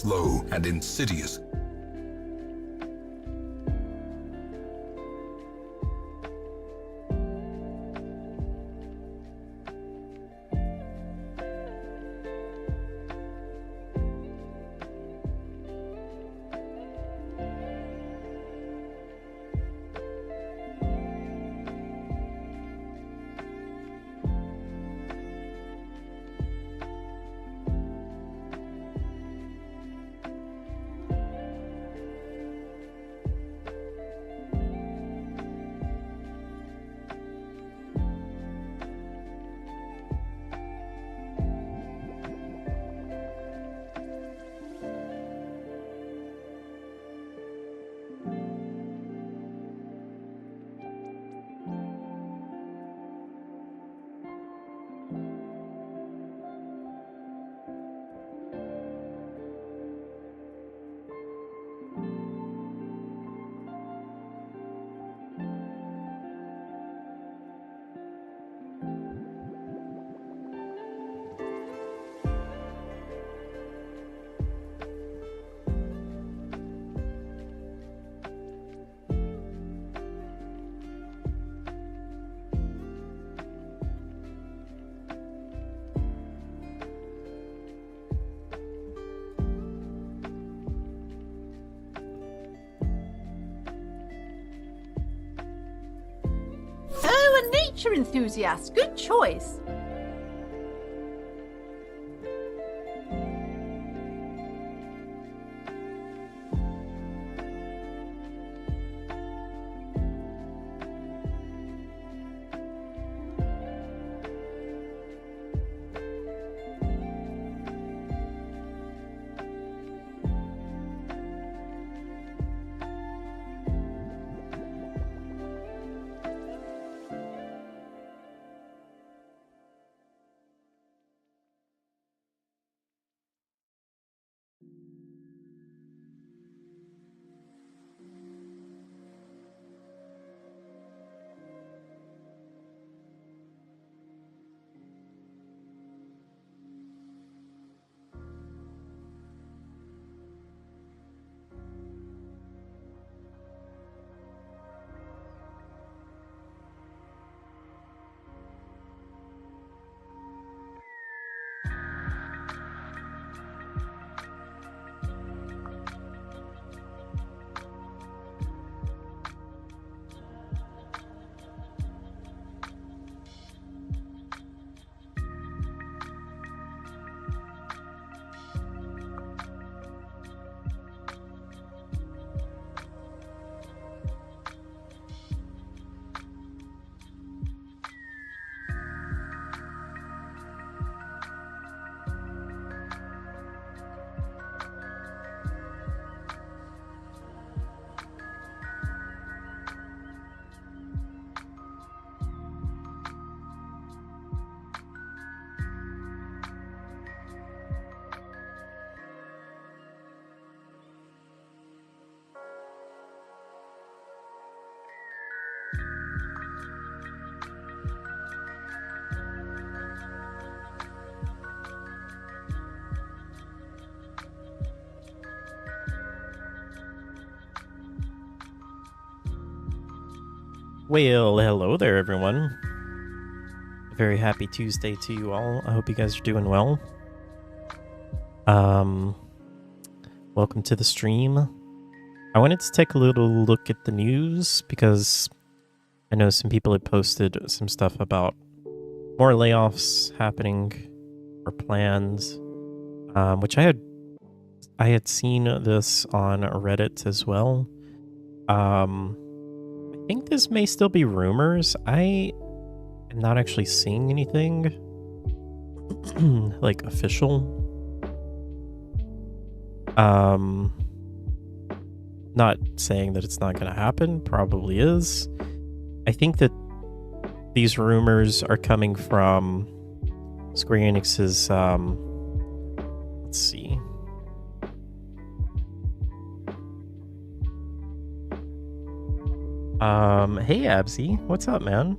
slow and insidious. Oh, a nature enthusiast. Good choice. Well, hello there, everyone. A very happy Tuesday to you all. I hope you guys are doing well. Welcome to the stream. I wanted to take a little look at the news because I know some people had posted some stuff about more layoffs happening or plans, which I had seen this on Reddit as well. I think this may still be rumors. I am not actually seeing anything like official. Not saying that it's not going to happen. Probably is. I think that these rumors are coming from Square Enix's, let's see. Hey Absy, what's up, man?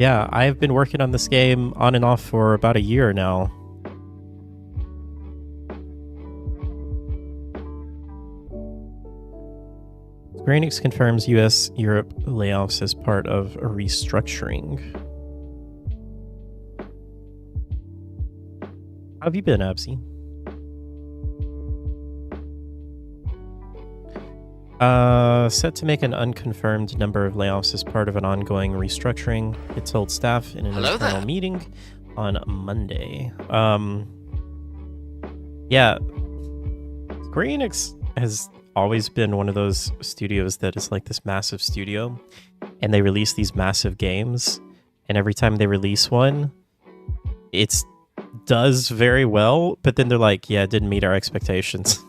Yeah, I've been working on this game on and off for about a year now. Square Enix confirms US Europe layoffs as part of a restructuring. How have you been, Absy? Set to make an unconfirmed number of layoffs as part of an ongoing restructuring. It told staff in an internal meeting on Monday. Yeah, Square Enix has always been one of those studios that is like this massive studio, and they release these massive games, and every time they release one, it does very well, but then they're like, yeah, it didn't meet our expectations.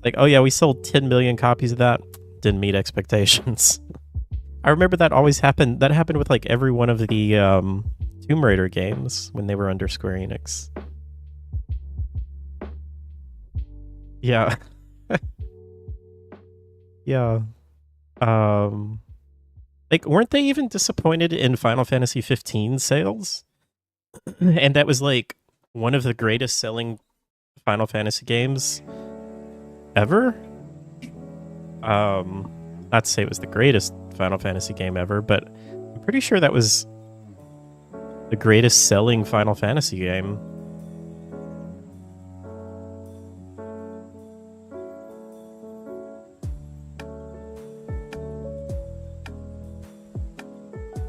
Like, oh yeah, we sold 10 million copies of that. Didn't meet expectations. I remember that always happened. That happened with like every one of the Tomb Raider games when they were under Square Enix. Yeah. Yeah. Like, weren't they even disappointed in Final Fantasy 15 sales? And that was like one of the greatest selling Final Fantasy games ever. Not to say it was the greatest Final Fantasy game ever, but I'm pretty sure that was the greatest selling Final Fantasy game.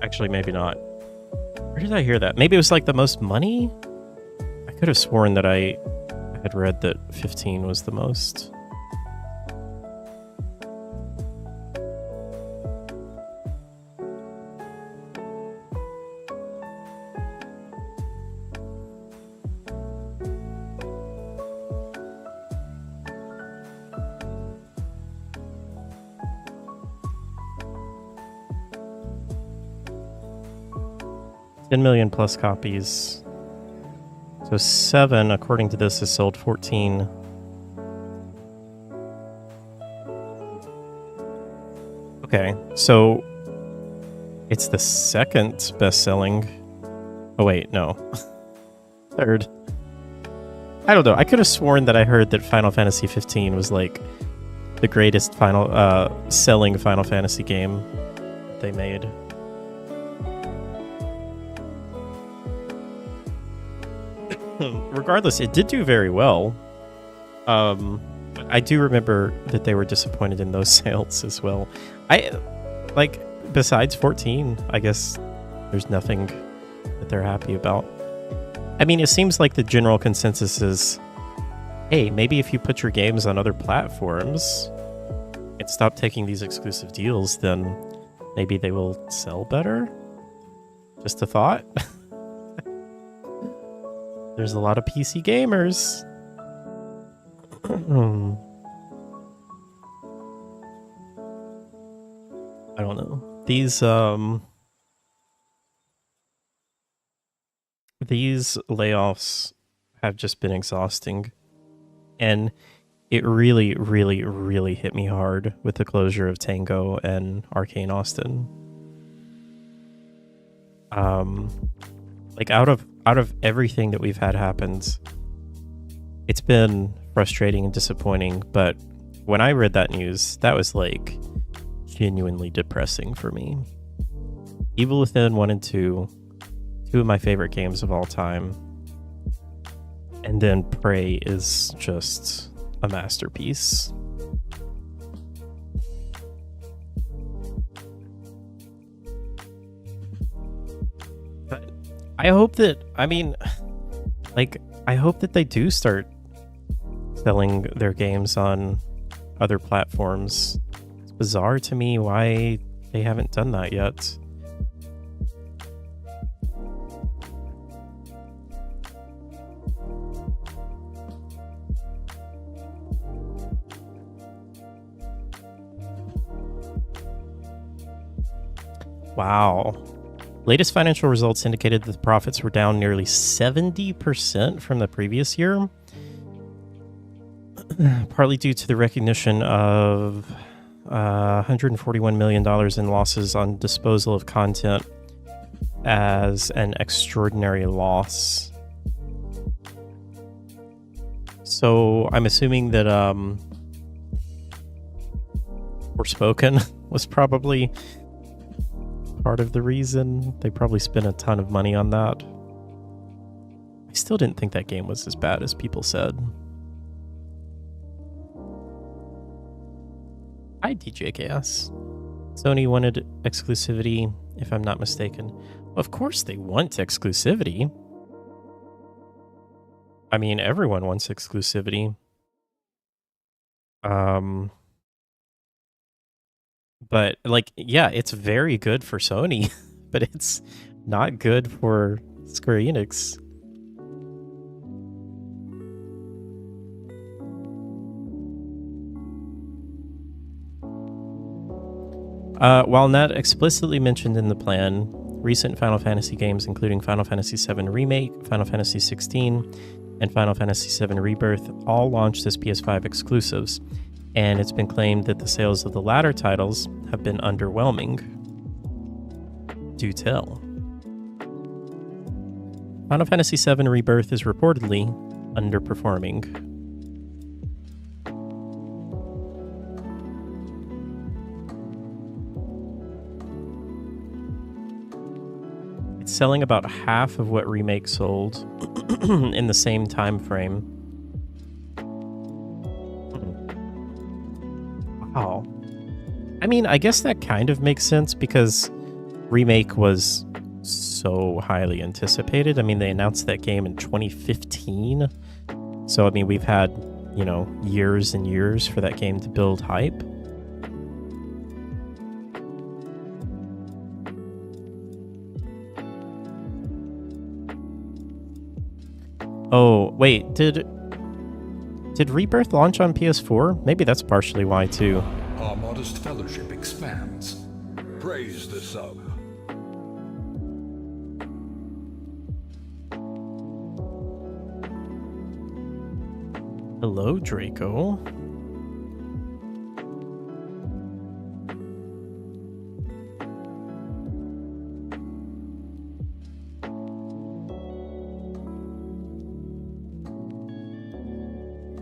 Actually, maybe not. Where did I hear that? Maybe it was like the most money? I could have sworn that I had read that 15 was the most. $10 million plus copies. So 7, according to this, has sold 14. Okay, so it's the second best-selling. Oh wait, no. Third. I don't know. I could have sworn that I heard that Final Fantasy 15 was like the greatest selling Final Fantasy game they made. Regardless, it did do very well. I do remember that they were disappointed in those sales as well. Besides 14, I guess there's nothing that they're happy about. I mean, it seems like the general consensus is, hey, maybe if you put your games on other platforms and stop taking these exclusive deals, then maybe they will sell better. Just a thought. There's a lot of PC gamers. I don't know. These layoffs have just been exhausting. And it really, really, really hit me hard with the closure of Tango and Arcane Austin. Like out of everything that we've had happens, it's been frustrating and disappointing, but when I read that news, that was like genuinely depressing for me. Evil Within 1 and 2 of my favorite games of all time, and then Prey is just a masterpiece. I hope that, I hope that they do start selling their games on other platforms. It's bizarre to me why they haven't done that yet. Wow. Latest financial results indicated that the profits were down nearly 70% from the previous year, partly due to the recognition of $141 million in losses on disposal of content as an extraordinary loss. So I'm assuming that Forspoken was probably part of the reason. They probably spent a ton of money on that. I still didn't think that game was as bad as people said. Hi, DJKS. Sony wanted exclusivity, if I'm not mistaken. Of course they want exclusivity. I mean, everyone wants exclusivity. But, like, yeah, it's very good for Sony, but it's not good for Square Enix. While not explicitly mentioned in the plan, recent Final Fantasy games, including Final Fantasy VII Remake, Final Fantasy XVI, and Final Fantasy VII Rebirth, all launched as PS5 exclusives, and it's been claimed that the sales of the latter titles have been underwhelming. Do tell. Final Fantasy VII Rebirth is reportedly underperforming. It's selling about half of what Remake sold in the same time frame. Wow. I mean, I guess that kind of makes sense because Remake was so highly anticipated. I mean, they announced that game in 2015. So, I mean, we've had, you know, years and years for that game to build hype. Oh, wait, did Rebirth launch on PS4? Maybe that's partially why, too. Our modest fellowship expands. Praise the sub. Hello, Draco.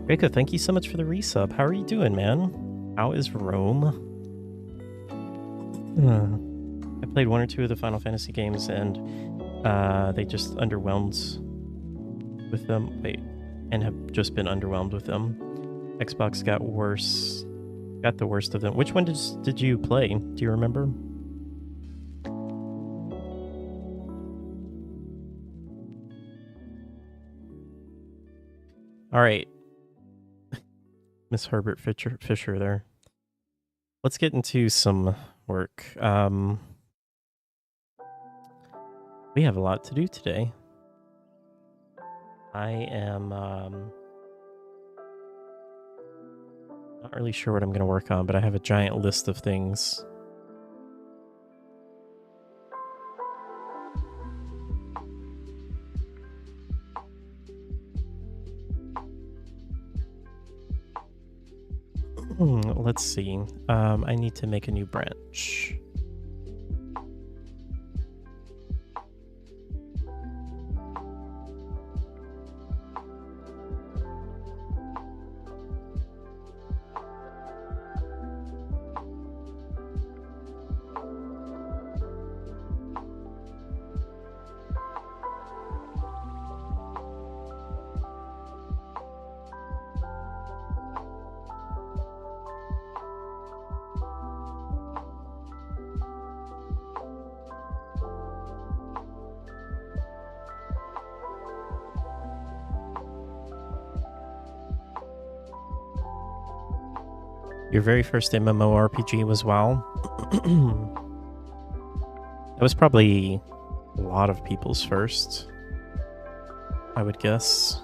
Draco, thank you so much for the resub. How are you doing, man? How is Rome? I played one or two of the Final Fantasy games, and they just underwhelmed with them. Wait, and have just been underwhelmed with them. Xbox got worse. Got the worst of them. Which one did you play? Do you remember? All right. Miss Herbert Fisher there. Let's get into some work. We have a lot to do today. I am not really sure what I'm going to work on, but I have a giant list of things. Let's see. I need to make a new branch. Your very first MMORPG was WoW. That was probably a lot of people's first, I would guess.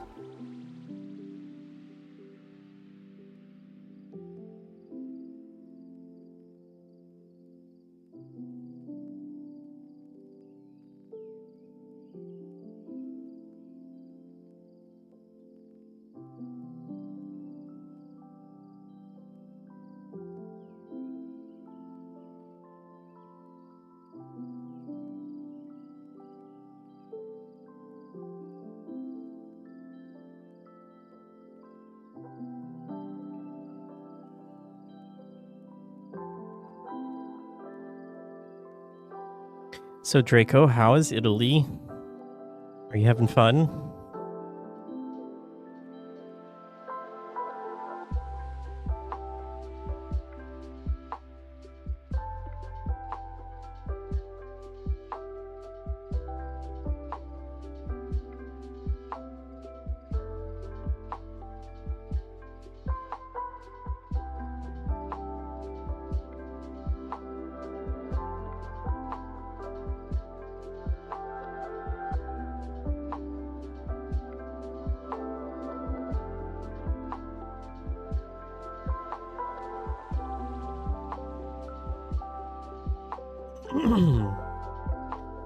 So Draco, how is Italy? Are you having fun?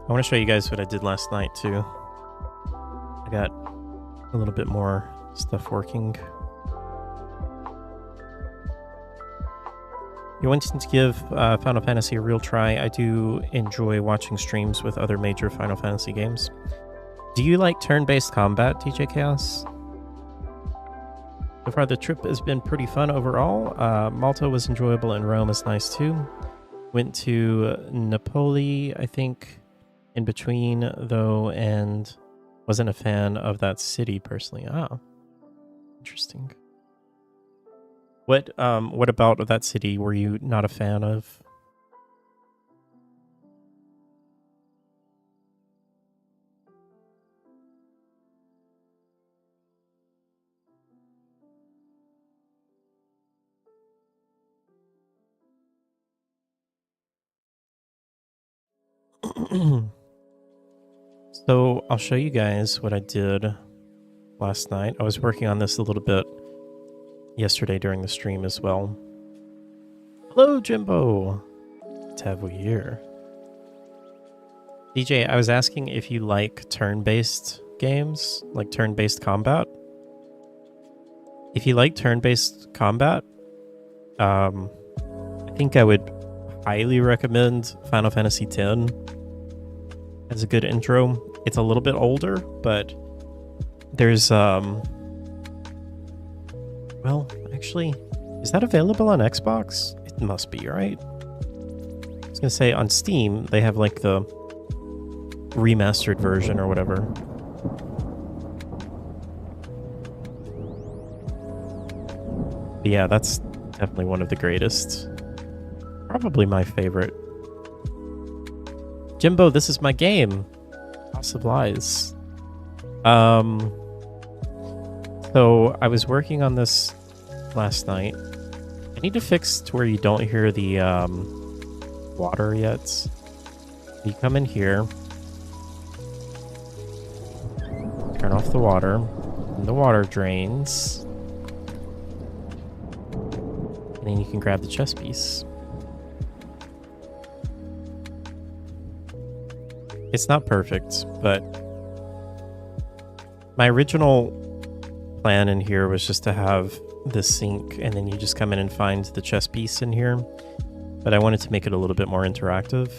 I want to show you guys what I did last night too. I got a little bit more stuff working. You wanted to give Final Fantasy a real try. I do enjoy watching streams with other major Final Fantasy games. Do you like turn-based combat, DJ Chaos? So far the trip has been pretty fun overall. Malta was enjoyable and Rome is nice too. Went to Napoli, I think, in between though, and wasn't a fan of that city personally. Ah, interesting. What about that city were you not a fan of? So I'll show you guys what I did last night. I was working on this a little bit yesterday during the stream as well. Hello, Jimbo. What have we here? DJ, I was asking if you like turn-based games, like turn-based combat. If you like turn-based combat, I think I would highly recommend Final Fantasy X as a good intro. It's a little bit older, but there's well, actually, is that available on Xbox? It must be, right? I was gonna say on Steam they have like the remastered version or whatever. But yeah, that's definitely one of the greatest. Probably my favorite. Jimbo, this is my game. House of Lies. So I was working on this last night. I need to fix to where you don't hear the water yet. You come in here, turn off the water, and the water drains, and then you can grab the chess piece. It's not perfect, but my original plan in here was just to have this sink and then you just come in and find the chess piece in here. But I wanted to make it a little bit more interactive.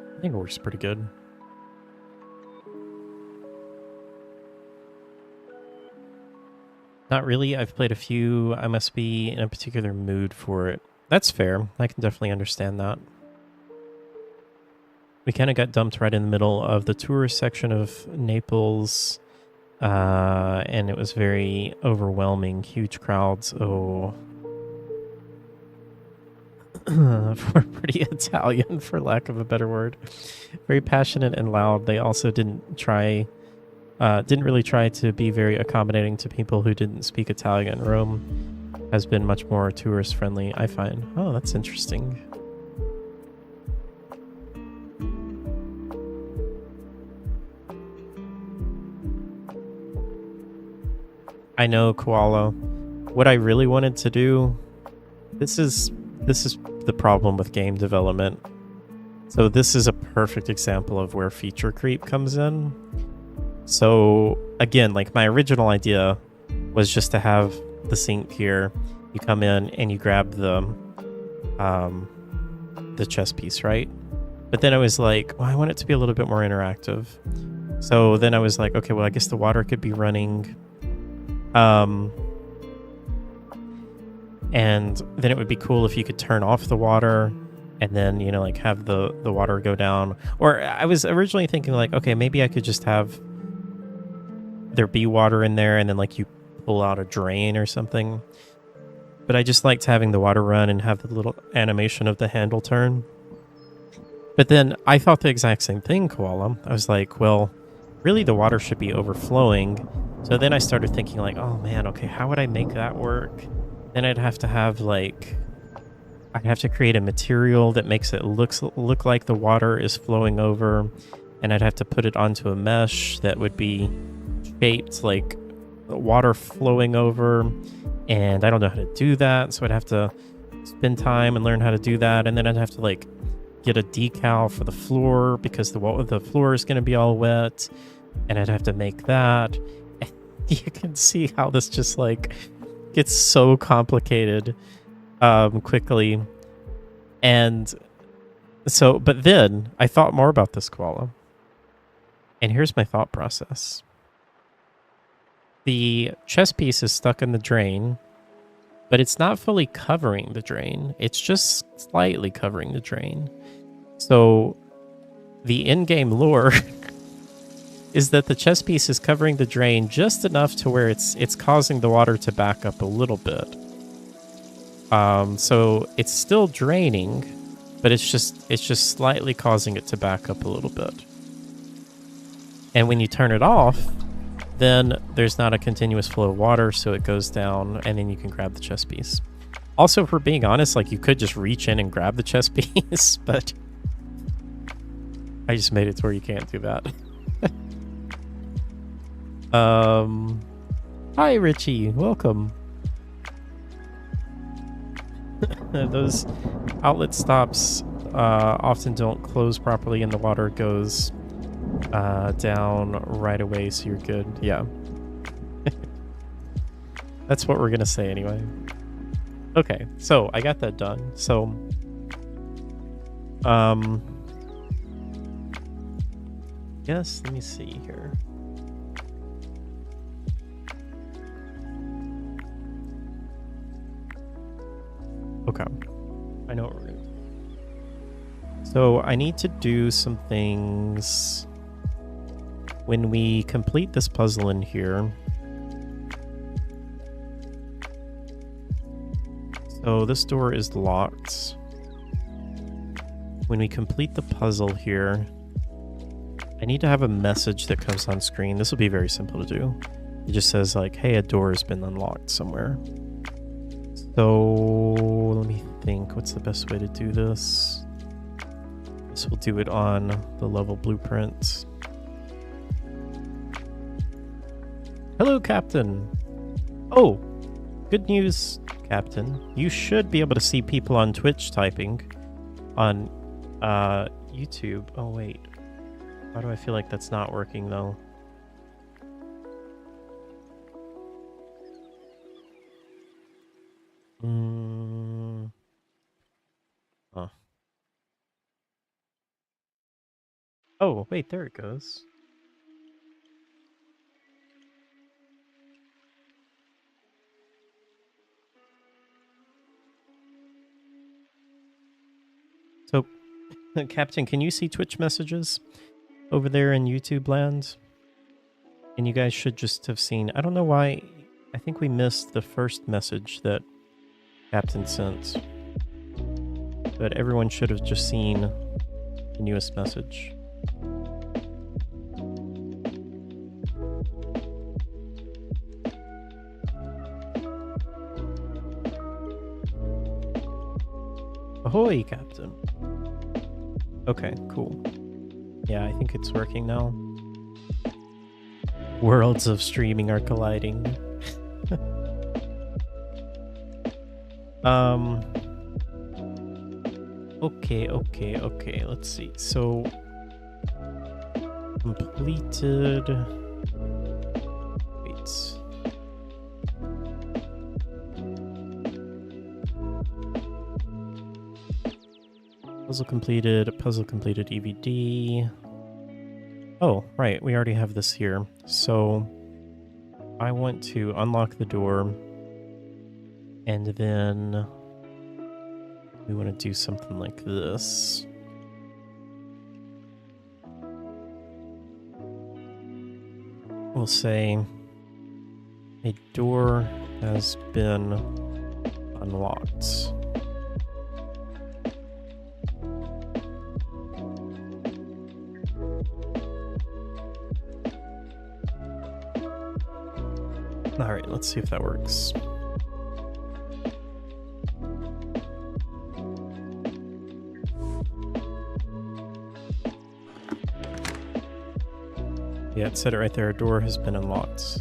I think it works pretty good. Not really. I've played a few. I must be in a particular mood for it. That's fair. I can definitely understand that. We kind of got dumped right in the middle of the tourist section of Naples. And it was very overwhelming. Huge crowds. Oh. For pretty Italian, for lack of a better word. Very passionate and loud. They also didn't really try to be very accommodating to people who didn't speak Italian. Rome has been much more tourist friendly, I find. Oh, that's interesting. I know, Koala. What I really wanted to do, this is the problem with game development. So this is a perfect example of where feature creep comes in. So again, like my original idea was just to have the sink here. You come in and you grab the the chess piece, right? But then I was like, well, I want it to be a little bit more interactive. So then I was like, okay, well, I guess the water could be running. And then it would be cool if you could turn off the water and then, you know, like have the water go down. Or I was originally thinking like, okay, maybe I could just have there be water in there and then like you pull out a drain or something. But I just liked having the water run and have the little animation of the handle turn. But then I thought the exact same thing, Koala. I was like, well, really the water should be overflowing. So then I started thinking like, oh man, okay, how would I make that work? Then I'd have to have like, I'd have to create a material that makes it look like the water is flowing over. And I'd have to put it onto a mesh that would be shaped like water flowing over. And I don't know how to do that. So I'd have to spend time and learn how to do that. And then I'd have to like get a decal for the floor because the floor is going to be all wet. And I'd have to make that. And you can see how this just like gets so complicated quickly. And so, but then I thought more about this, Koala. And here's my thought process. The chess piece is stuck in the drain, but it's not fully covering the drain. It's just slightly covering the drain. So the in-game lore is that the chess piece is covering the drain just enough to where it's causing the water to back up a little bit. So it's still draining, but it's just slightly causing it to back up a little bit. And when you turn it off, then there's not a continuous flow of water, so it goes down, and then you can grab the chess piece. Also, if we're being honest, like you could just reach in and grab the chess piece, but I just made it to where you can't do that. Hi, Richie. Welcome. Those outlet stops often don't close properly, and the water goes down right away, so you're good. Yeah. That's what we're gonna say anyway. Okay, so I got that done. So yes, let me see here. Okay, I know what we're gonna do. So I need to do some things when we complete this puzzle in here. So this door is locked. When we complete the puzzle here, I need to have a message that comes on screen. This will be very simple to do. It just says like, hey, a door has been unlocked somewhere. So let me think, what's the best way to do this? This will do it on the level blueprint. Hello, Captain. Oh, good news, Captain. You should be able to see people on Twitch typing on YouTube. Oh, wait. Why do I feel like that's not working, though? Huh. Oh, wait, there it goes. So, Captain, can you see Twitch messages over there in YouTube land? And you guys should just have seen... I don't know why... I think we missed the first message that Captain sent. But everyone should have just seen the newest message. Ahoy, Captain. Okay, cool. Yeah, I think it's working now. Worlds of streaming are colliding. Okay. Let's see. So, completed. Wait. Puzzle completed, EVD. Oh, right, we already have this here. So I want to unlock the door, and then we want to do something like this. We'll say a door has been unlocked. All right, let's see if that works. Yeah, it said it right there. A door has been unlocked.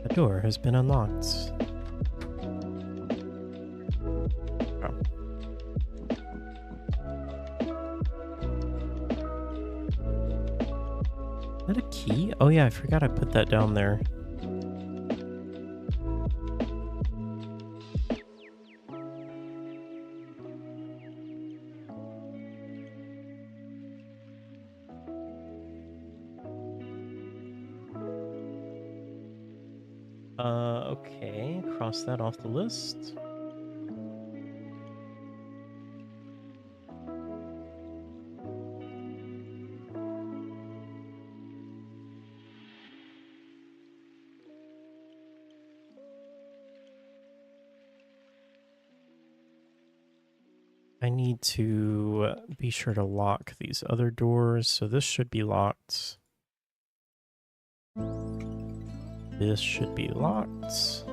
A door has been unlocked. Oh. Is that a key? Oh yeah, I forgot I put that down there. Okay, cross that off the list. I need to be sure to lock these other doors, so this should be locked. This should be locked.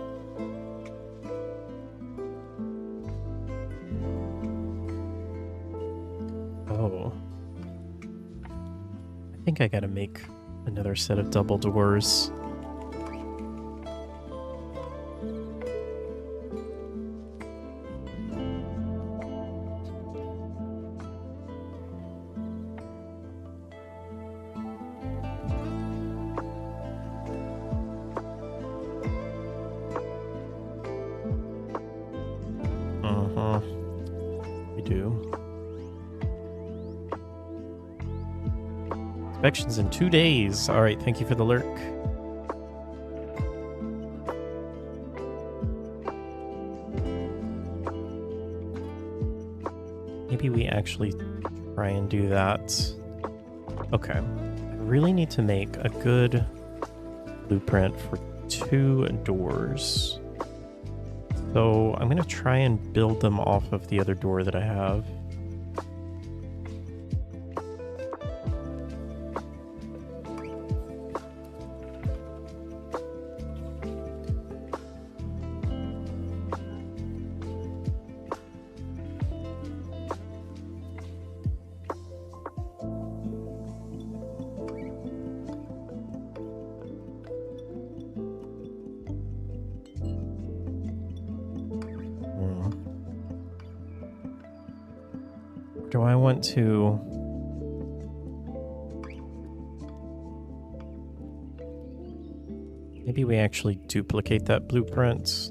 Oh. I think I gotta make another set of double doors. We do. Inspections in 2 days. All right, thank you for the lurk. Maybe we actually try and do that. Okay. I really need to make a good blueprint for 2 doors. So I'm going to try and build them off of the other door that I have. Do I want to... Maybe we actually duplicate that blueprint.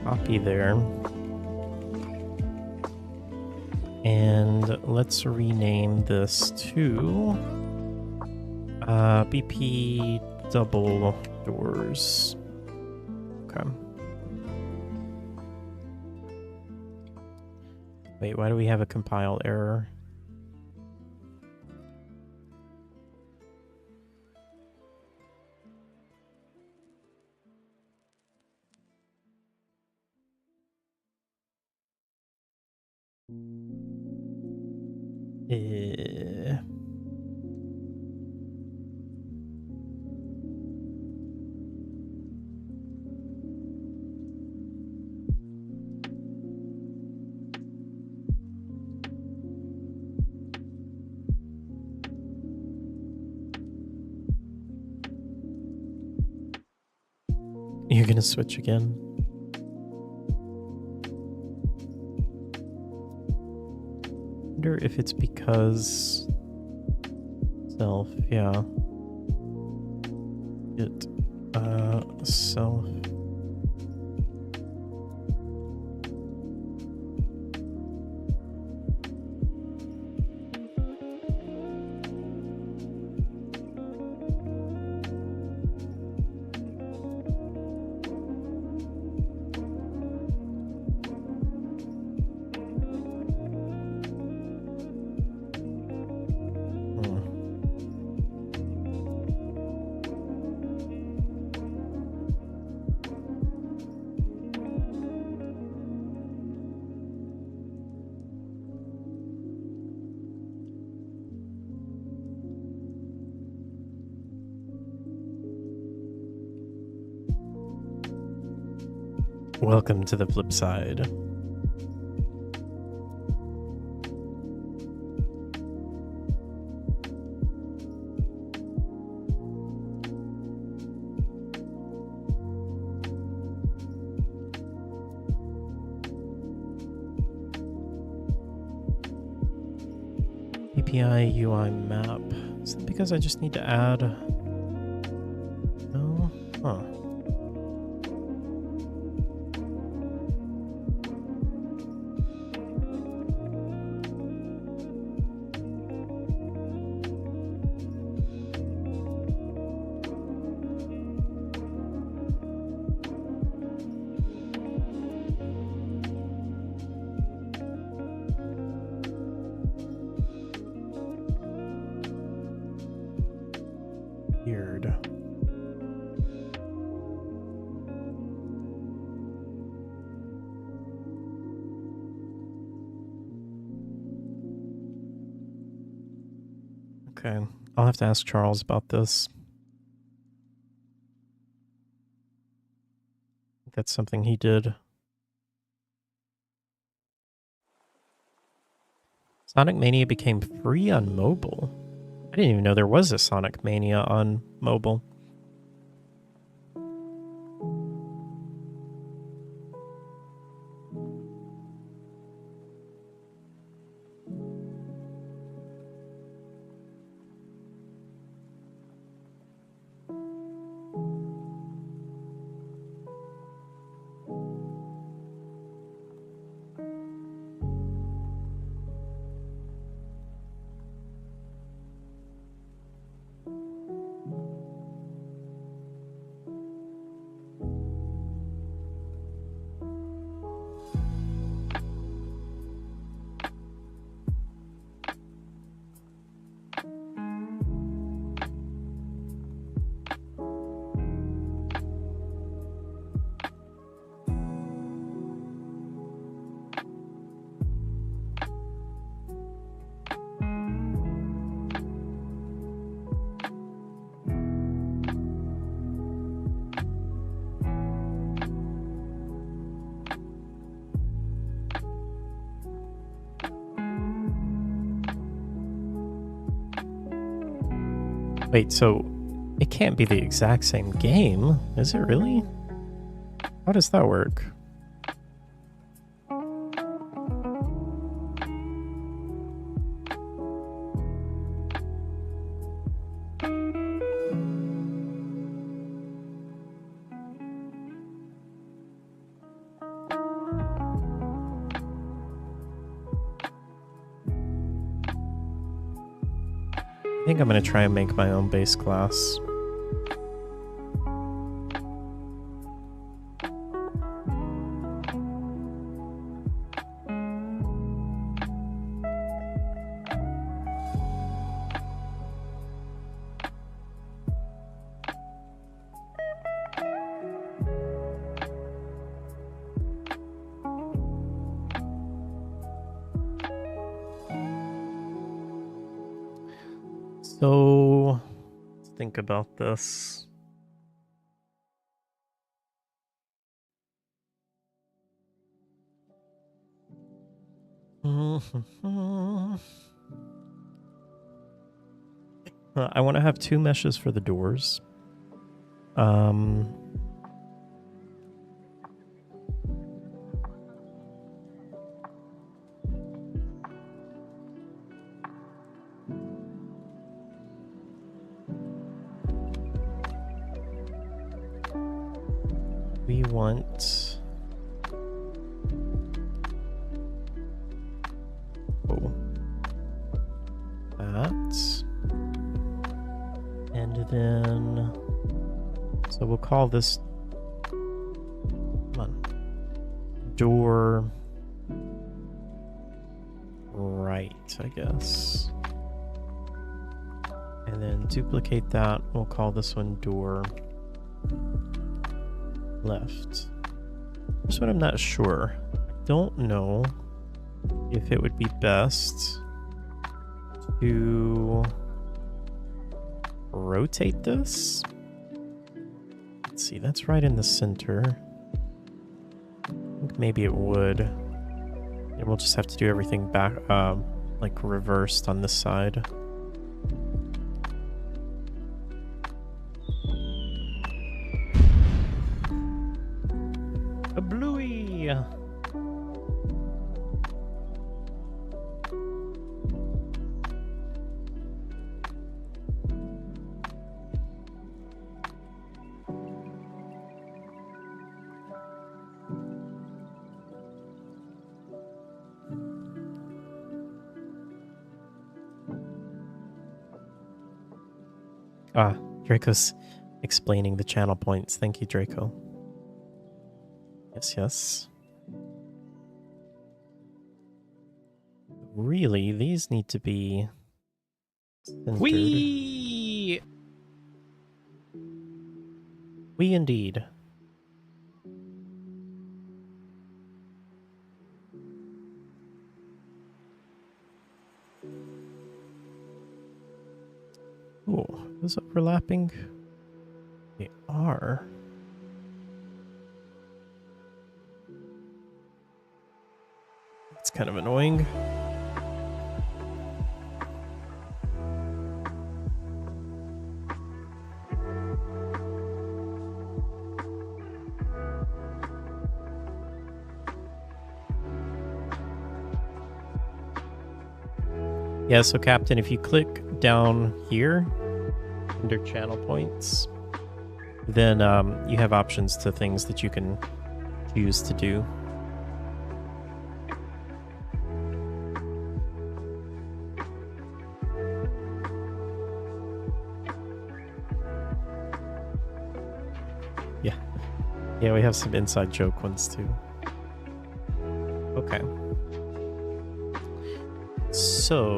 Copy there. And let's rename this to BP double doors. Okay. Wait, why do we have a compile error? gonna switch again. Wonder if it's because self, yeah. It self. Welcome to the flip side. API UI map. Is that because I just need to add? No? Huh. Weird. Okay, I'll have to ask Charles about this. That's something he did. Sonic Mania became free on mobile. I didn't even know there was a Sonic Mania on mobile. Wait, so it can't be the exact same game, is it really? How does that work? I think I'm going to try and make my own base class. So, let's think about this. I want to have 2 meshes for the doors. We want... Oh. That. And then... So we'll call this... Come on. Door... Right, I guess. And then duplicate that. We'll call this one door left. Here's what I'm not sure. I don't know if it would be best to rotate this. Let's see, that's right in the center. I think maybe it would. And we'll just have to do everything back, like reversed on this side. A bluey! Ah, Draco's explaining the channel points. Thank you, Draco. Yes, yes. Really, these need to be centered. We indeed. Oh, those overlapping? They are. It's kind of annoying. Yeah, so Captain, if you click down here under channel points, then you have options to things that you can choose to do. Yeah, we have some inside joke ones too. Okay. So,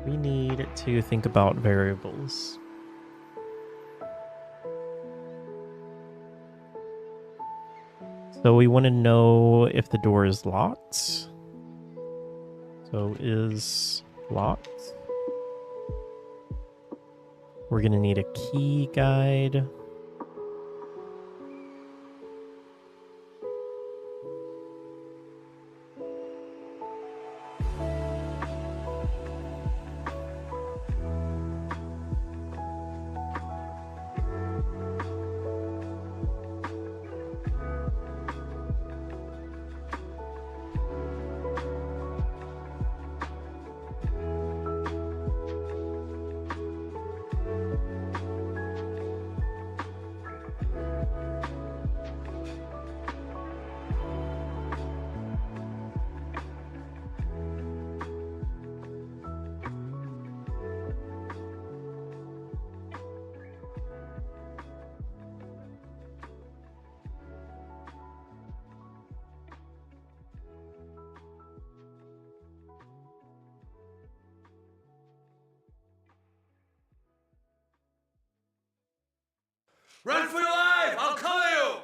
we need to think about variables. So we want to know if the door is locked. So is locked. We're going to need a key guide. Run for your life! I'll call you!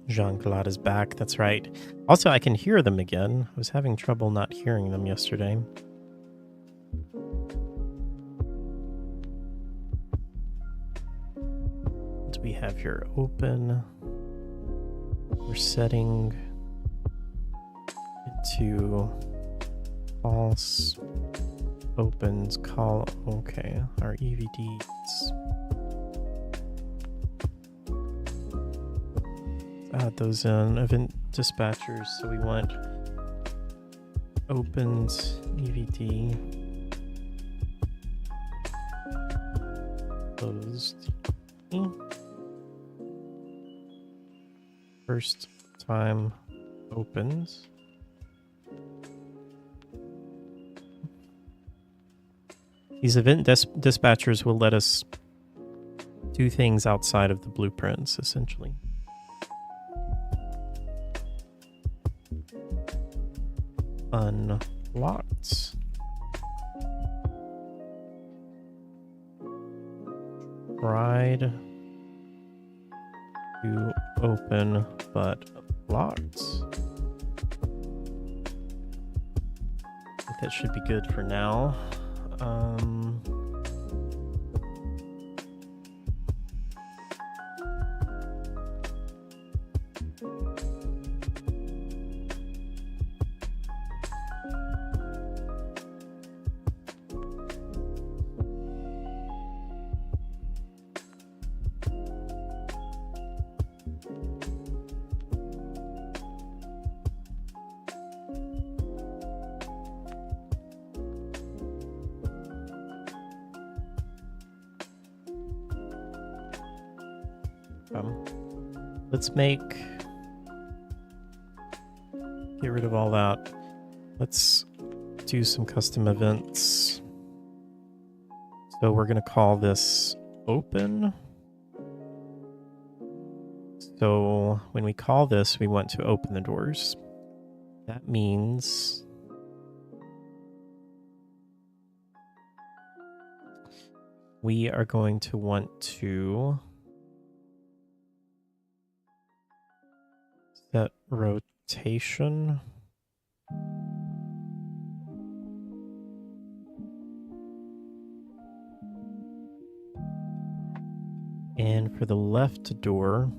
Jean-Claude is back, that's right. Also, I can hear them again. I was having trouble not hearing them yesterday. Do we have here open? We're setting it to false. Opens, call, okay, our EVDs. add those in. Event dispatchers. So we want opened EVD. Closed. First time opens. These event dispatchers will let us do things outside of the blueprints, essentially. Unlocked. Tried to open, but locked. I think that should be good for now. Let's get rid of all that. Let's do some custom events. So we're going to call this open. So when we call this, we want to open the doors. That means we are going to want to set rotation. And for the left door,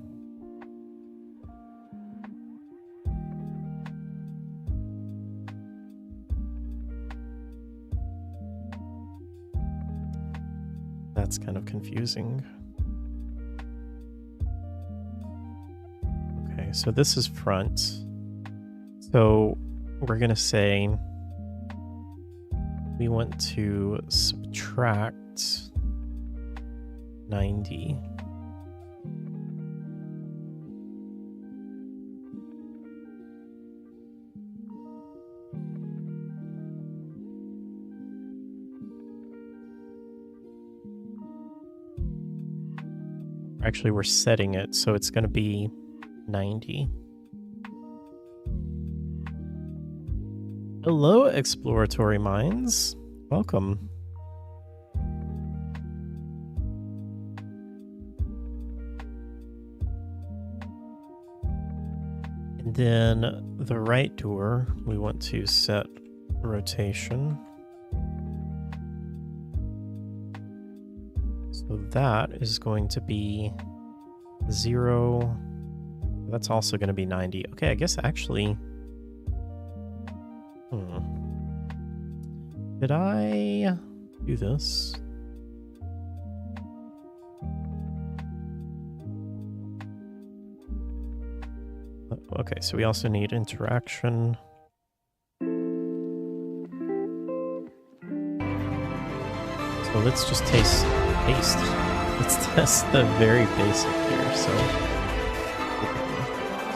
that's kind of confusing. Okay, so this is front. So we're going to say we want to subtract 90. Actually, we're setting it, so it's going to be 90. Hello, exploratory minds. Welcome. And then the right door, we want to set rotation. So that is going to be 0. That's also going to be 90. Okay, I guess actually... Did I do this? Okay, so we also need interaction. So let's just taste. Let's test the very basic here. So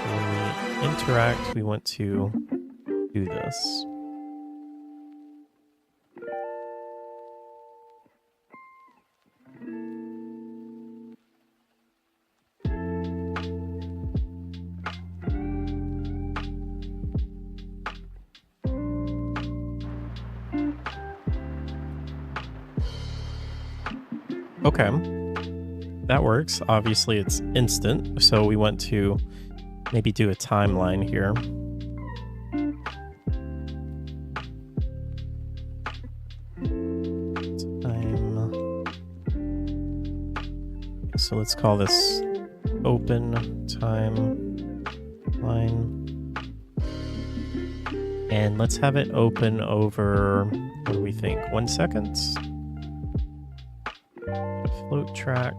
when we interact, we want to do this. Okay, that works. Obviously, it's instant, so we want to maybe do a timeline here. So let's call this open timeline. And let's have it open over, what do we think, 1 second? Float track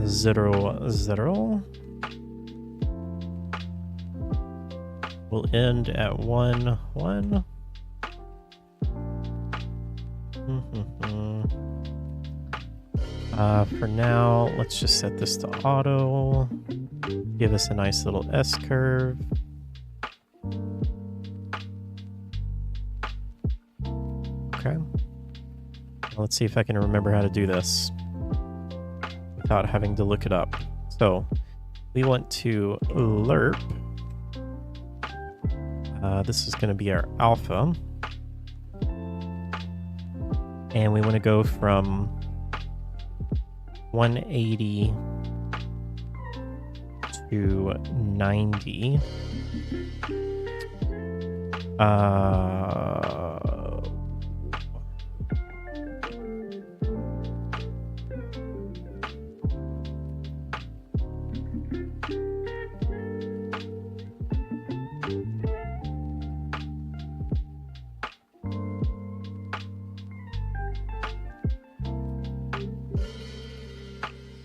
0, 0. will end at 1, 1. For now, let's just set this to auto. Give us a nice little S-curve. Okay. Let's see if I can remember how to do this without having to look it up. So we want to lerp. This is going to be our alpha. And we want to go from 180 to 90.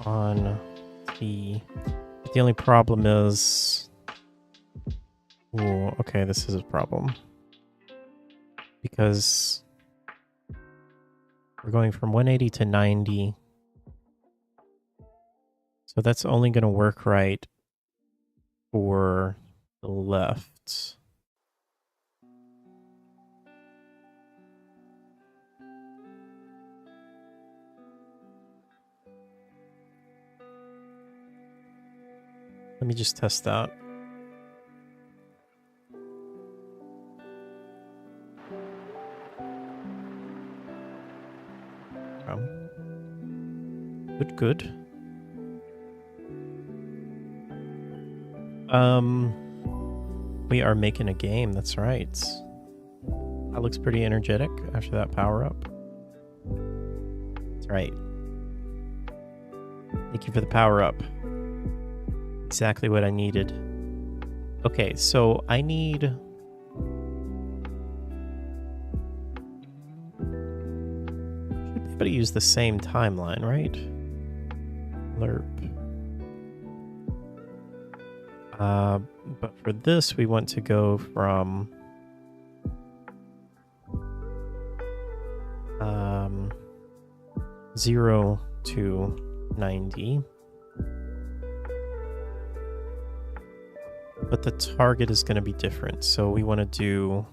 On T. But the only problem is... Ooh, okay, this is a problem. Because we're going from 180 to 90. So that's only going to work right for the left. Let me just test that. Good. We are making a game, that's right. That looks pretty energetic after that power up. That's right. Thank you for the power up. Exactly what I needed. Okay, so I need... should be able to use the same timeline, right? Lerp. But for this, we want to go from... 0 to 90. But the target is going to be different. So we want to do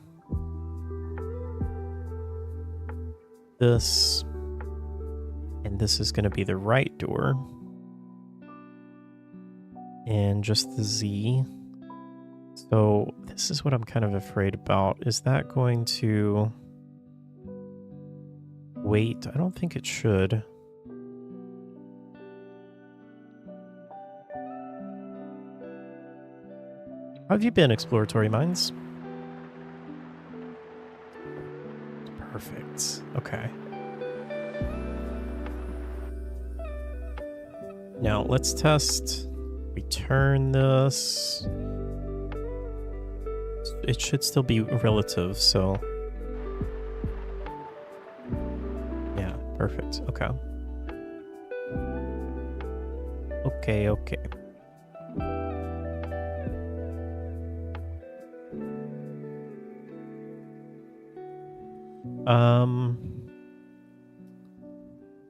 this. And this is going to be the right door. And just the Z. So this is what I'm kind of afraid about. Is that going to wait? I don't think it should. How have you been, Exploratory Minds? Perfect. Okay. Now, let's test. Return this. It should still be relative, so... yeah, perfect. Okay. Okay.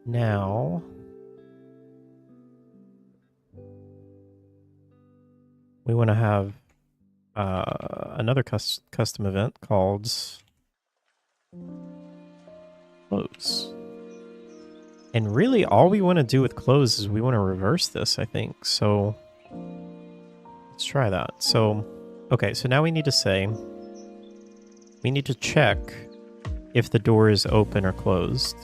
Now... we want to have another custom event called close. And really all we want to do with close is we want to reverse this, I think. So let's try that. So, okay, so now we need to say, we need to check if the door is open or closed.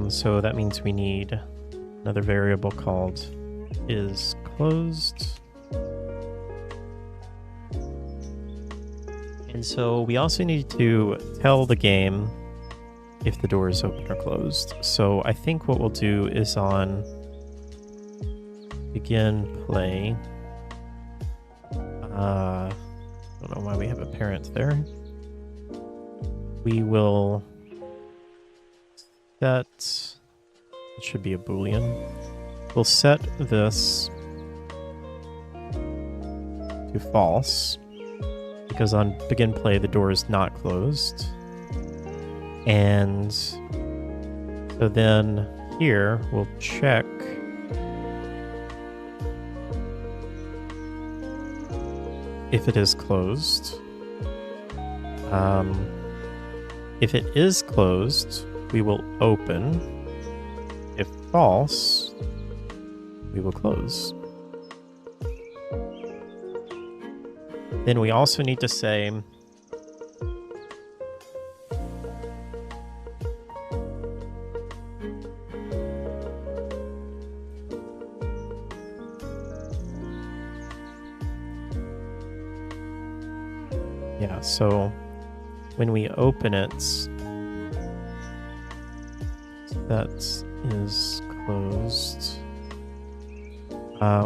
So that means we need another variable called is closed. And so we also need to tell the game if the door is open or closed. So I think what we'll do is on begin play. I don't know why we have a parent there. We will set, it should be a Boolean. We'll set this to false, because on begin play the door is not closed. And so then here we'll check if it is closed. If it is closed, we will open. If false, we will close. Then we also need to say so when we open it, that is closed.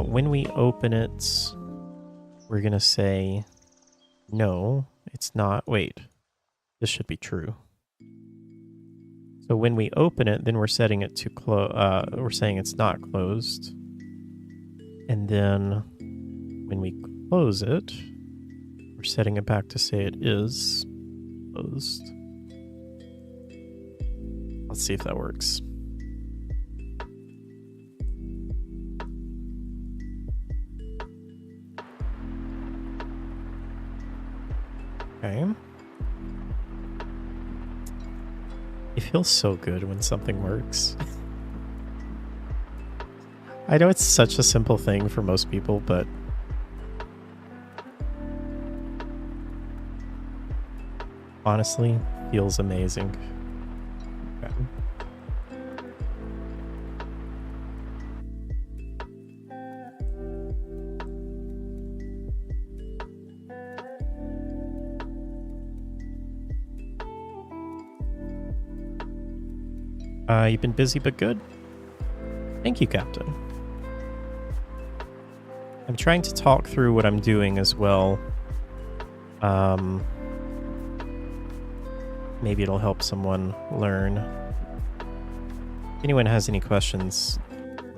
When we open it, we're going to say, no, it's not. Wait, this should be true. So when we open it, then we're setting it to close. We're saying it's not closed. And then when we close it, we're setting it back to say it is closed. Let's see if that works. Okay. It feels so good when something works. I know it's such a simple thing for most people, but honestly, feels amazing. Okay. You've been busy but good. Thank you, Captain. I'm trying to talk through what I'm doing as well. Maybe it'll help someone learn. If anyone has any questions,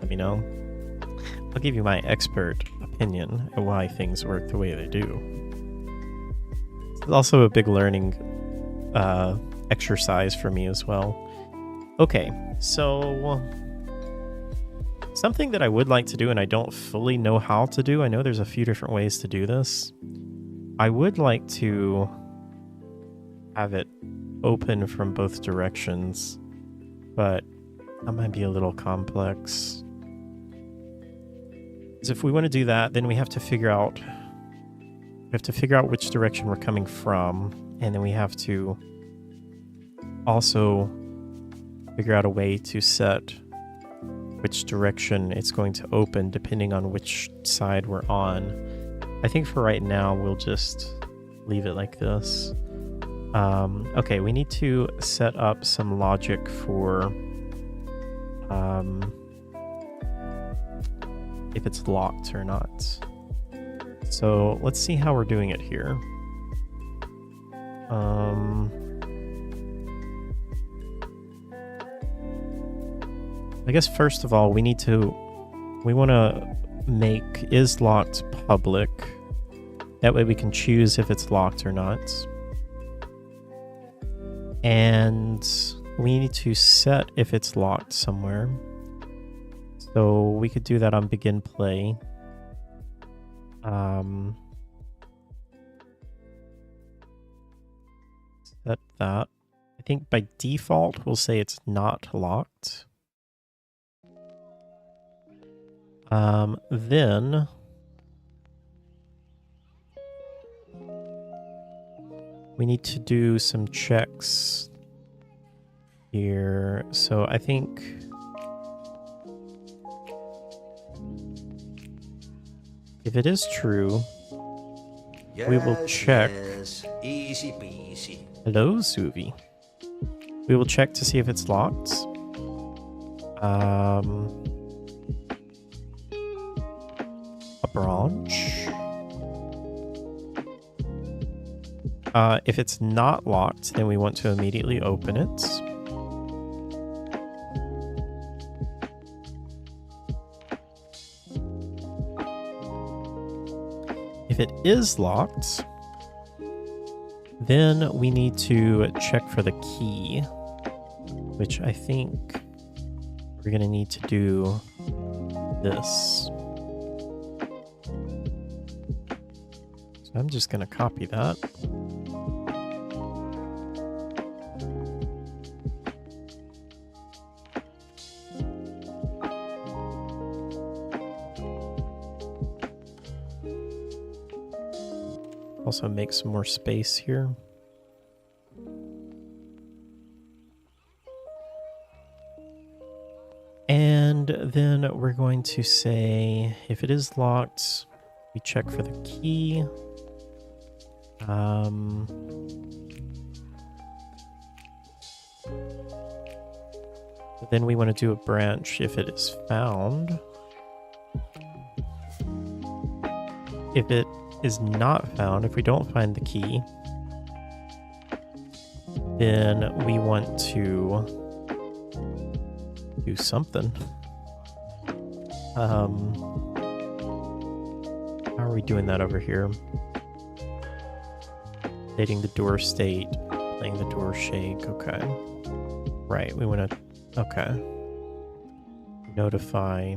let me know. I'll give you my expert opinion on why things work the way they do. It's also a big learning exercise for me as well. Okay, so something that I would like to do and I don't fully know how to do, I know there's a few different ways to do this. I would like to have it open from both directions, but that might be a little complex. Because if we want to do that, then we have to figure out which direction we're coming from, and then we have to also figure out a way to set which direction it's going to open depending on which side we're on. I think for right now we'll just leave it like this. Okay, we need to set up some logic for if it's locked or not. So let's see how we're doing it here. I guess first of all, we want to make is locked public. That way we can choose if it's locked or not. And we need to set if it's locked somewhere. So we could do that on begin play. Set that. I think by default we'll say it's not locked. Then we need to do some checks here. So I think if it is true, we will check. Yes. Easy peasy. Hello, Suvi. We will check to see if it's locked. A branch. If it's not locked, then we want to immediately open it. If If it is locked, then we need to check for the key, which I think we're going to need to do this. So I'm just going to copy that. Also make some more space here. And then we're going to say, if it is locked, we check for the key. Then we want to do a branch if it is found. If it is not found, if we don't find the key, then we want to do something. How are we doing that over here? Updating the door state, playing the door shake. Okay. Right, we want to... Okay. Notify.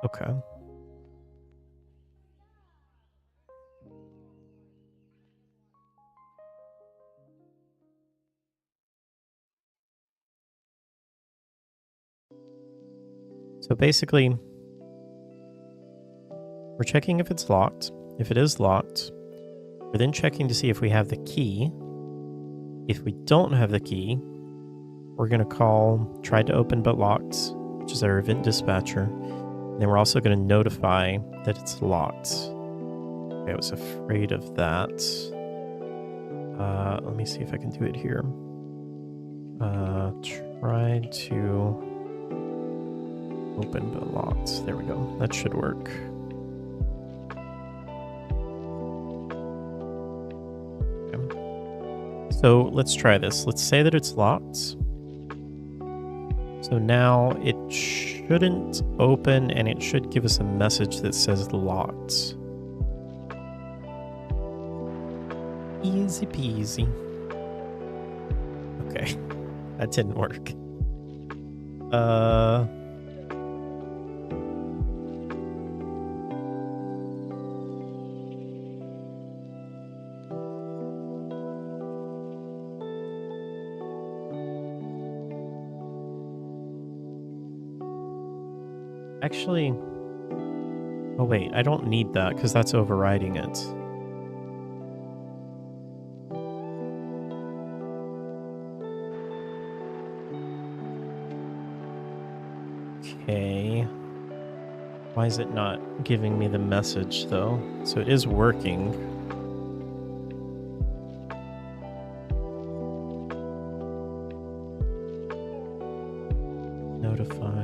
Okay. So basically, we're checking if it's locked. If it is locked, we're then checking to see if we have the key. If we don't have the key, we're going to call tried to open but locked, which is our event dispatcher. And then we're also going to notify that it's locked. Okay, I was afraid of that. Let me see if I can do it here. Try to open but locked. There we go. That should work. Okay. So let's try this. Let's say that it's locked. So now it shouldn't open and it should give us a message that says locked. Easy peasy. Okay. That didn't work. Actually, oh wait, I don't need that because that's overriding it. Okay. Why is it not giving me the message though? So it is working. Notify.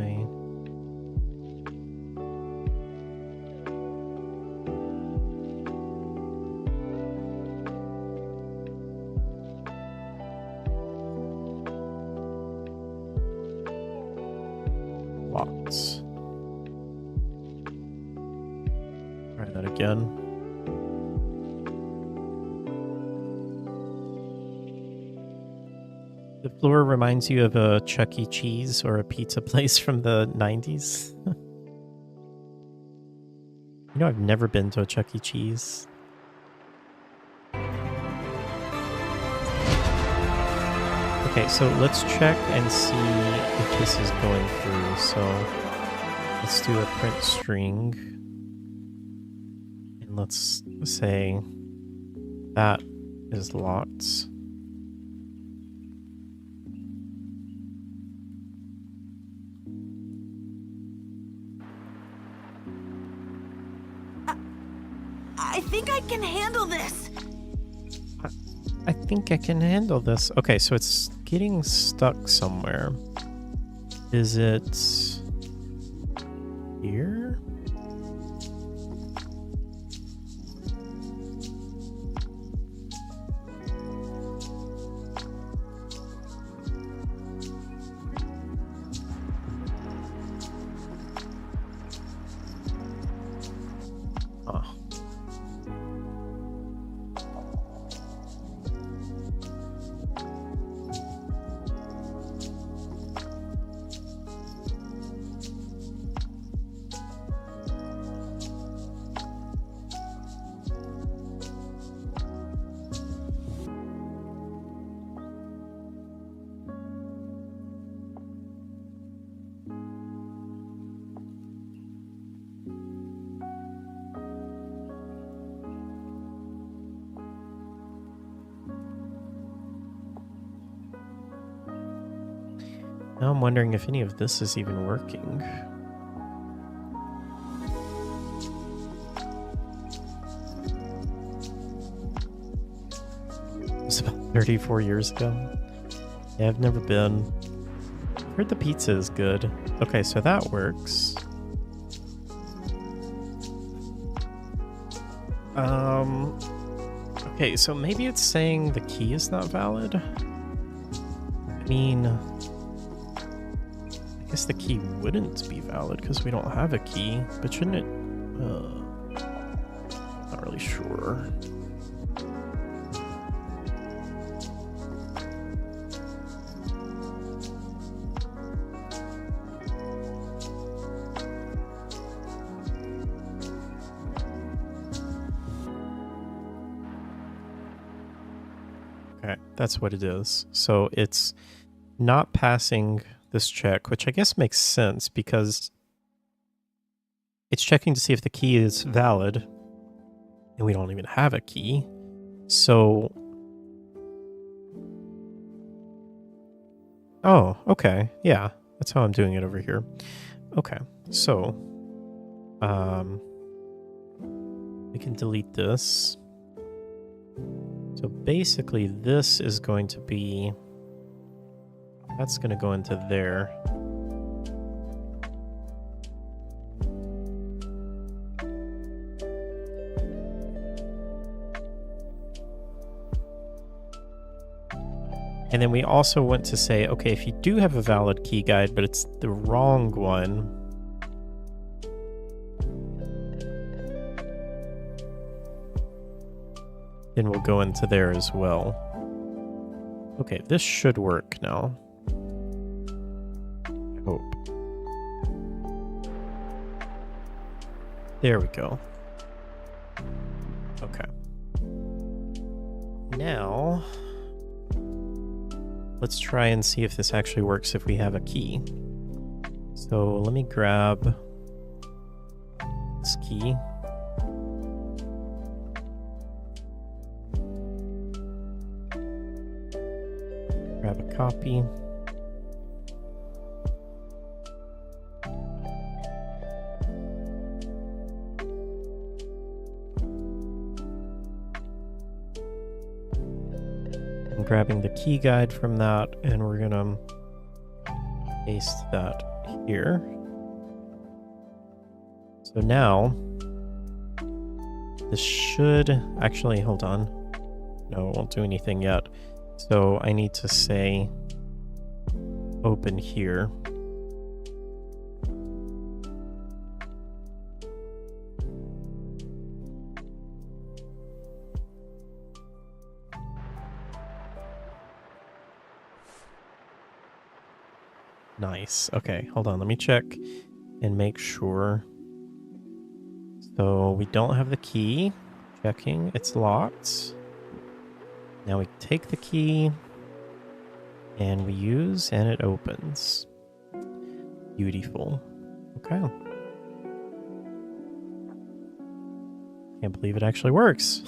Locked. Try that again. The floor reminds you of a Chuck E. Cheese or a pizza place from the 90s. You know, I've never been to a Chuck E. Cheese. Okay, so let's check and see if this is going through. So let's do a print string. And let's say that is locked. I think I can handle this. I think I can handle this. Okay, so it's getting stuck somewhere. Is it here? Now I'm wondering if any of this is even working. It was about 34 years ago. Yeah, I've never been. Heard the pizza is good. Okay, so that works. Okay, so maybe it's saying the key is not valid. I mean, I guess the key wouldn't be valid because we don't have a key, but shouldn't it? Not really sure. Okay, that's what it is. So it's not passing this check, which I guess makes sense because it's checking to see if the key is valid, and we don't even have a key. So, oh, okay, yeah, that's how I'm doing it over here. Okay, so, we can delete this. So basically this is going to be, that's going to go into there. And then we also want to say, okay, if you do have a valid key guide, but it's the wrong one, then we'll go into there as well. Okay, this should work now. I hope. There we go. Okay. Now, let's try and see if this actually works if we have a key. So let me grab this key. Grab a copy. I'm grabbing the key guide from that, and we're gonna paste that here. So now, this should actually, hold on. No, it won't do anything yet. So I need to say open here. Nice. Okay, hold on. Let me check and make sure. So we don't have the key. Checking. It's locked. Now we take the key and we use, and it opens. Beautiful. Okay. Can't believe it actually works.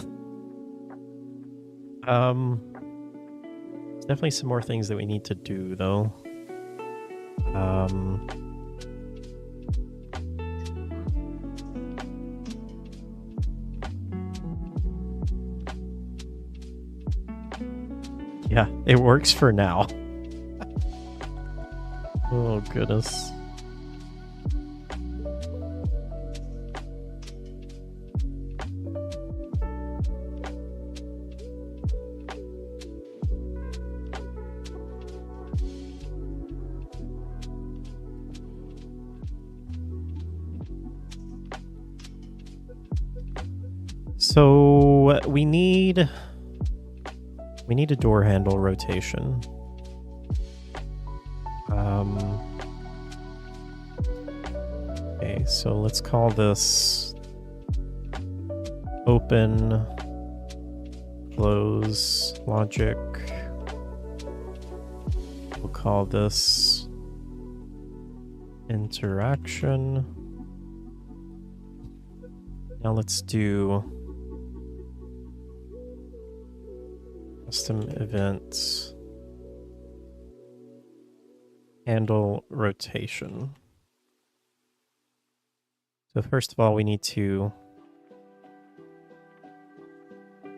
Definitely some more things that we need to do though. Yeah, it works for now. Oh, goodness. So we need a door handle rotation. Okay, so let's call this open, close, logic. We'll call this interaction. Now let's do custom events. handle rotation. So first of all, we need to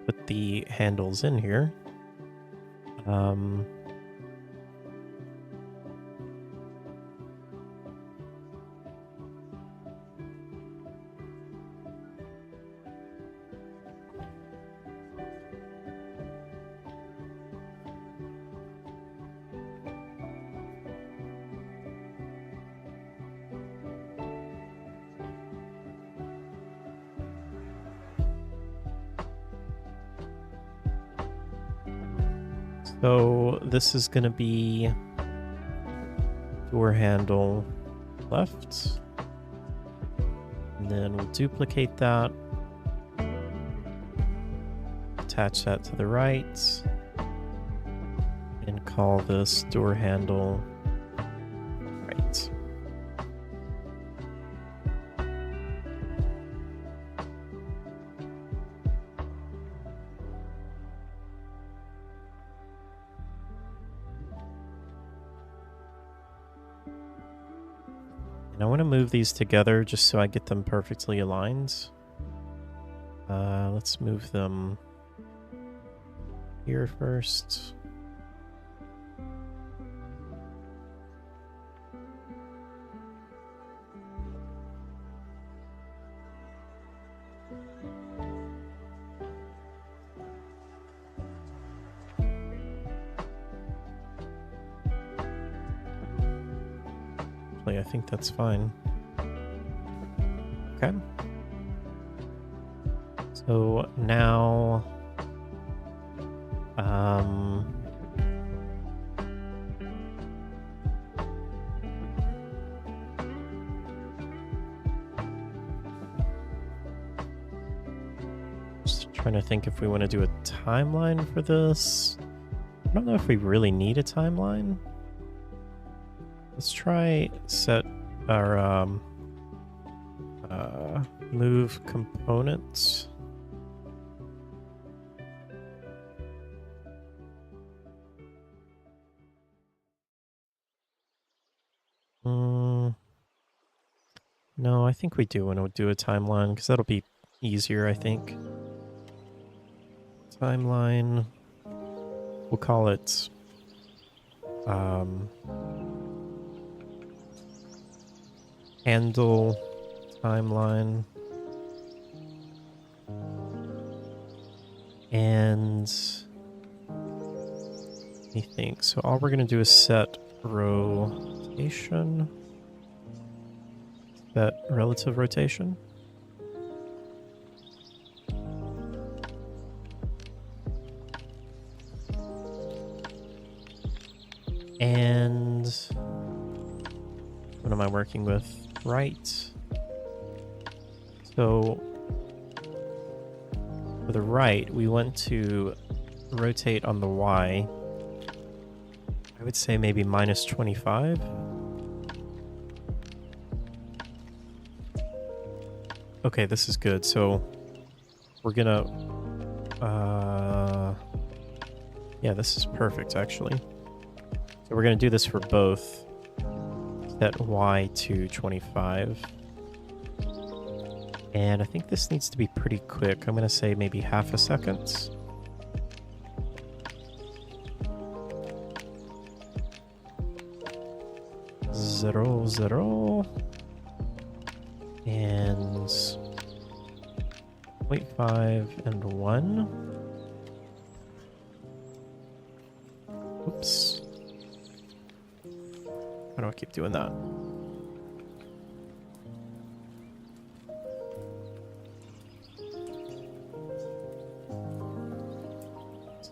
put the handles in here. So this is going to be door handle left. And then we'll duplicate that. Attach that to the right. And call this door handle right. And I want to move these together just so I get them perfectly aligned. Let's move them here first. I think that's fine. Okay. So now, just trying to think if we want to do a timeline for this. I don't know if we really need a timeline. Let's try set our move components. No, I think we do want to do a timeline because that'll be easier, I think. Timeline. We'll call it handle timeline. And let me think. So all we're going to do is set rotation. Set relative rotation. And what am I working with? Right. So for the right, we want to rotate on the Y. I would say maybe minus 25. Okay, this is good. So we're gonna, yeah, this is perfect actually. So we're gonna do this for both. Set Y to 25. And I think this needs to be pretty quick. I'm gonna say maybe half a second. Zero, zero. And 0.5 and 1. Oops. Why do I keep doing that?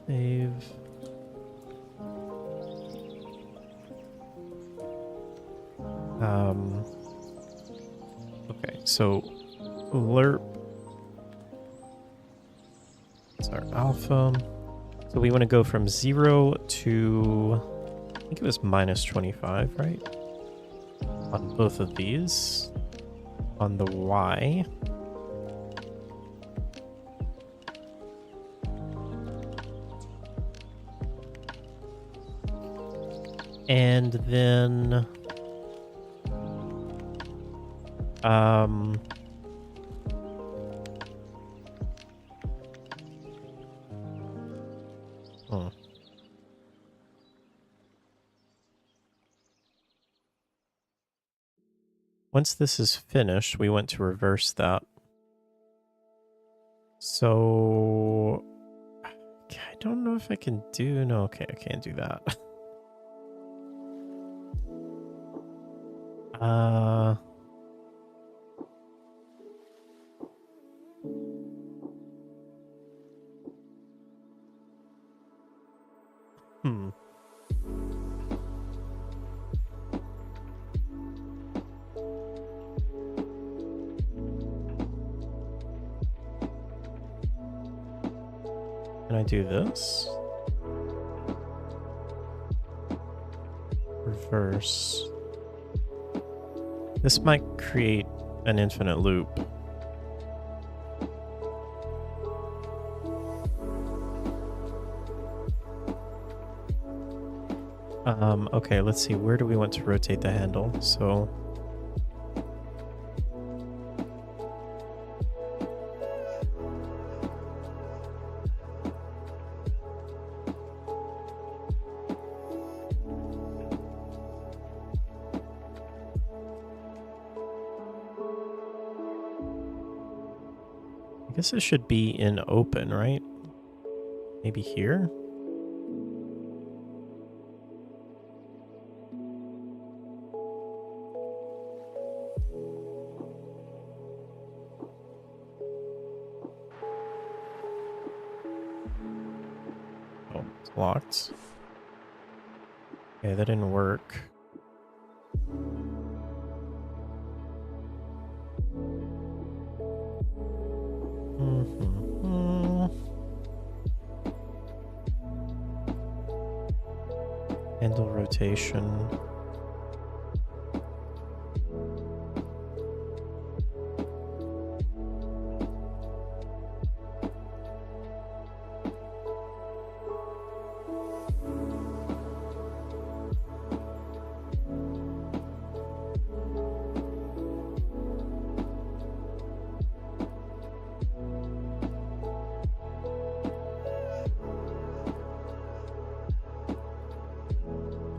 Save. Okay, so lerp. It's our alpha. So we want to go from 0 to, I think it was minus 25, right? On both of these. On the Y. And then once this is finished, we want to reverse that. So I don't know if I can do... No, okay, I can't do that. Can I do this? Reverse. This might create an infinite loop. Okay, let's see. Where do we want to rotate the handle? So... I guess it should be in open, right? Maybe here? Oh, it's locked. Okay, that didn't work. Handle rotation.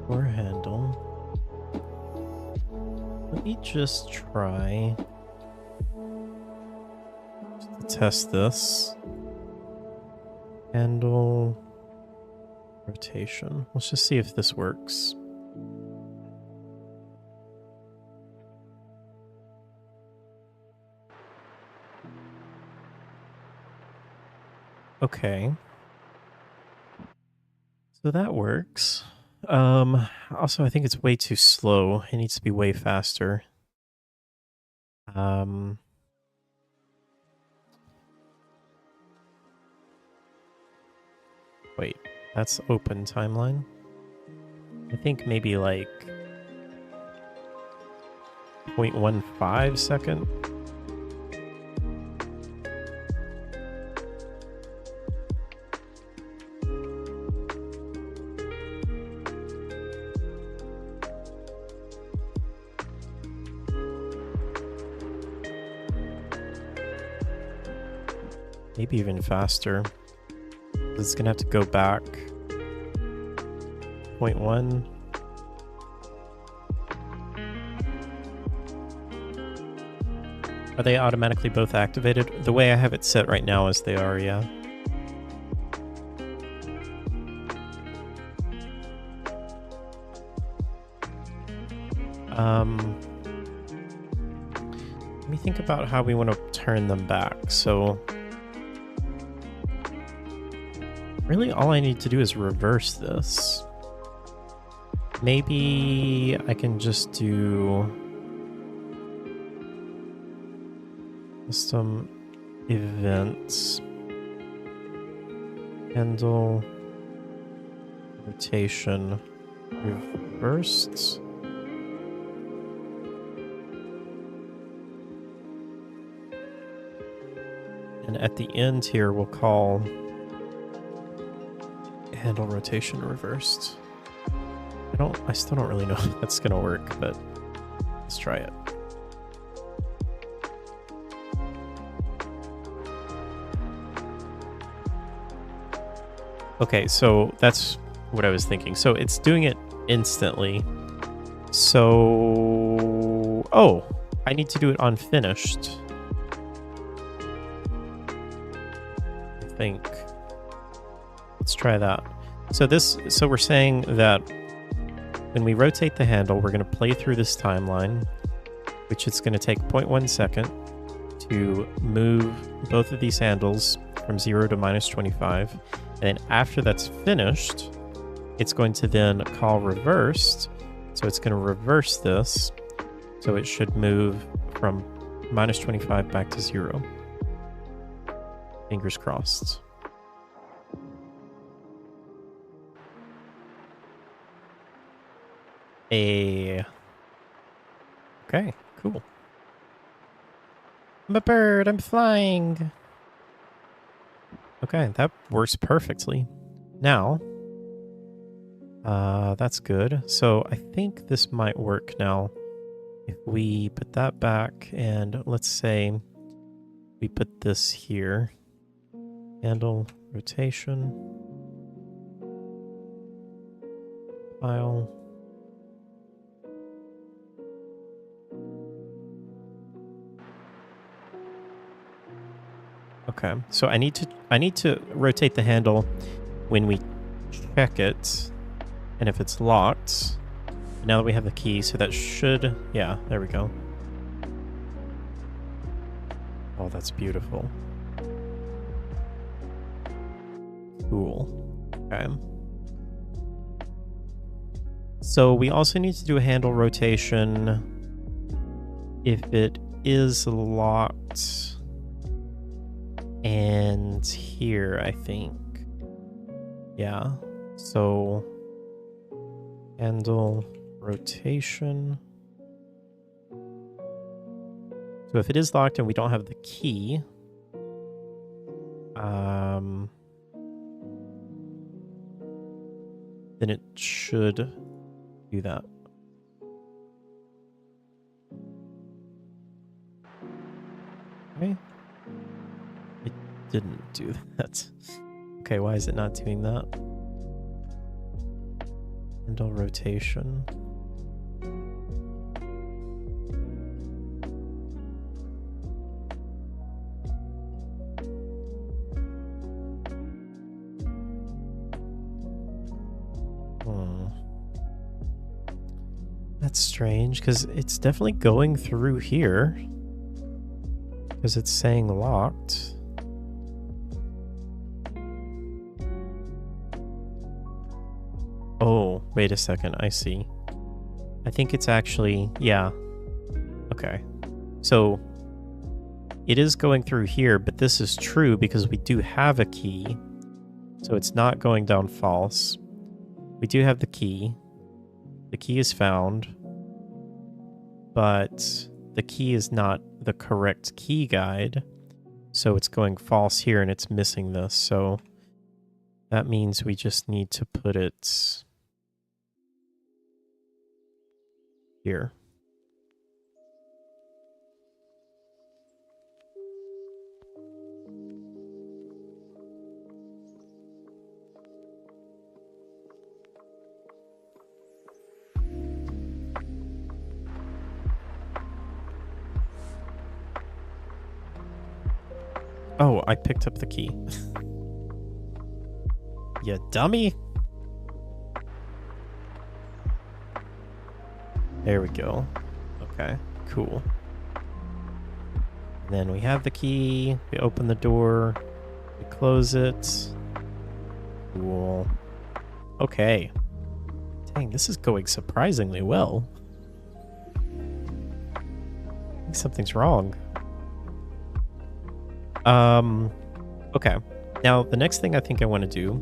Or handle. Let me just try to test this. Handle rotation. Let's just see if this works. Okay. So that works. Also, I think it's way too slow. It needs to be way faster. Wait, that's open timeline? I think maybe like 0.15 second. Maybe even faster. It's gonna have to go back 0.1. Are they automatically both activated? The way I have it set right now is they are, yeah. Let me think about how we want to turn them back. So really all I need to do is reverse this. Maybe I can just do custom events, handle rotation reversed. And at the end here, we'll call handle rotation reversed. I I still don't really know if that's gonna work, but let's try it. Okay, so that's what I was thinking. So it's doing it instantly. So, oh, I need to do it on finished. I think. Let's try that. So we're saying that when we rotate the handle, we're going to play through this timeline, which it's going to take 0.1 second to move both of these handles from 0 to -25. And then after that's finished, it's going to then call reversed. So it's going to reverse this. So it should move from -25 back to 0. Fingers crossed. Okay, cool. I'm a bird, I'm flying. Okay, that works perfectly. Now, that's good. So I think this might work now. If we put that back and let's say we put this here. Handle rotation. File. Okay, so I need to rotate the handle when we check it, and if it's locked. Now that we have the key, so that should, yeah, there we go. Oh, that's beautiful. Cool. Okay. So we also need to do a handle rotation if it is locked. And here, I think. Yeah. So handle rotation. So if it is locked and we don't have the key, then it should do that. Okay. It didn't do that. Okay, why is it not doing that? Handle rotation. That's strange, because it's definitely going through here. Because it's saying locked. Oh, wait a second, I see. I think it's actually, yeah. Okay. So, it is going through here, but this is true because we do have a key. So it's not going down false. We do have the key. The key is found, but the key is not the correct key guide, so it's going false here and it's missing this. So that means we just need to put it here. Oh, I picked up the key. You dummy. There we go. Okay, cool. And then we have the key. We open the door. We close it. Cool. Okay. Dang, this is going surprisingly well. I think something's wrong. Okay. Now, the next thing I think I want to do,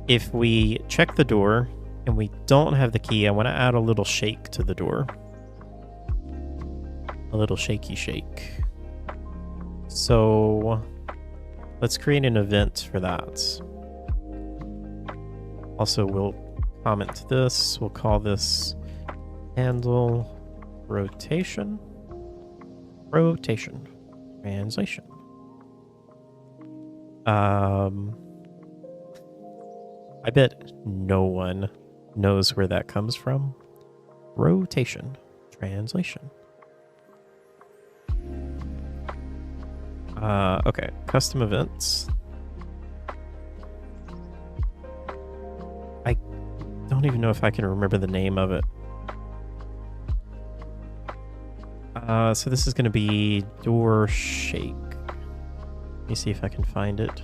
if we check the door and we don't have the key, I want to add a little shake to the door. A little shaky shake. So, let's create an event for that. Also, we'll comment to this. We'll call this handle rotation. Rotation. Translation. I bet no one knows where that comes from. Rotation. Translation. Okay. Custom events. I don't even know if I can remember the name of it. So this is going to be door shake. Let me see if I can find it.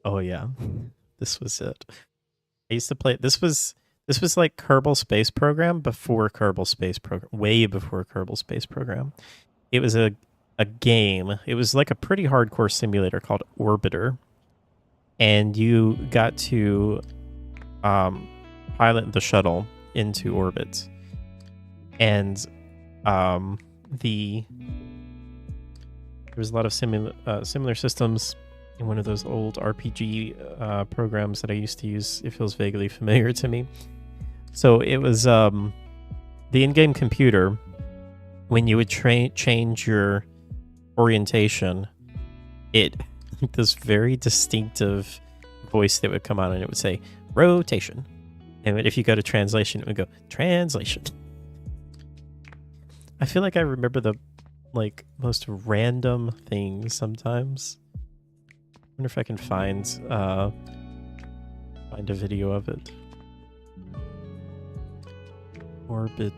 Oh yeah, this was it. I used to play. This was like Kerbal Space Program before Kerbal Space Program, way before Kerbal Space Program. It was a game. It was like a pretty hardcore simulator called Orbiter, and you got to pilot the shuttle into orbit, and there was a lot of similar systems. In one of those old RPG programs that I used to use. It feels vaguely familiar to me. So it was the in-game computer. When you would change your orientation, it this very distinctive voice that would come on, and it would say rotation. And if you go to translation, it would go translation. I feel like I remember the most random things sometimes. I wonder if I can find a video of it. Orbiter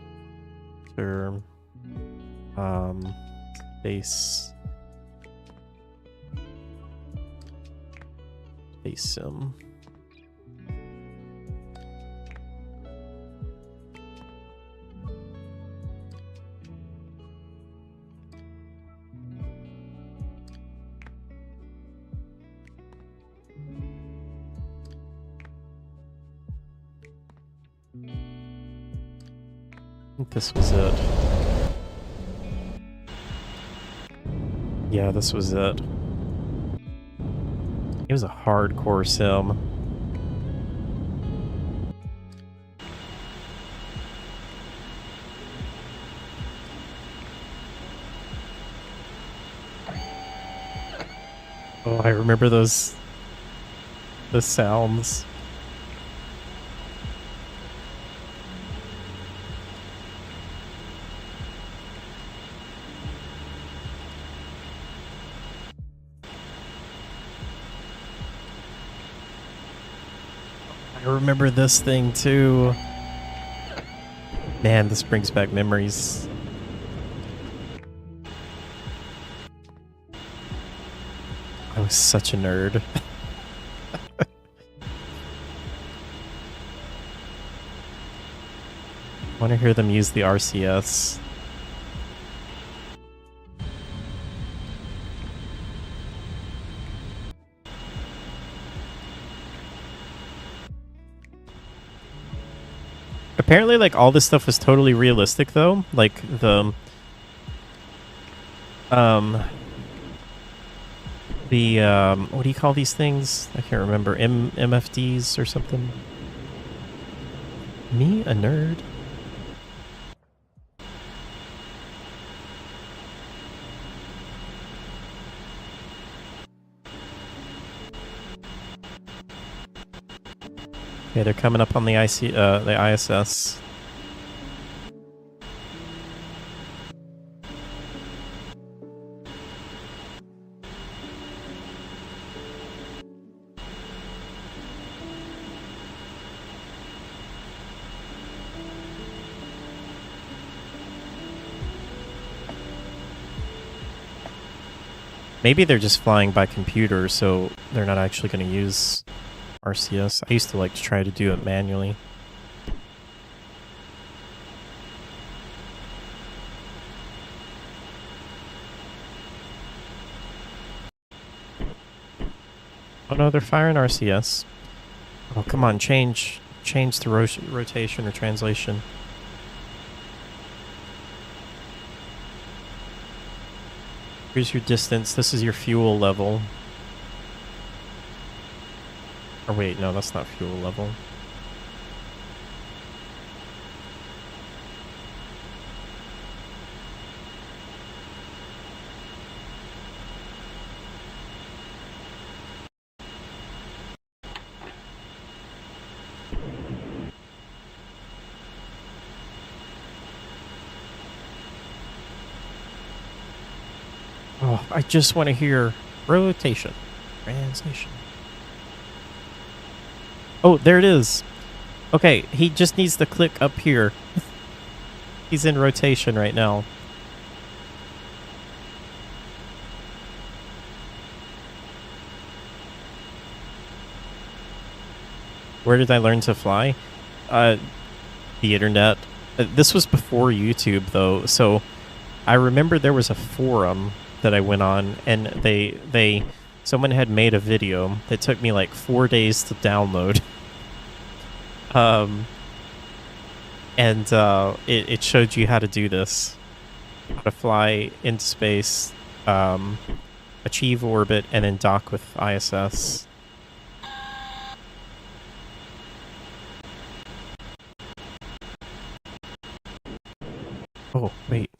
space sim. I think this was it. Yeah, this was it. It was a hardcore sim. Oh, I remember the sounds. I remember this thing too. Man, this brings back memories. I was such a nerd. I want to hear them use the RCS. Apparently, like, all this stuff was totally realistic, though. Like, what do you call these things? I can't remember. MFDs or something? Me, a nerd? Okay, they're coming up on the ISS. Maybe they're just flying by computer, so they're not actually going to use RCS. I used to like to try to do it manually. Oh no, they're firing RCS. Oh, come on, change the rotation or translation. Here's your distance. This is your fuel level. Or wait, no, that's not fuel level. Oh, I just want to hear rotation. Translation. Oh, there it is. Okay, he just needs to click up here. He's in rotation right now. Where did I learn to fly? The internet. This was before YouTube, though, so I remember there was a forum that I went on, and someone had made a video that took me like 4 days to download. It showed you how to do this, how to fly into space, achieve orbit, and then dock with ISS. Oh, wait.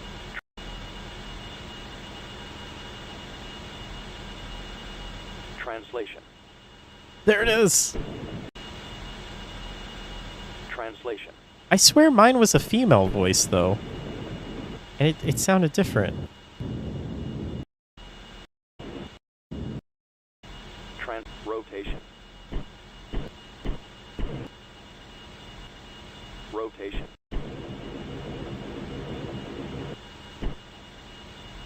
Translation. There it is. Translation. I swear mine was a female voice, though. And it sounded different. Rotation. Rotation.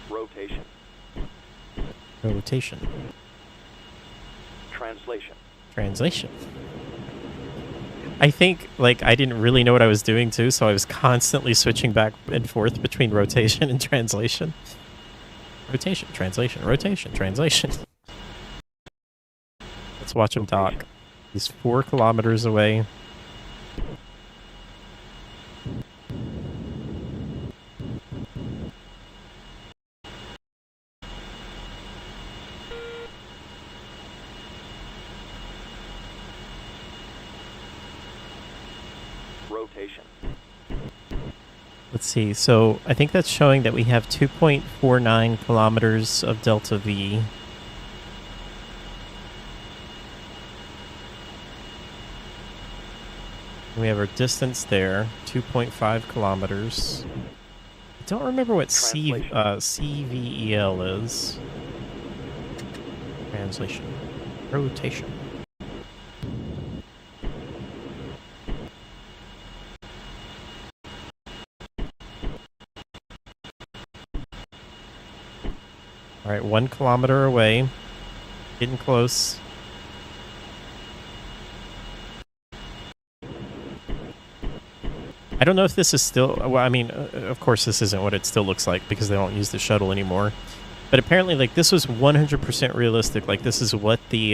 Rotation. Rotation. Translation. Translation. I think, like, I didn't really know what I was doing, too, so I was constantly switching back and forth between rotation and translation. Rotation, translation, rotation, translation. Let's watch him dock. He's 4 kilometers away. Rotation. Let's see, so I think that's showing that we have 2.49 kilometers of delta V. We have our distance there, 2.5 kilometers. I don't remember what CVEL is. Translation. Rotation. All right, 1 kilometer away. Getting close. I don't know if this is still... Well, I mean, of course this isn't what it still looks like because they don't use the shuttle anymore. But apparently, like, this was 100% realistic. Like, this is what the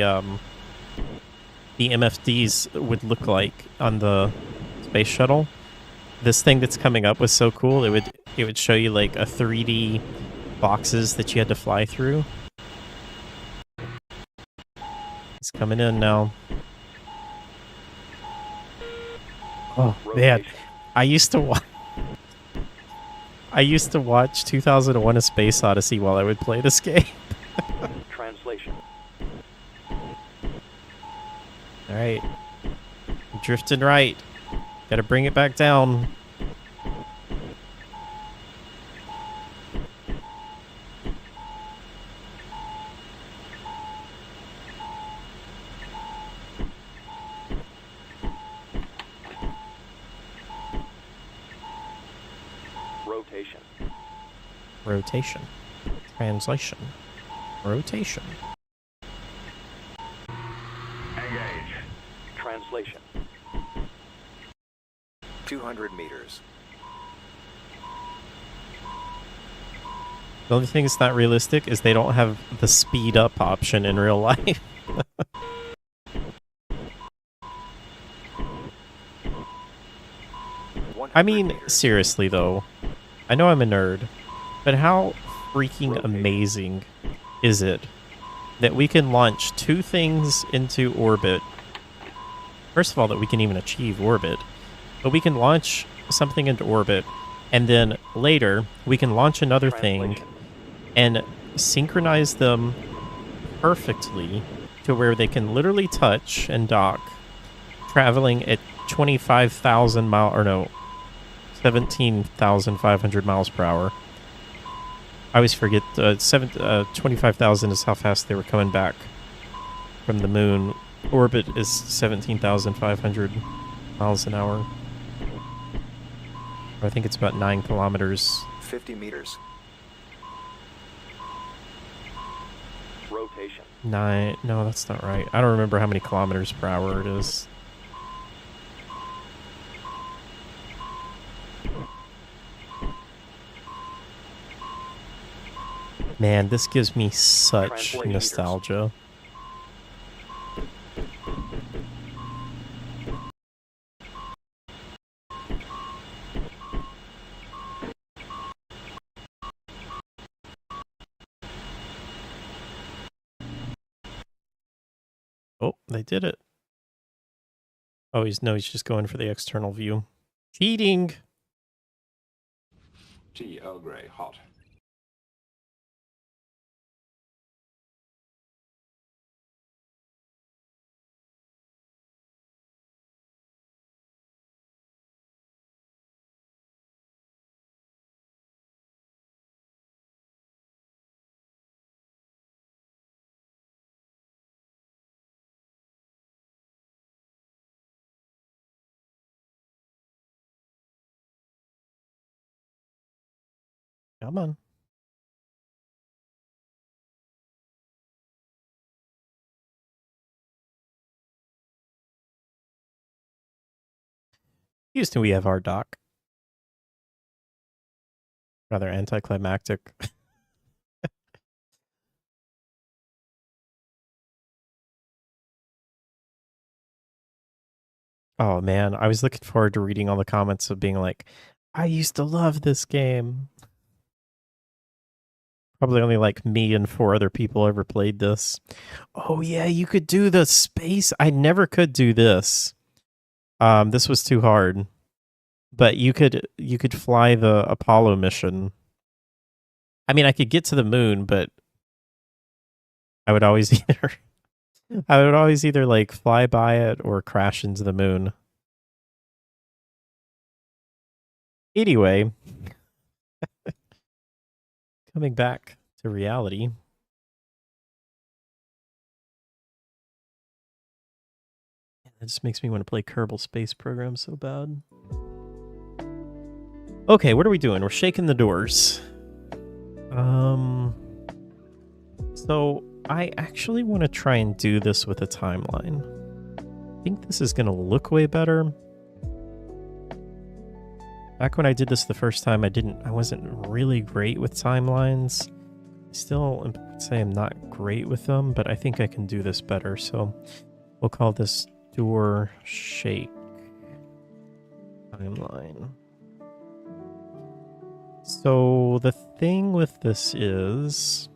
MFDs would look like on the space shuttle. This thing that's coming up was so cool. It would show you, like, a 3D... boxes that you had to fly through. He's coming in now. Oh man, I used to watch 2001: A Space Odyssey while I would play this game. Translation. All right, I'm drifting right. Got to bring it back down. Rotation. Rotation. Translation. Rotation. Engage. Translation. 200 meters. The only thing that's not realistic is they don't have the speed up option in real life. I mean, seriously though, I know I'm a nerd, but how freaking amazing is it that we can launch two things into orbit? First of all, that we can even achieve orbit, but we can launch something into orbit, and then later we can launch another thing and synchronize them perfectly to where they can literally touch and dock, traveling at 25,000 mile, or no, 17,500 miles per hour. I always forget, 25,000 is how fast they were coming back from the moon. Orbit is 17,500 miles an hour. I think it's about 9 kilometers. 50 meters. Rotation. 9, no, that's not right. I don't remember how many kilometers per hour it is. Man, this gives me such nostalgia. Oh, they did it. Oh, he's just going for the external view. Cheating. Tea Earl Grey hot. Come on. Houston, we have our dock. Rather anticlimactic. Oh man, I was looking forward to reading all the comments of being like, I used to love this game. Probably only like me and 4 other people ever played this. Oh yeah, you could do the space. I never could do this. This was too hard. But you could fly the Apollo mission. I mean, I could get to the moon, but I would always either like fly by it or crash into the moon. Anyway, coming back to reality. That just makes me want to play Kerbal Space Program so bad. Okay, what are we doing? We're shaking the doors. So I actually want to try and do this with a timeline. I think this is going to look way better. Back when I did this the first time, I wasn't really great with timelines. Still say I'm not great with them, but I think I can do this better. So we'll call this door shake timeline. So the thing with this is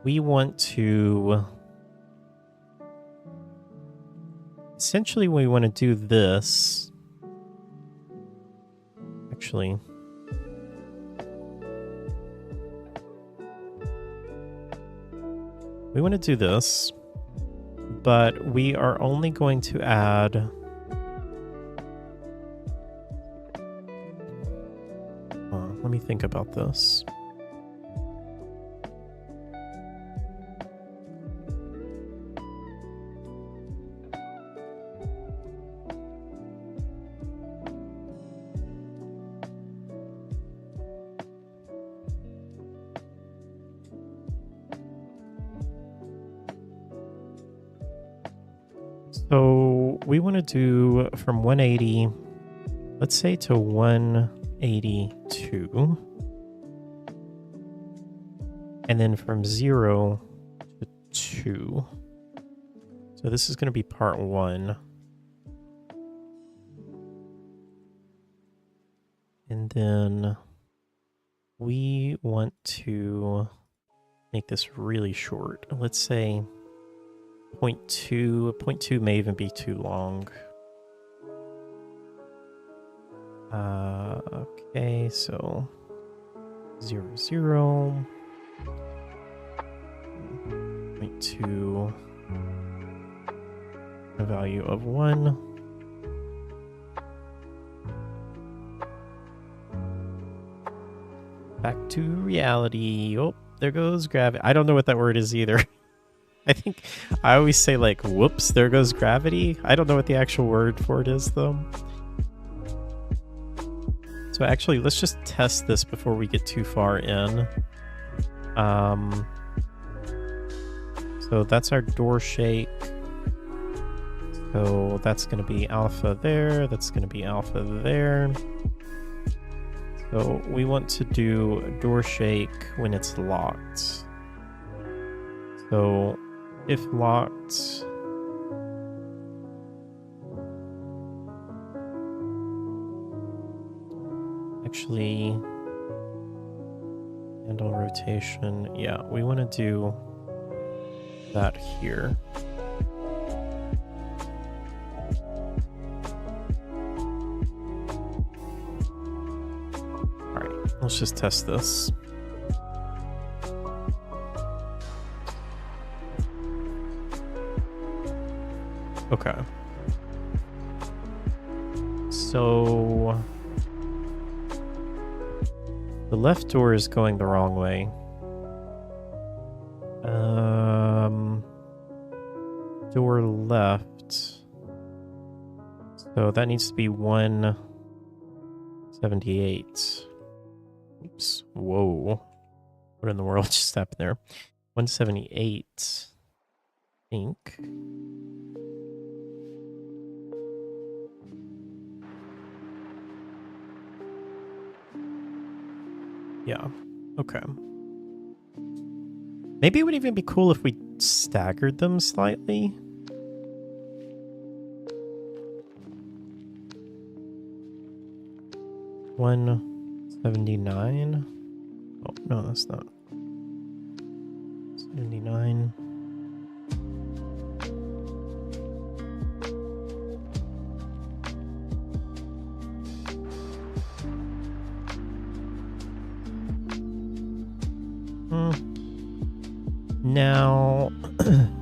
we want to essentially we want to do this. Actually, we want to do this, but we are only going to add let me think about this. So we want to do from 180, let's say to 182. And then from 0 to 2. So this is going to be part 1. And then we want to make this really short. Let's say 0.2. 0.2 may even be too long. Okay, so 0, 0. 0.2. A value of 1. Back to reality. Oh, there goes gravity. I don't know what that word is either. I think I always say like, whoops, there goes gravity. I don't know what the actual word for it is though. So actually, let's just test this before we get too far in. So that's our door shake. So that's going to be alpha there. That's going to be alpha there. So we want to do door shake when it's locked. So if locked, actually, handle rotation. Yeah, we want to do that here. Let's just test this. Okay. So the left door is going the wrong way. Door left. So that needs to be 178. Oops. Whoa. What in the world just happened there? 178. I think. Yeah. Okay. Maybe it would even be cool if we staggered them slightly. One 79. Oh, no, that's not. 79. Now,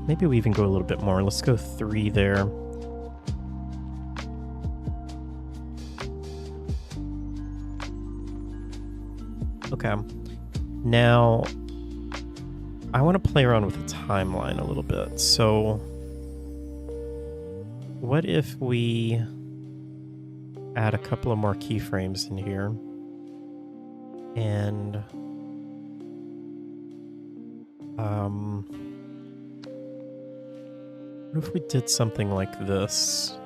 maybe we even go a little bit more. Let's go 3 there. Okay. Now, I want to play around with the timeline a little bit. So, what if we add a couple of more keyframes in here? And what if we did something like this?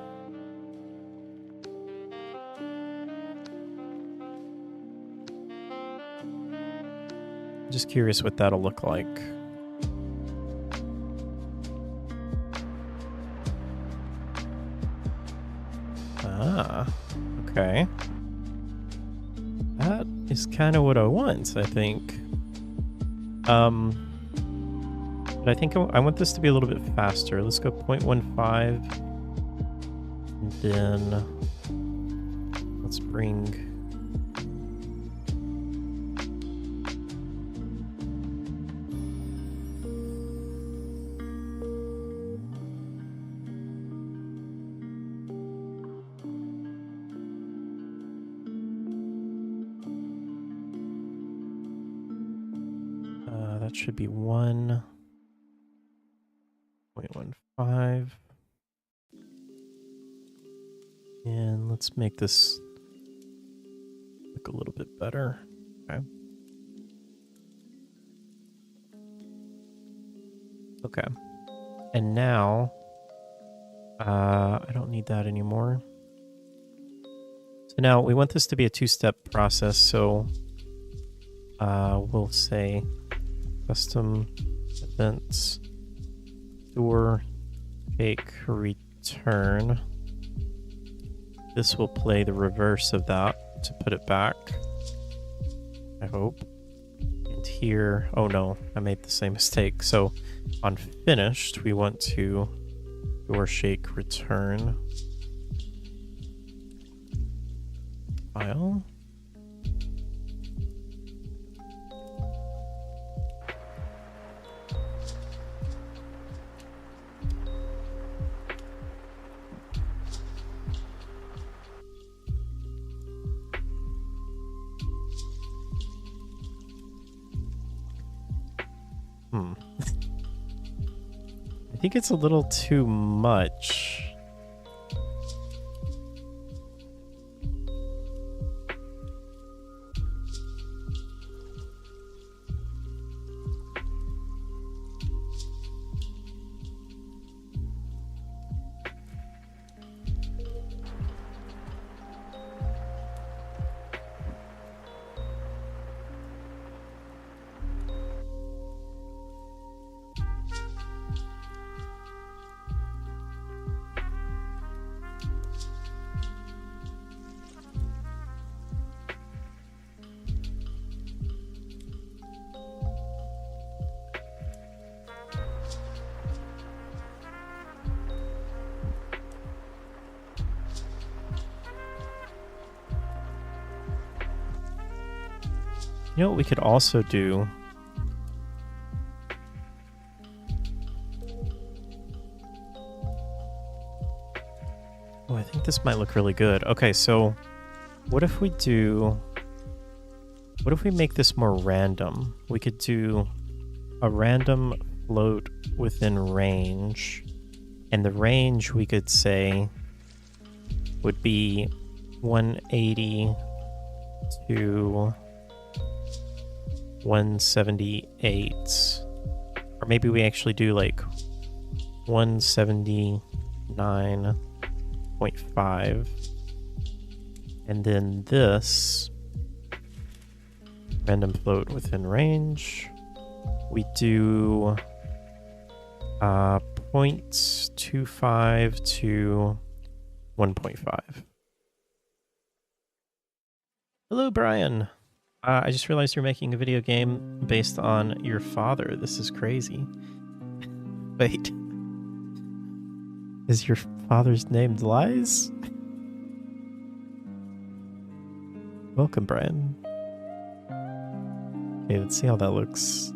Just curious what that'll look like. Ah, okay. That is kind of what I want, I think. But I think I want this to be a little bit faster. Let's go 0.15. And then let's bring... that should be 1.15. And let's make this look a little bit better. Okay. Okay. And now, I don't need that anymore. So now we want this to be a 2-step process. So we'll say Custom events. Store fake return. This will play the reverse of that to put it back. I hope. And here, oh no, I made the same mistake. So on finished, we want to door shake return file. I think it's a little too much. You know what we could also do? Oh, I think this might look really good. Okay, so what if we make this more random? We could do a random float within range, and the range we could say would be 180 to 178, or maybe we actually do like 179.5, and then this random float within range we do 0.25 to 1.5. Hello, Brian. I just realized you're making a video game based on your father. This is crazy. Wait. Is your father's name Lies? Welcome, Brian. Okay, let's see how that looks.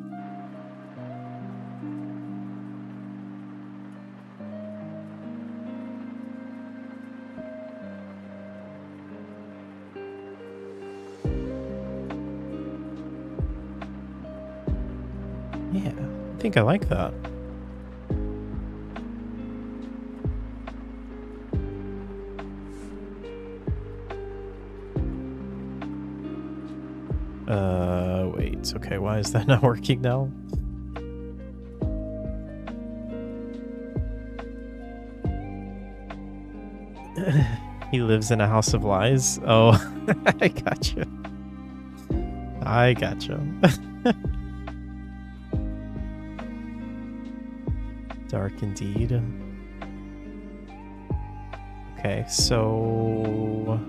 Yeah, I think I like that. Wait, okay, why is that not working now? He lives in a house of lies? Oh, I gotcha. I gotcha. Dark indeed. Okay, so...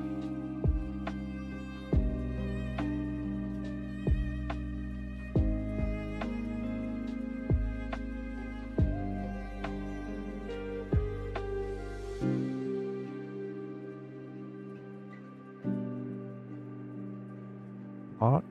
hot.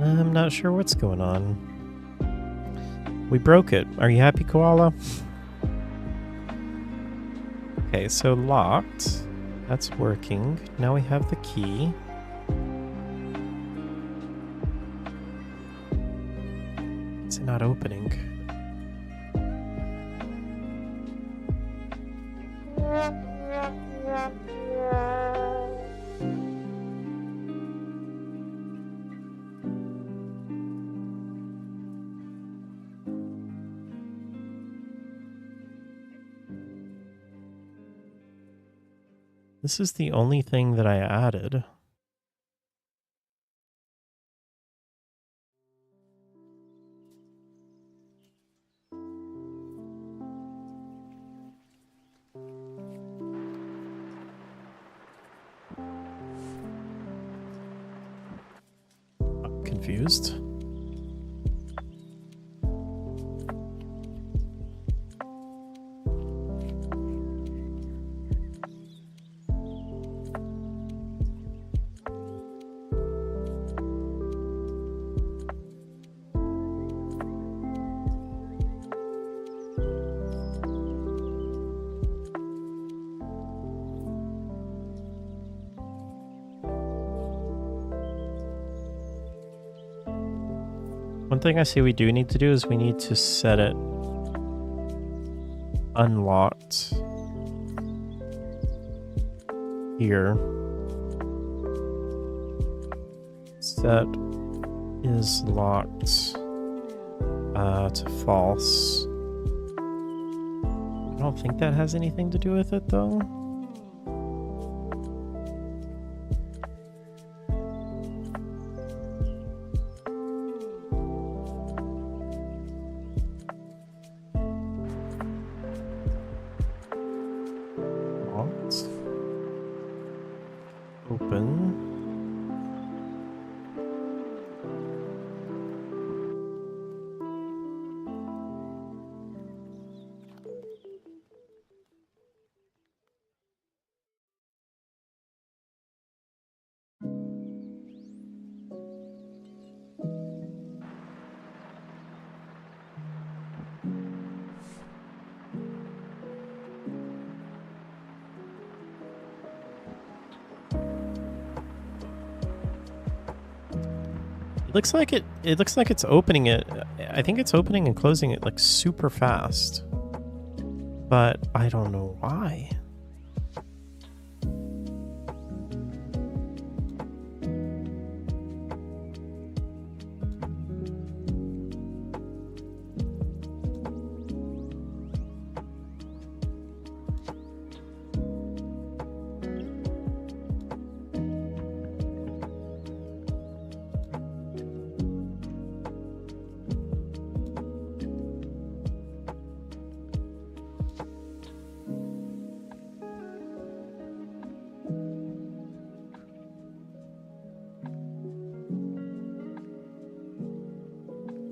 I'm not sure what's going on. We broke it. Are you happy, Koala? Okay, so locked. That's working. Now we have the key. It's not opening. This is the only thing that I added. I'm confused. One thing I see we do need to do is we need to set it unlocked here. Set is locked to false. I don't think that has anything to do with it though. Open. It looks like it's opening it. I think it's opening and closing it like super fast. But I don't know why.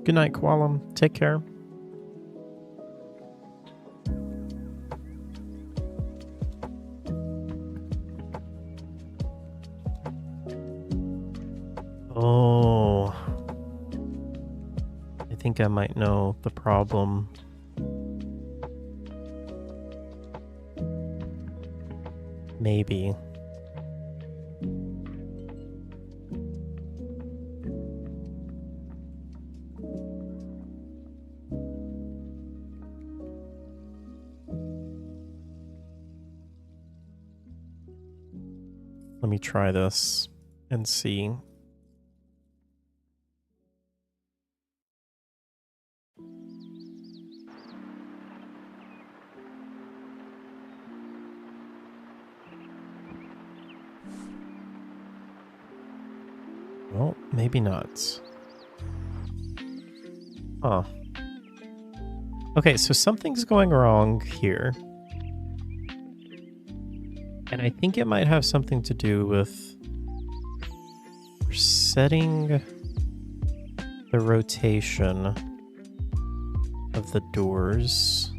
Good night, Koalam. Take care. Oh. I think I might know the problem. Maybe. Let me try this and see. Well, maybe not. Huh. Okay, so something's going wrong here. And I think it might have something to do with we're setting the rotation of the doors.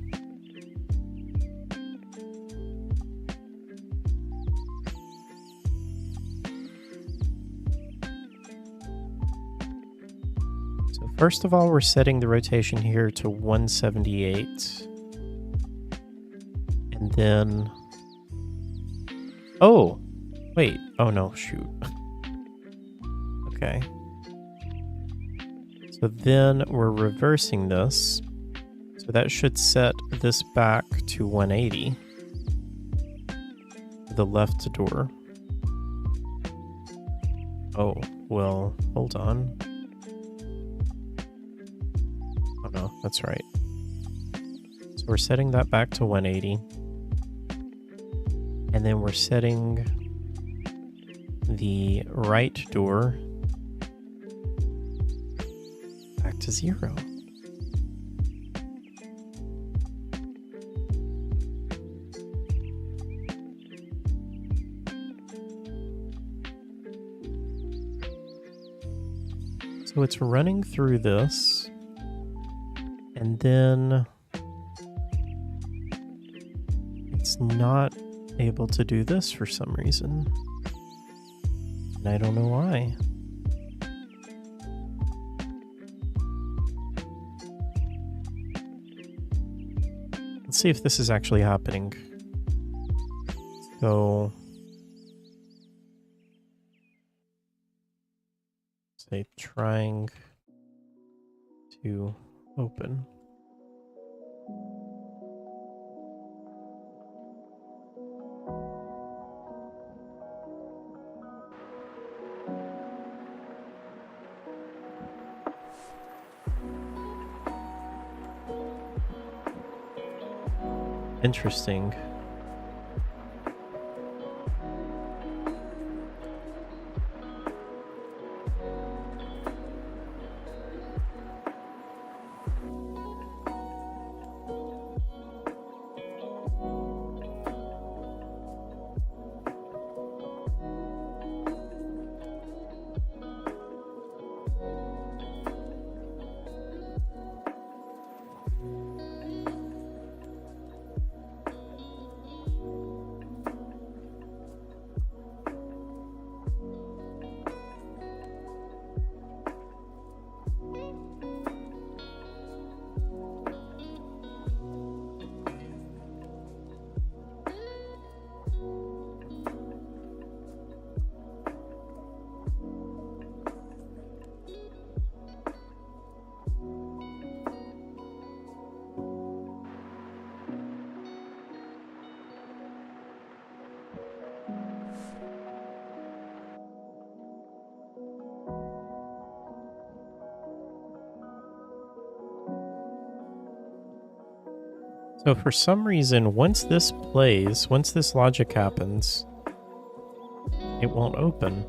So first of all, we're setting the rotation here to 178. And then Oh, wait. Oh no, shoot. Okay. So then we're reversing this. So that should set this back to 180. The left door. Oh, well, hold on. Oh no, that's right. So we're setting that back to 180. And then we're setting the right door back to 0. So it's running through this, and then it's not able to do this for some reason. And I don't know why. Let's see if this is actually happening. So, say trying to open. Interesting. So for some reason, once this plays, once this logic happens, it won't open.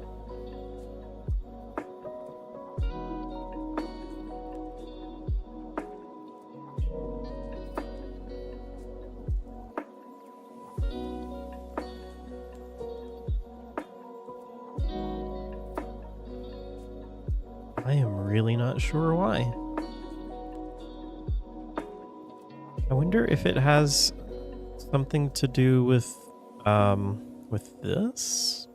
I am really not sure why. I wonder if it has something to do with this?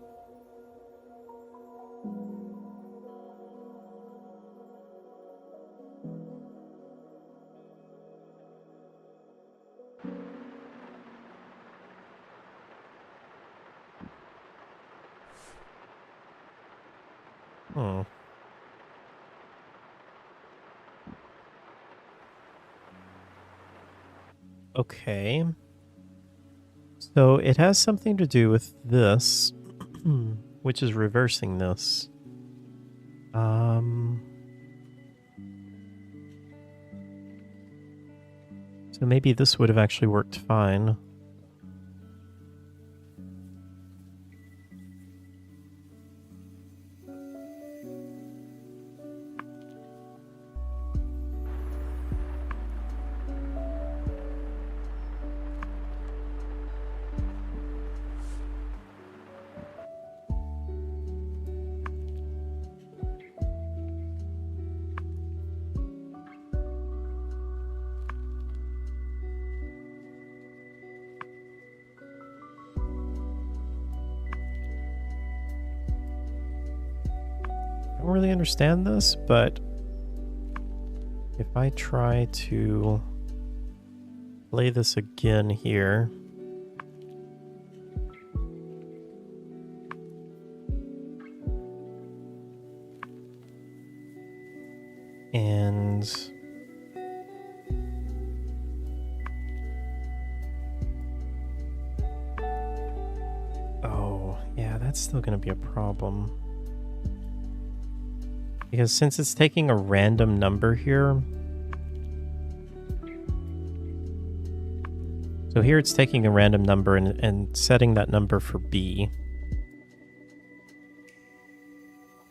Hmm. Okay. So it has something to do with this, which is reversing this. So maybe this would have actually worked fine. I don't really understand this, but if I try to play this again here, And oh, yeah, that's still going to be a problem. Because since it's taking a random number here, so here it's taking a random number and setting that number for B.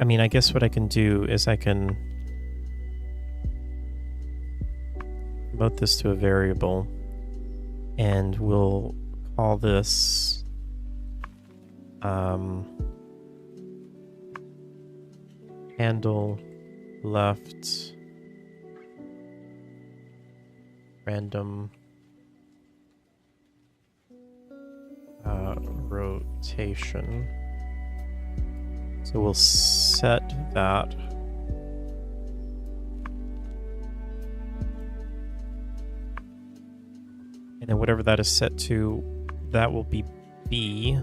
I mean, I guess what I can do is I can promote this to a variable, and we'll call this handle left random rotation. So we'll set that. And then whatever that is set to, that will be B.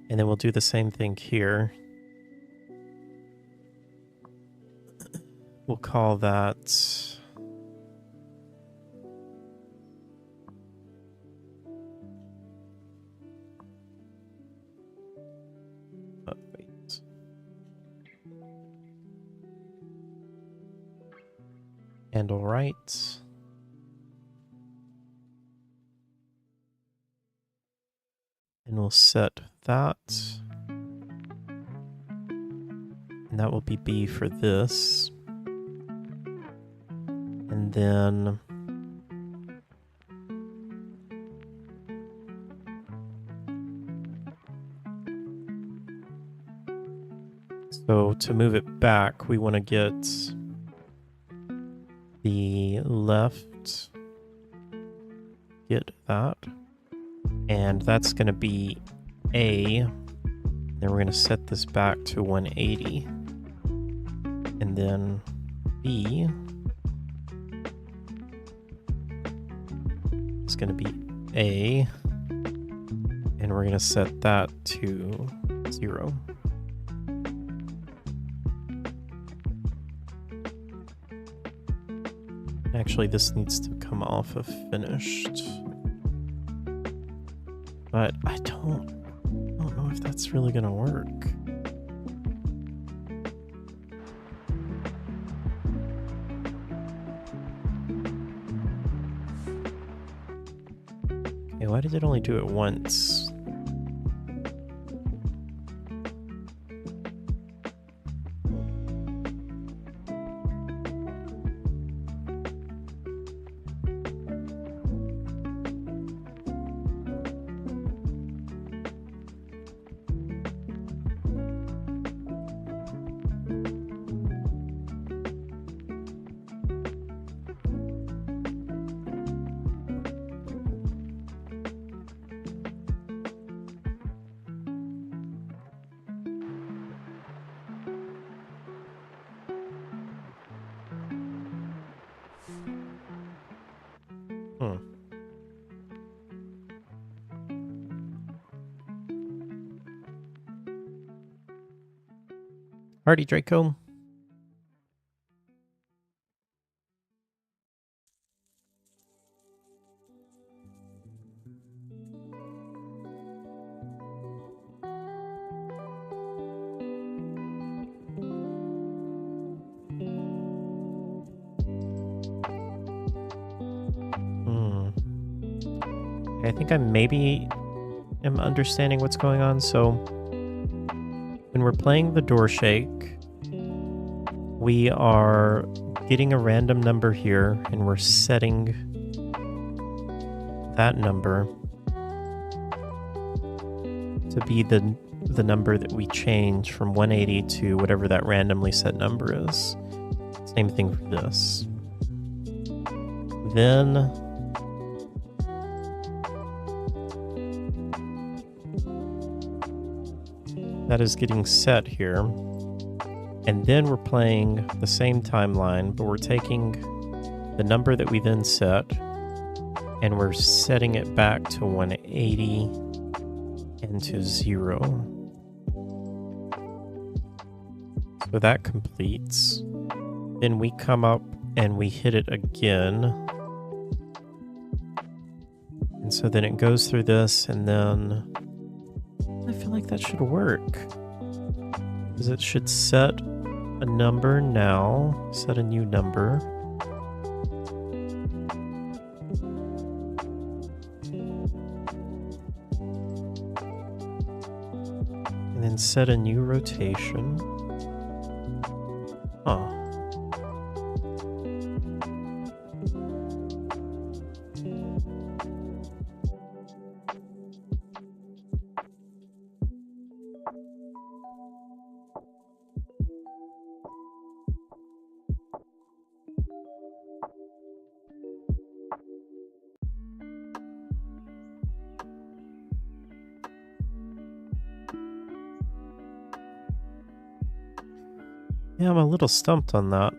And then we'll do the same thing here. We'll call that wait. Handle right. And we'll set that. And that will be B for this. And then so to move it back, we want to get the left, get that. And that's going to be A. Then we're going to set this back to 180. And then B is going to be A. And we're going to set that to 0. Actually, this needs to come off of finished. But I don't know if that's really going to work. Okay, why did it only do it once? Hardy Draco. I think I maybe am understanding what's going on. So when we're playing the door shake, we are getting a random number here and we're setting that number to be the number that we change from 180 to whatever that randomly set number is. Same thing for this. Then that is getting set here. And then we're playing the same timeline, but we're taking the number that we then set and we're setting it back to 180 and to 0. So that completes. Then we come up and we hit it again. And so then it goes through this, and then I feel like that should work. Because it should set a number now. Set a new number. And then set a new rotation. Huh. Yeah, I'm a little stumped on that.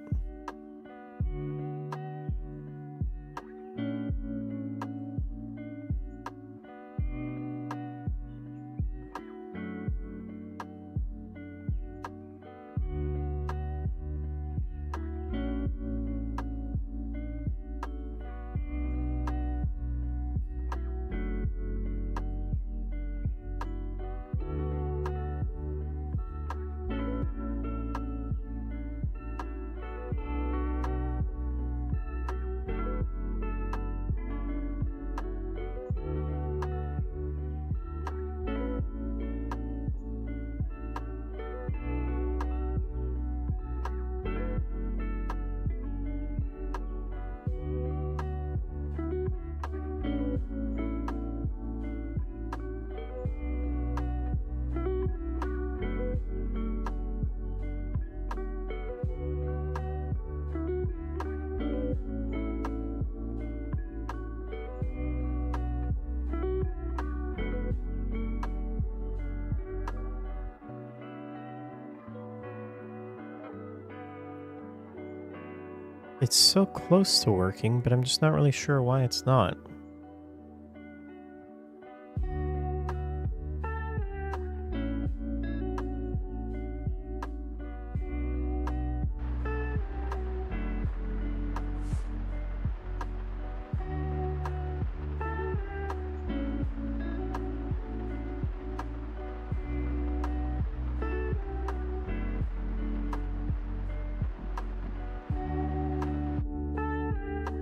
It's so close to working, but I'm just not really sure why it's not.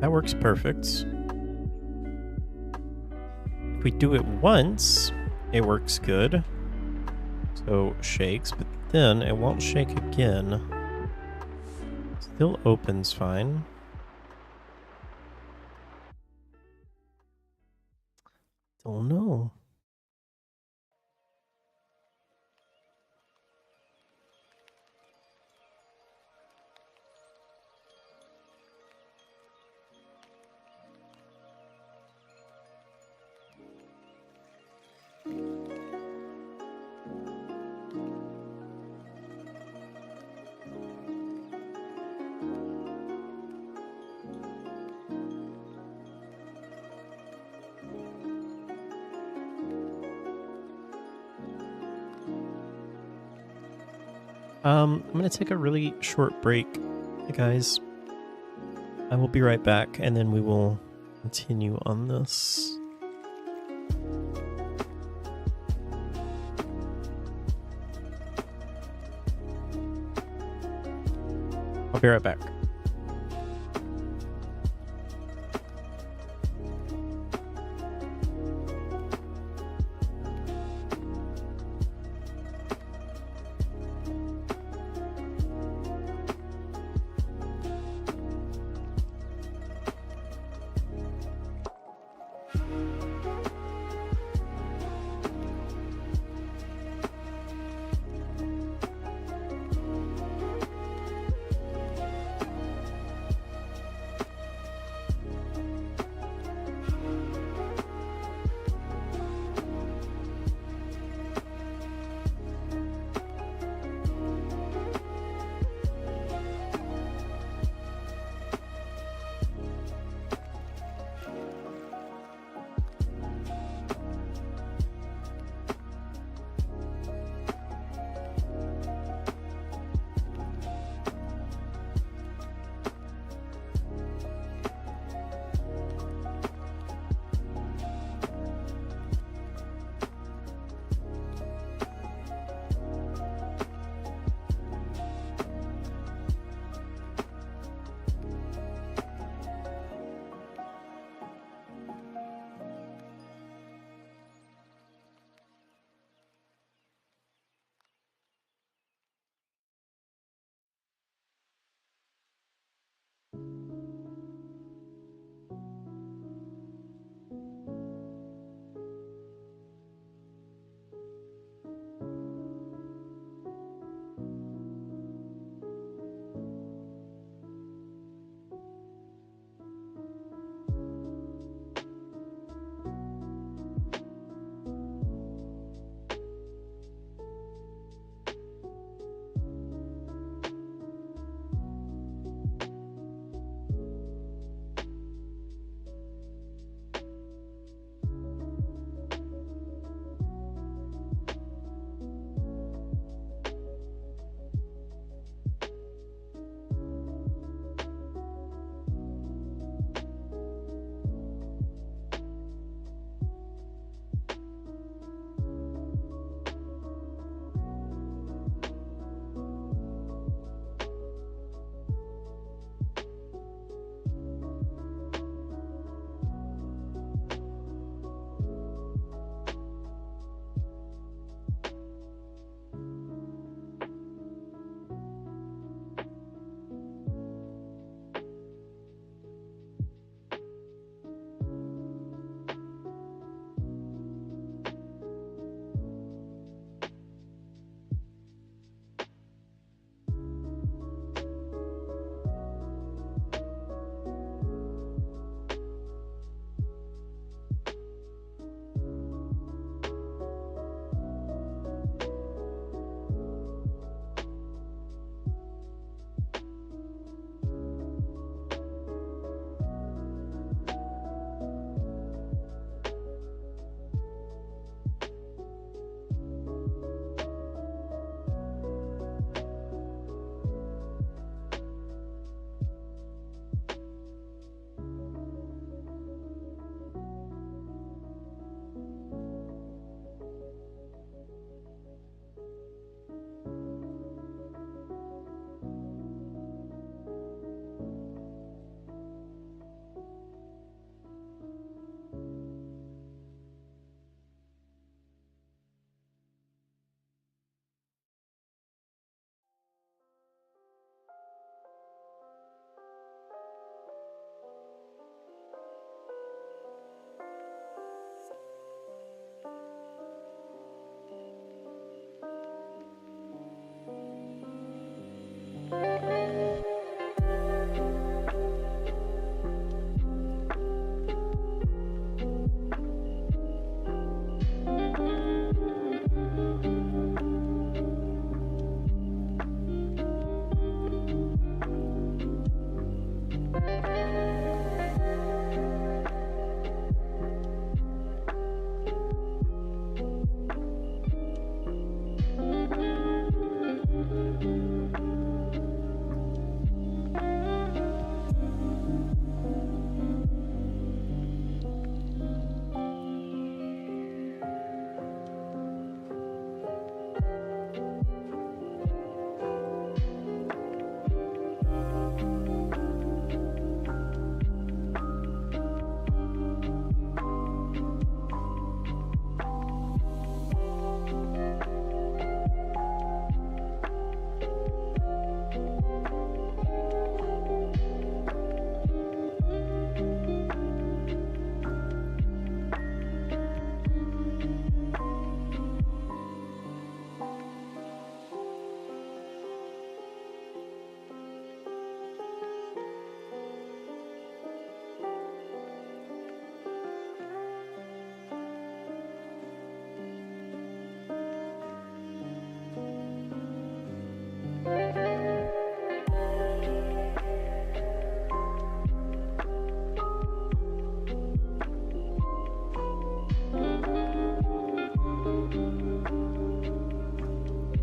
That works perfect. If we do it once, it works good. So shakes, but then it won't shake again. Still opens fine. Don't know. I'm going to take a really short break, hey guys. I will be right back, and then we will continue on this. I'll be right back.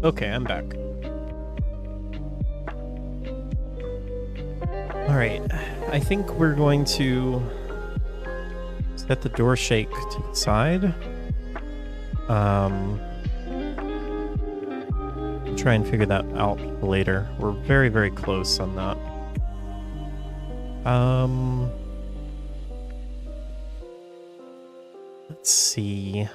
Okay, I'm back. Alright, I think we're going to set the door shake to the side. Try and figure that out later. We're very, very close on that. Let's see.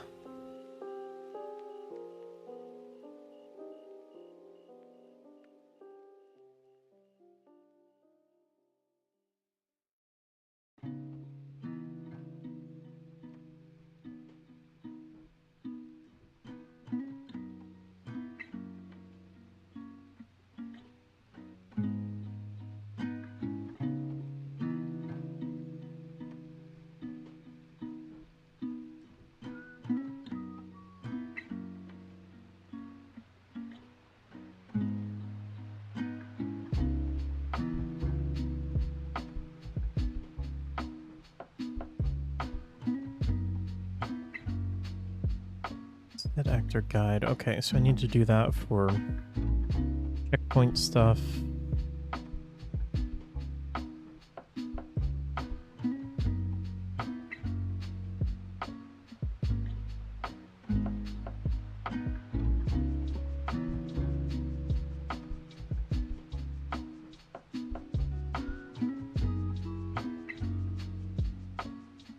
Set actor guide. Okay, so I need to do that for checkpoint stuff.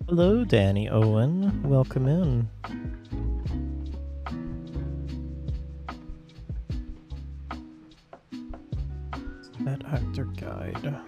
Hello, Danny Owen. Welcome in. That actor guide.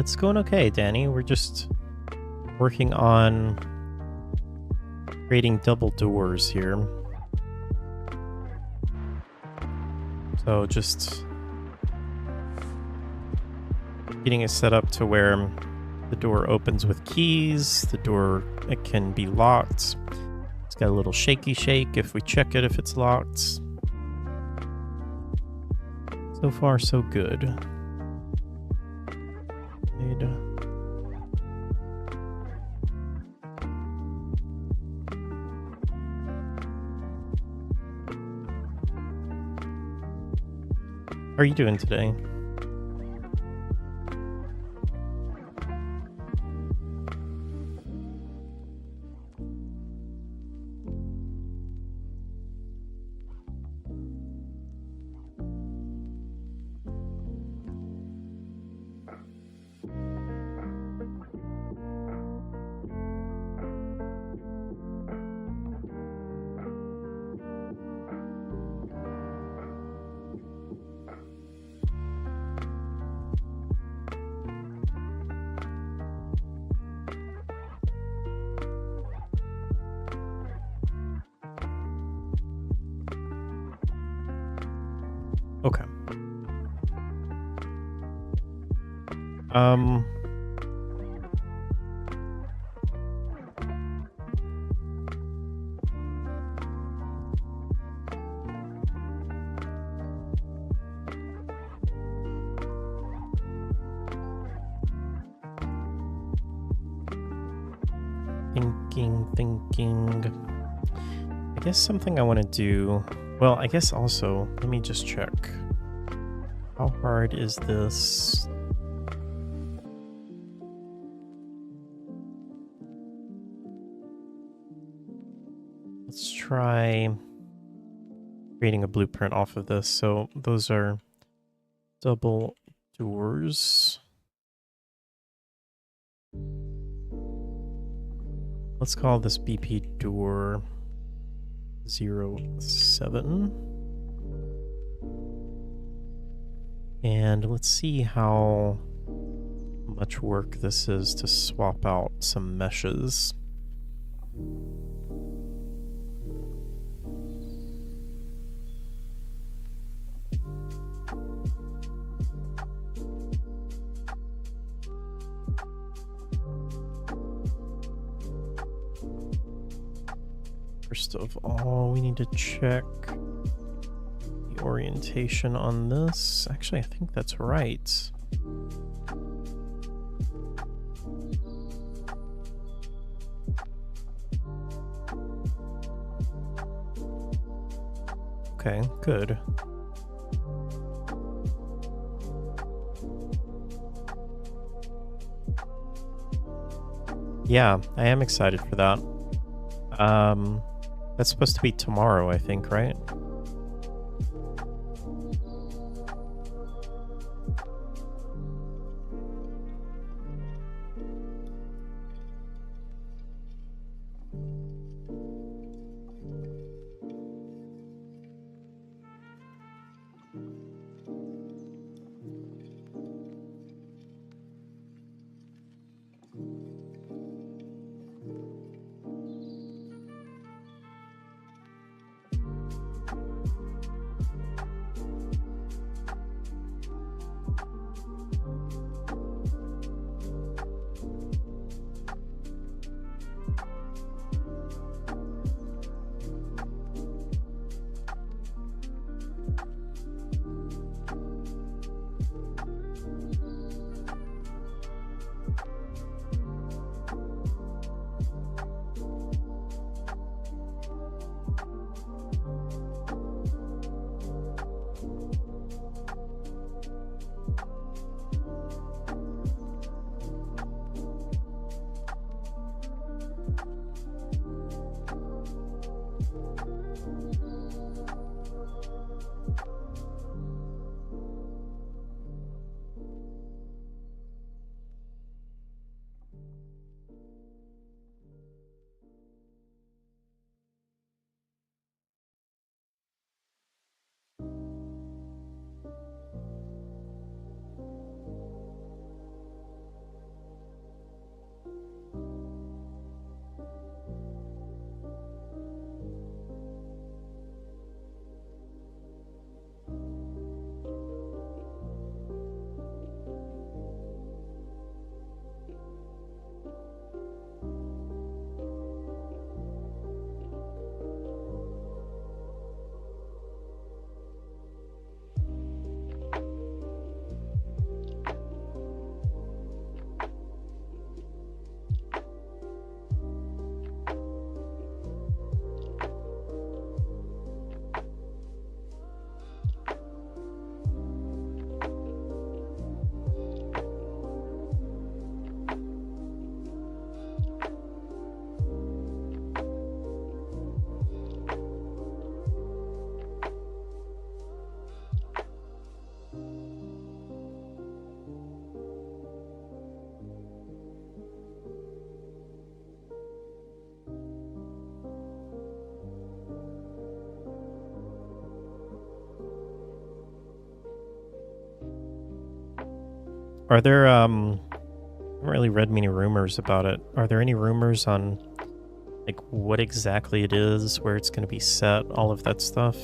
It's going okay, Danny. We're just working on creating double doors here. So just getting it set up to where the door opens with keys. The door, it can be locked. It's got a little shaky shake if we check it if it's locked. So far, so good. How are you doing today? Okay. Thinking. I guess something I want to do. Well, I guess also, let me just check. How hard is this? Let's try creating a blueprint off of this. So those are double doors. Let's call this BP door 07. And let's see how much work this is to swap out some meshes. First of all, we need to check the orientation on this. Actually, I think that's right. Okay, good. Yeah, I am excited for that. That's supposed to be tomorrow, I think, right? Are there, I haven't really read many rumors about it. Are there any rumors on, like, what exactly it is, where it's going to be set, all of that stuff?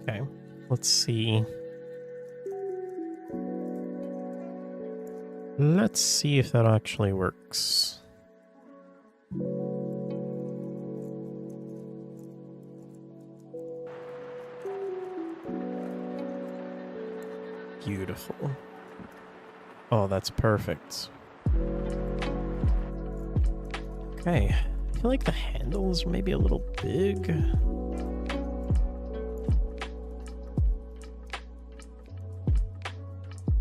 Okay, let's see. Let's see if that actually works. Beautiful. Oh, that's perfect. Okay, I feel like the handles are maybe a little big.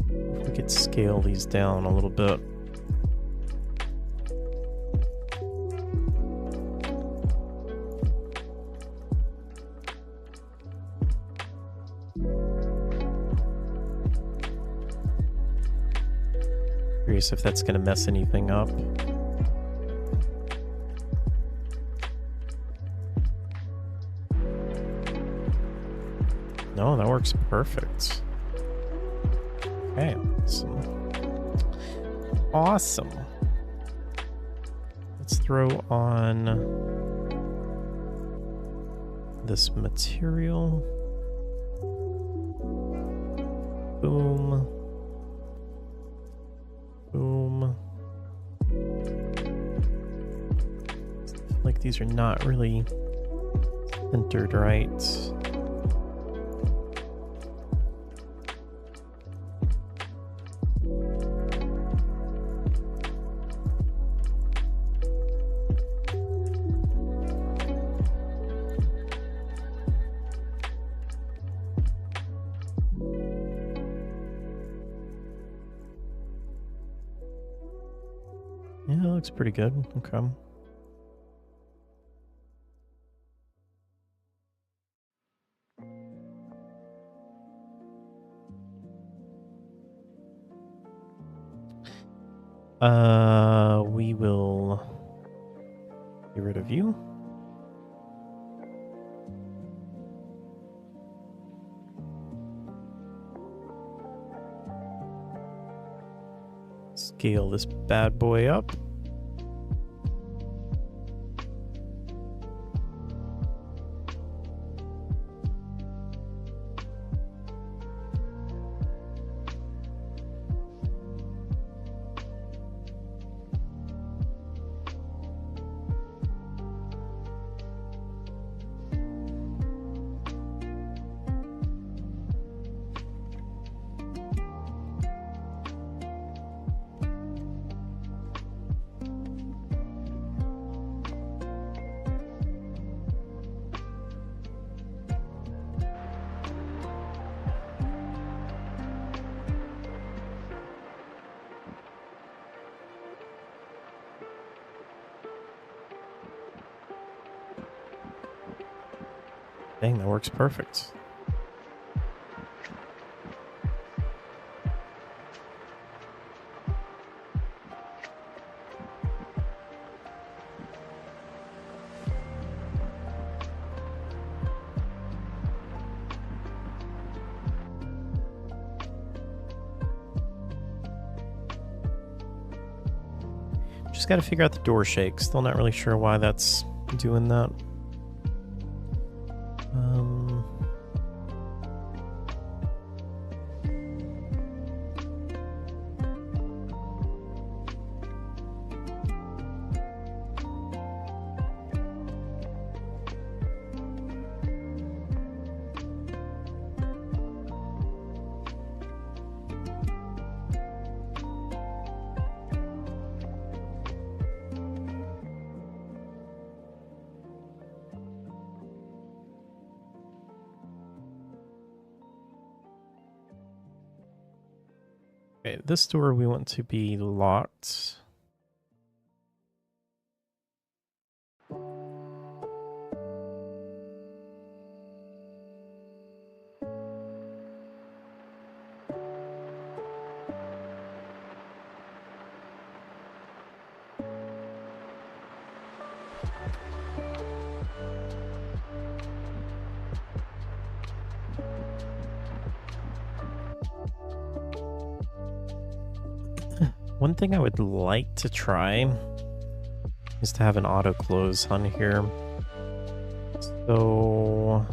If we could scale these down a little bit. Curious if that's going to mess anything up. No, that works perfect. Okay, awesome. Awesome. Let's throw on this material. Boom. Boom. I feel like these are not really centered right. Yeah, that looks pretty good. Okay. We will get rid of you. Scale this bad boy up. Dang, that works perfect. Just got to figure out the door shake. Still not really sure why that's doing that. Okay, this door we want to be locked. One thing I would like to try is to have an auto close on here. So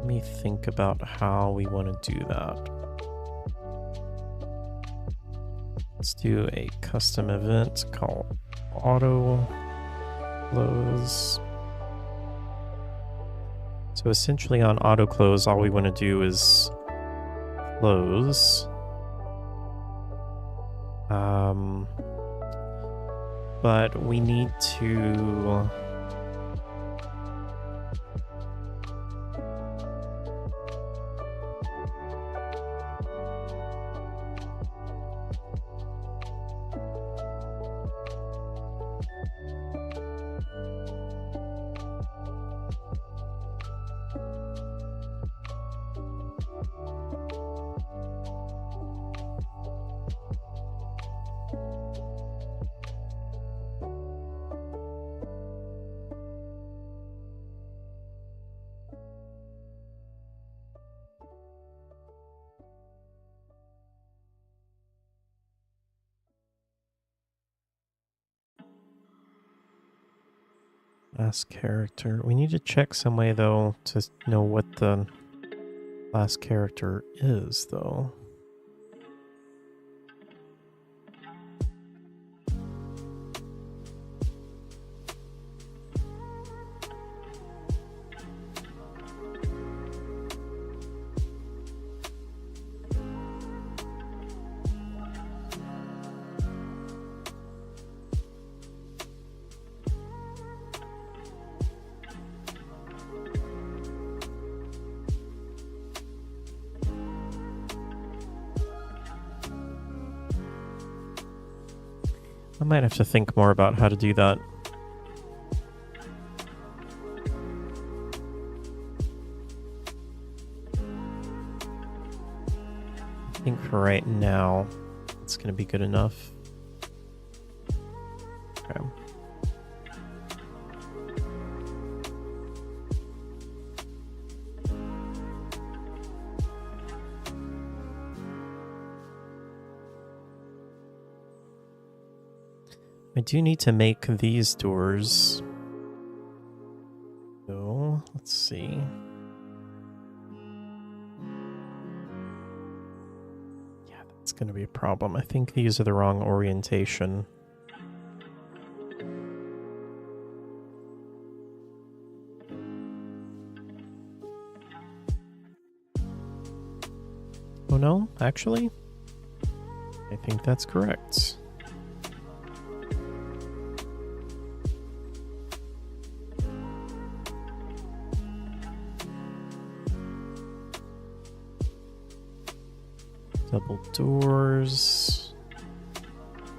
Let me think about how we want to do that. Let's do a custom event called auto close. So essentially on auto close, all we want to do is close. But we need to last character. We need to check some way though to know what the last character is though. I might have to think more about how to do that. I think for right now, it's going to be good enough. Okay. I do need to make these doors. So, let's see. Yeah, that's going to be a problem. I think these are the wrong orientation. Oh no, actually, I think that's correct. Double doors.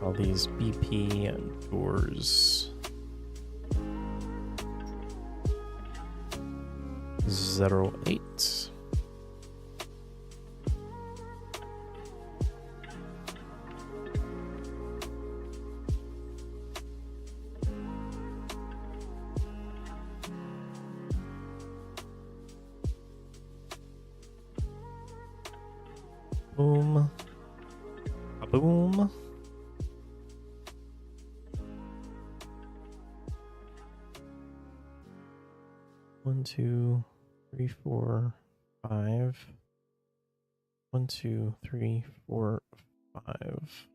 All these BP and doors. 08. Boom. A boom. One, two, three, four, five. 1, 2, 3, 4, 5.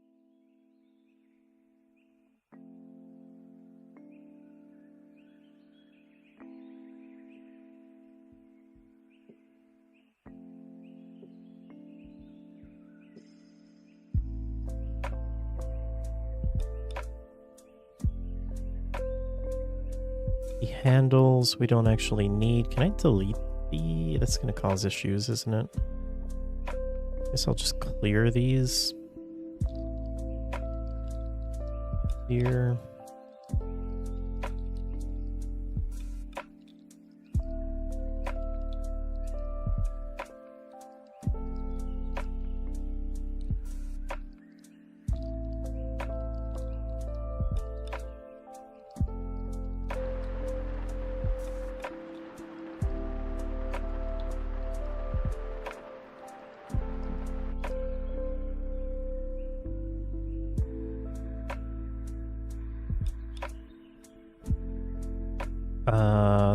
The handles we don't actually need. Can I delete the? That's going to cause issues, isn't it? Guess I'll just clear these. Here.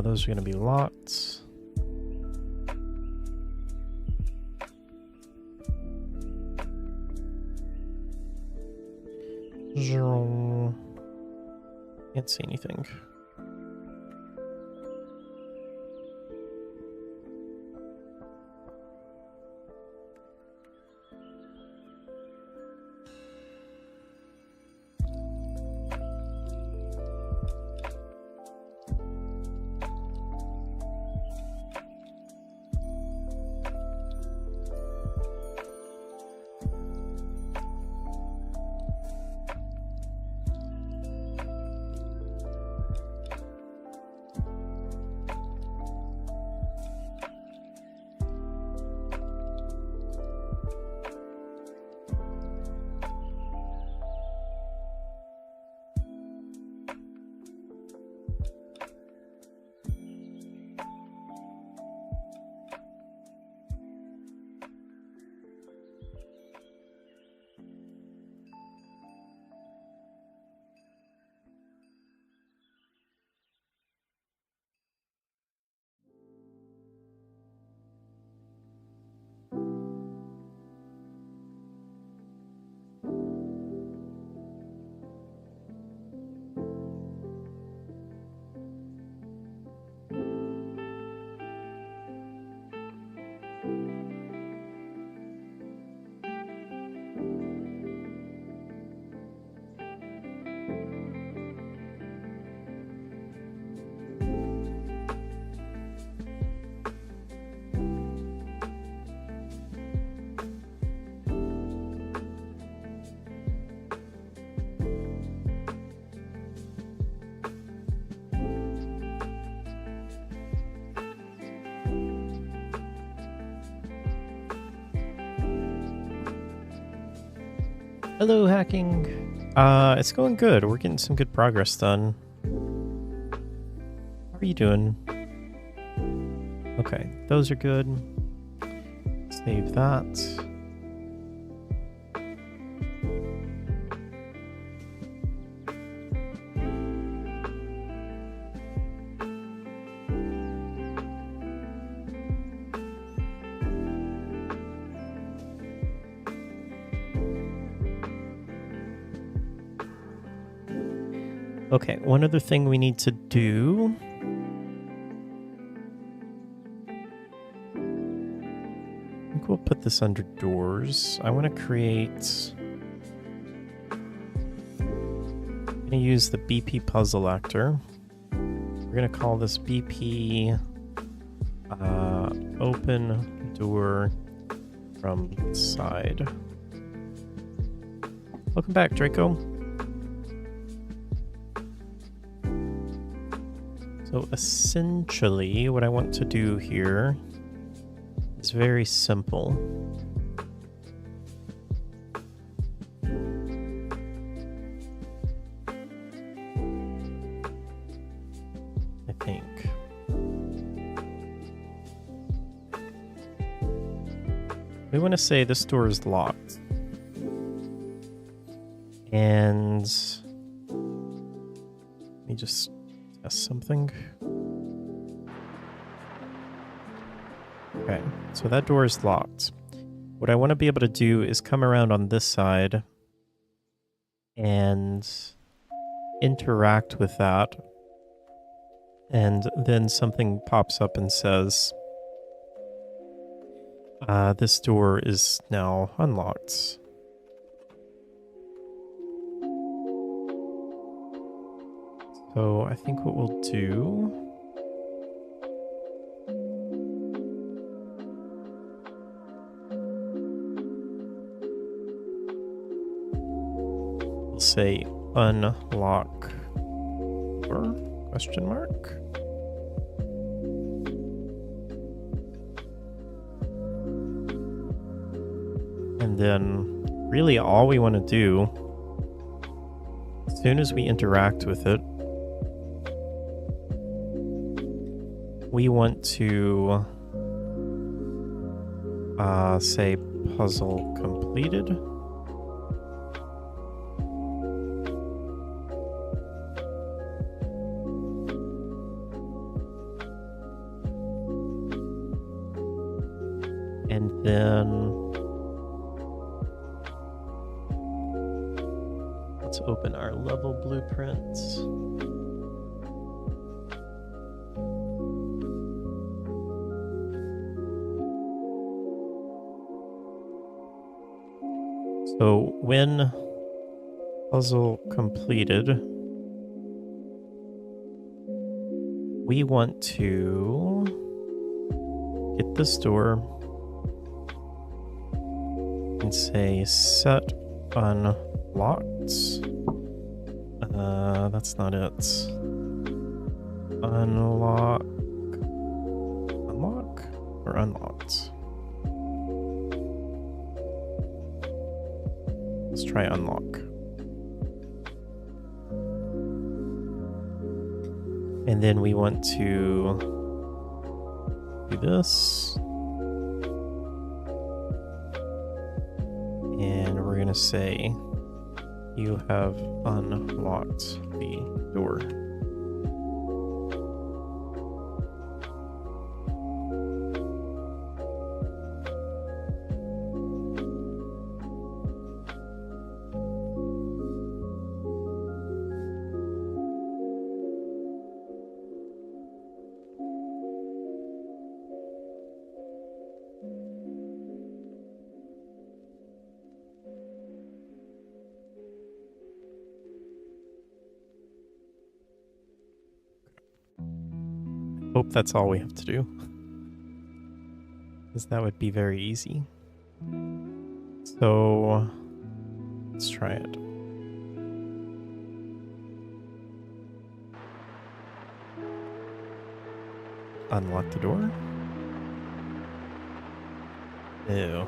Those are going to be locked. Can't see anything. Hello, hacking. It's going good. We're getting some good progress done. How are you doing? Okay, those are good. Save that. Okay, one other thing we need to do. I think we'll put this under doors. I want to create... I'm going to use the BP puzzle actor. We're going to call this BP open door from side. Welcome back, Draco. So essentially, what I want to do here is very simple. I think. We want to say this door is locked. And let me just something. Okay, so that door is locked. What I want to be able to do is come around on this side and interact with that. And then something pops up and says, this door is now unlocked. So I think what we'll do... we'll say unlock door, question mark. And then really all we want to do, as soon as we interact with it, we want to say puzzle completed. And then let's open our level blueprint. So when puzzle completed, we want to get this door and say set unlocked. That's not it. Unlock or unlocked? Let's try unlock. And then we want to do this. And we're going to say you have unlocked the door. Hope that's all we have to do, because that would be very easy. So let's try it. Unlock the door. Ew.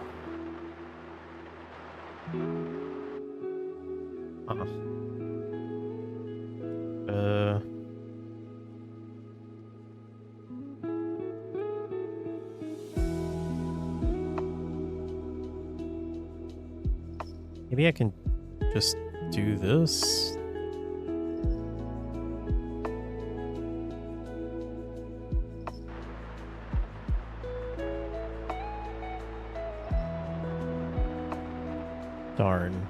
Maybe I can just do this. Darn.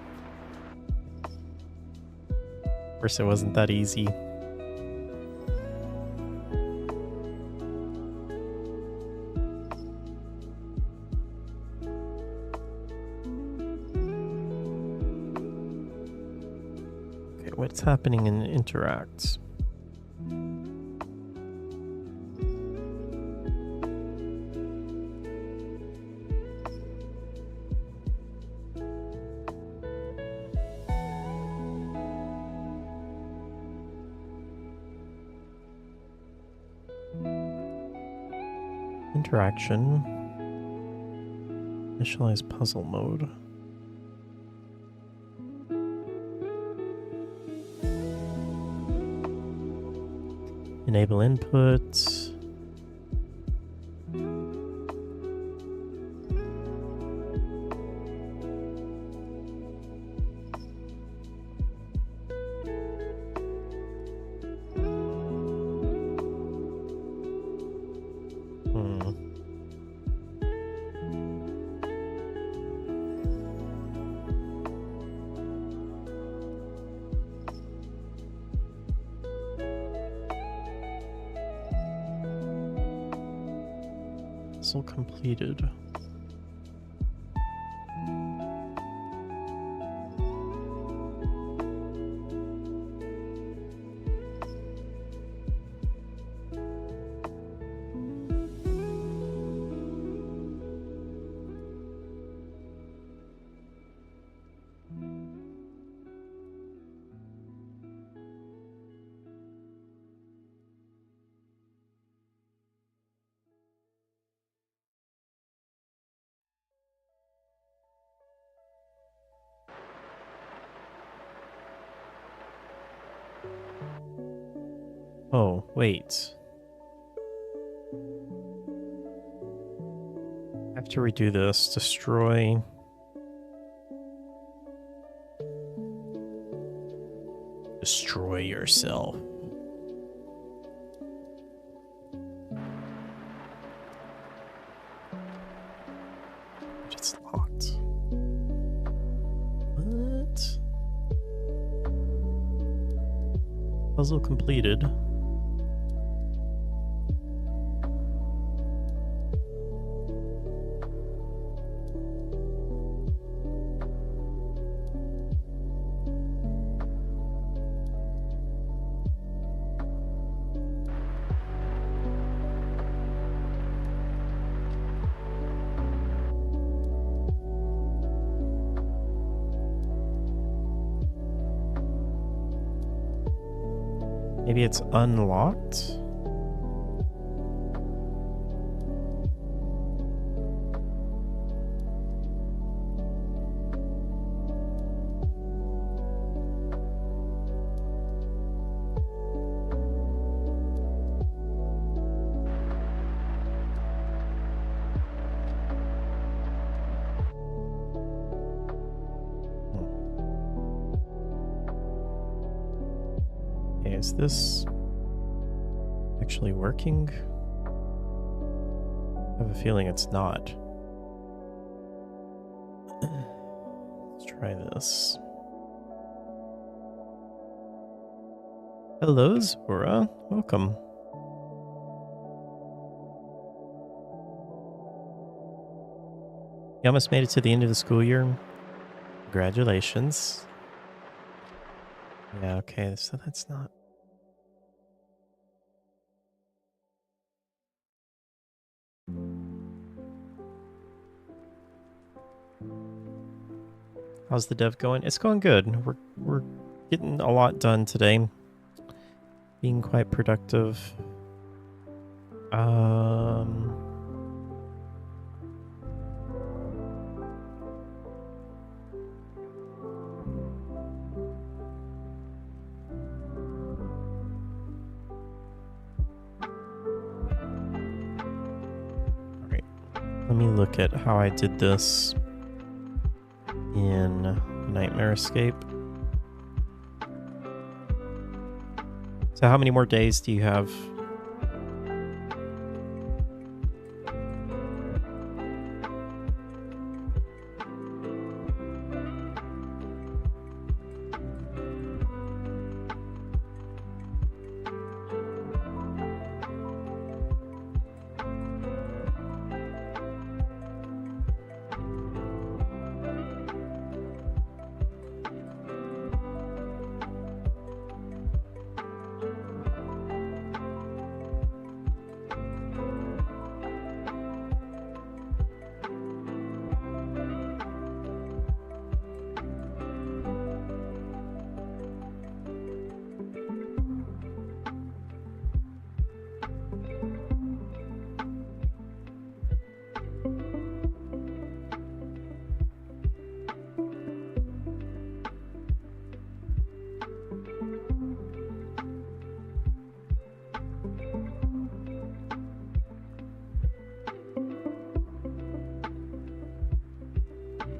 Of course, it wasn't that easy. What's happening in interacts? Interaction. Initialize puzzle mode. Enable input. Puzzle completed. Oh, wait. I have to redo this. Destroy. Destroy yourself. It's locked. What? puzzle completed. Maybe it's unlocked? Is this actually working? I have a feeling it's not. Let's try this. Hello, Zora. Welcome. You almost made it to the end of the school year. Congratulations. Yeah, okay, so that's not... How's the dev going? It's going good. We're getting a lot done today. Being quite productive. Alright. Let me look at how I did this in Nightmare Escape. So how many more days do you have?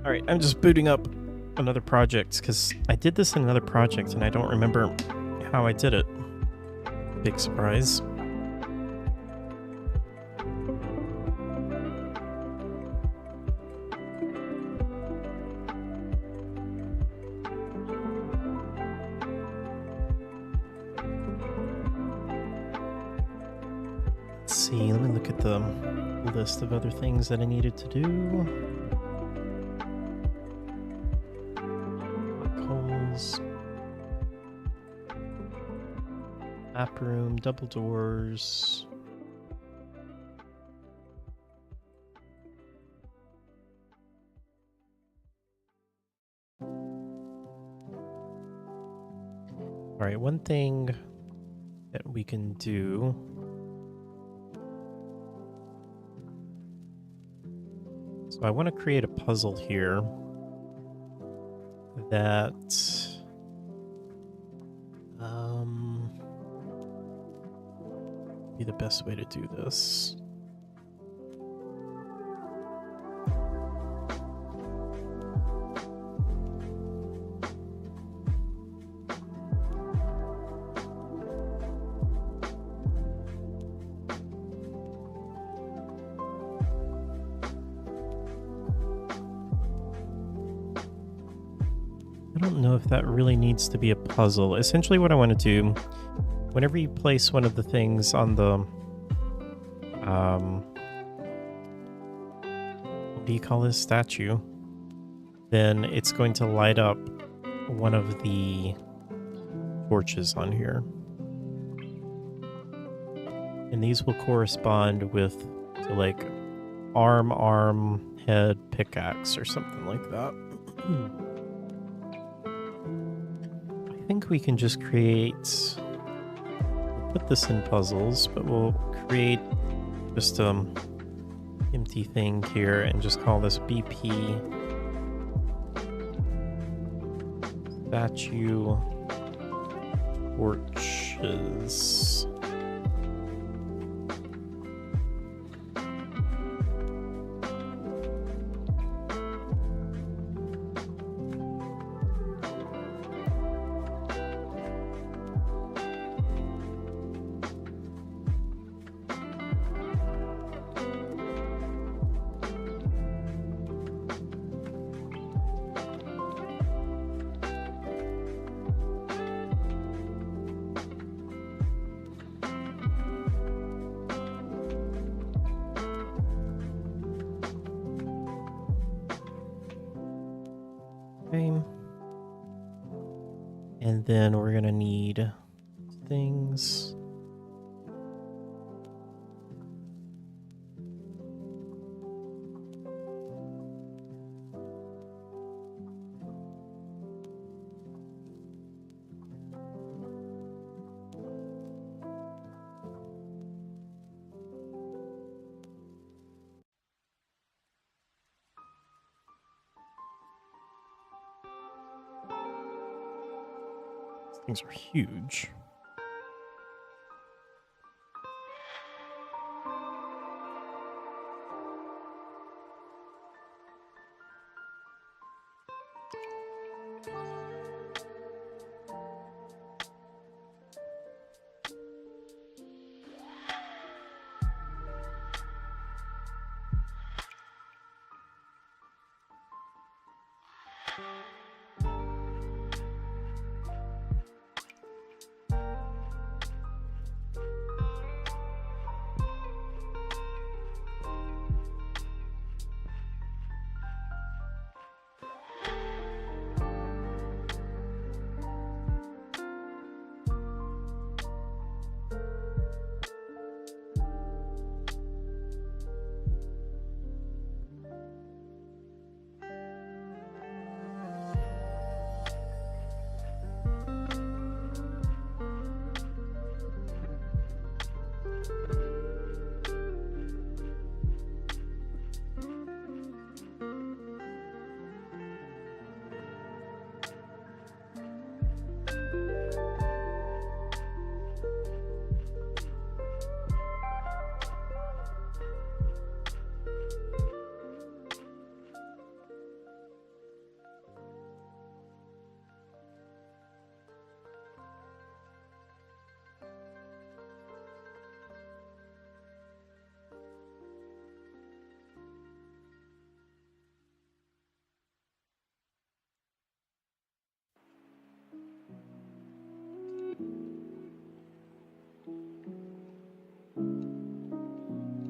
Alright, I'm just booting up another project because I did this in another project and I don't remember how I did it. Big surprise. Let's see, let me look at the list of other things that I needed to do. Map room, double doors. All right, one thing that we can do. So I want to create a puzzle here that be the best way to do this. I don't know if that really needs to be a puzzle. Essentially what I want to do whenever you place one of the things on the what do you call this statue, then it's going to light up one of the torches on here. And these will correspond with to like arm, head, pickaxe, or something like that. I think we can just create, we'll put this in puzzles, but we'll create just empty thing here and just call this BP statue torches. Okay. And then we're gonna need things. Things are huge.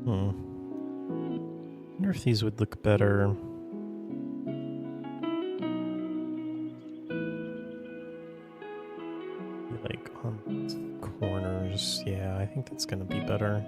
I wonder if these would look better. Like on corners. Yeah, I think that's gonna be better.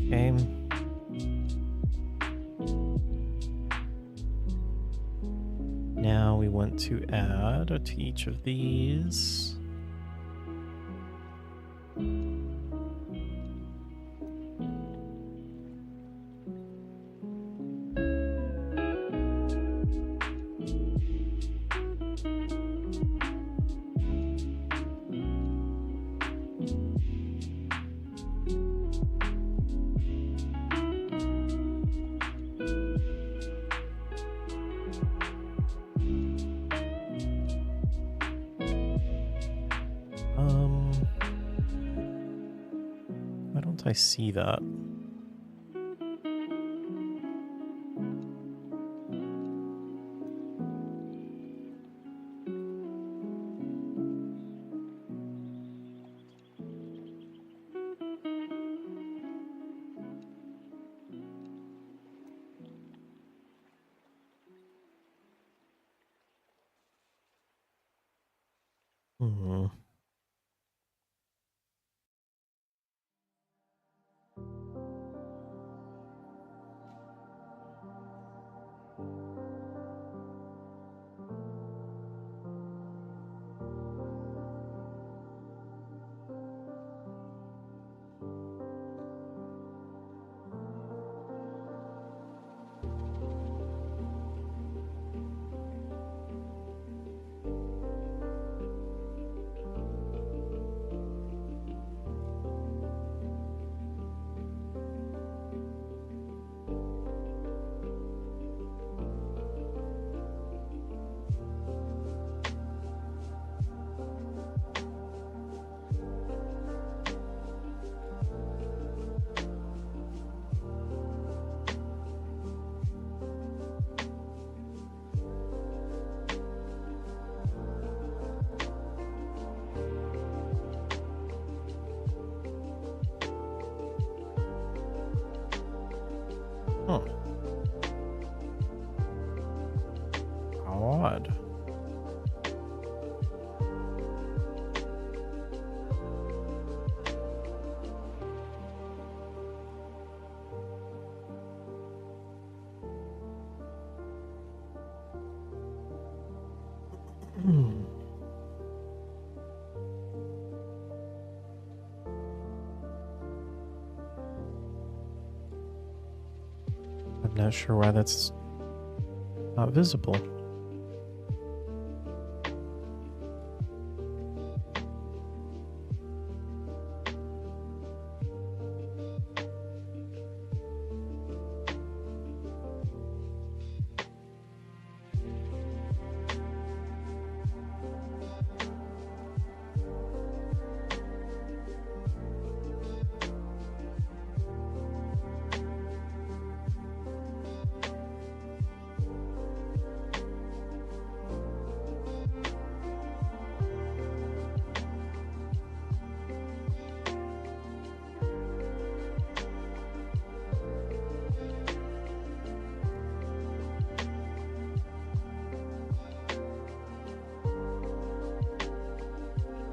Okay. we want to add to each of these. Why don't I see that? Hmm. Huh. How odd. I'm not sure why that's not visible.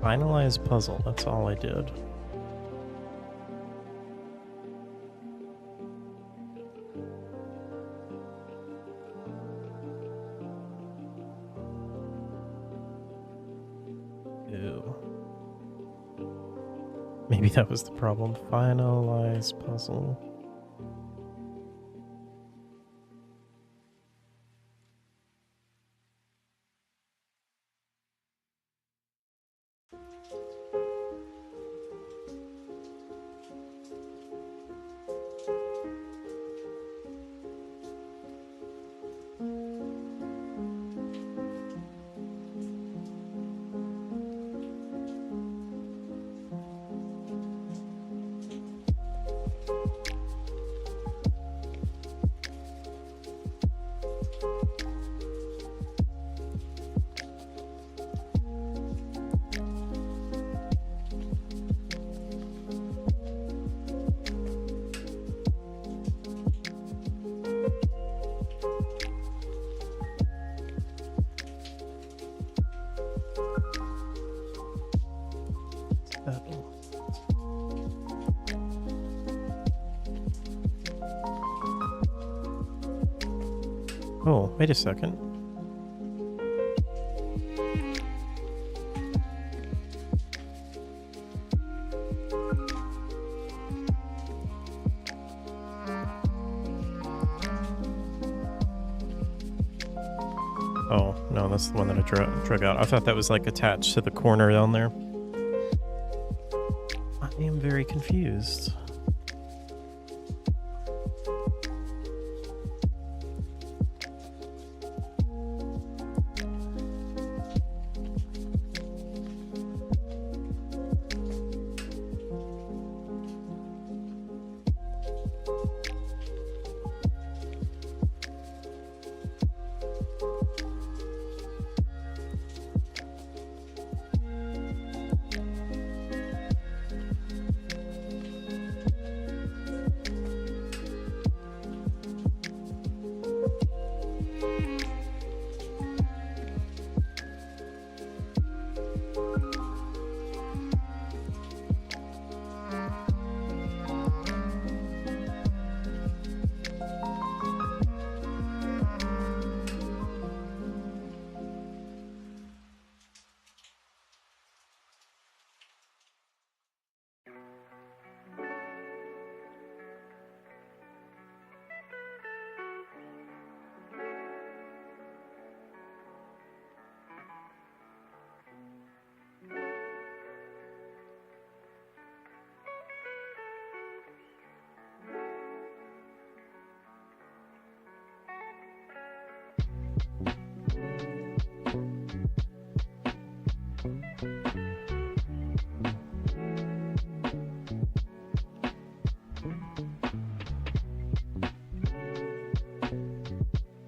Finalize puzzle, that's all I did. Ew. Maybe that was the problem. Finalize puzzle. Oh, wait a second. Oh, no, that's the one that I drug out. I thought that was like attached to the corner down there. I am very confused.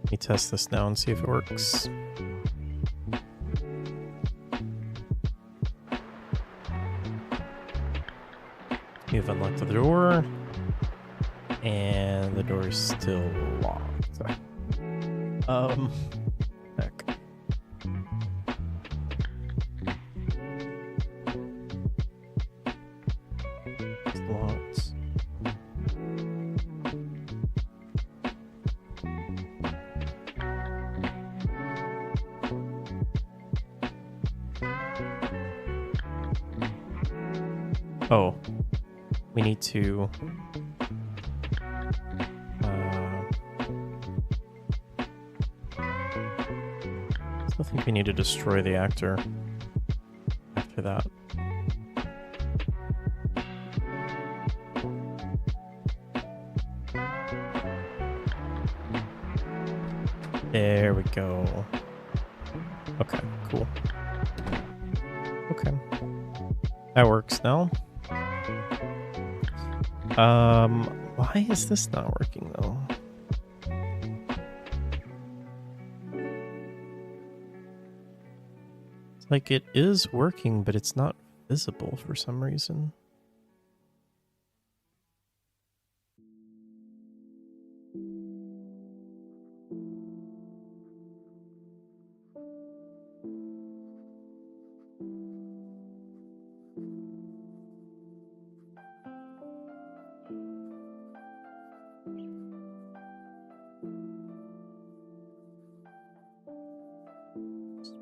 Let me test this now and see if it works. You've unlocked the door, and the door is still locked. Heck. It's locked. Oh, we need to I think we need to destroy the actor after that. There we go. Okay, cool. Okay. That works now. Why is this not working though? It's like it is working, but it's not visible for some reason.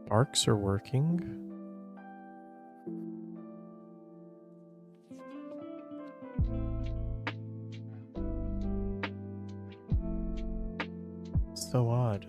Sparks are working. So odd.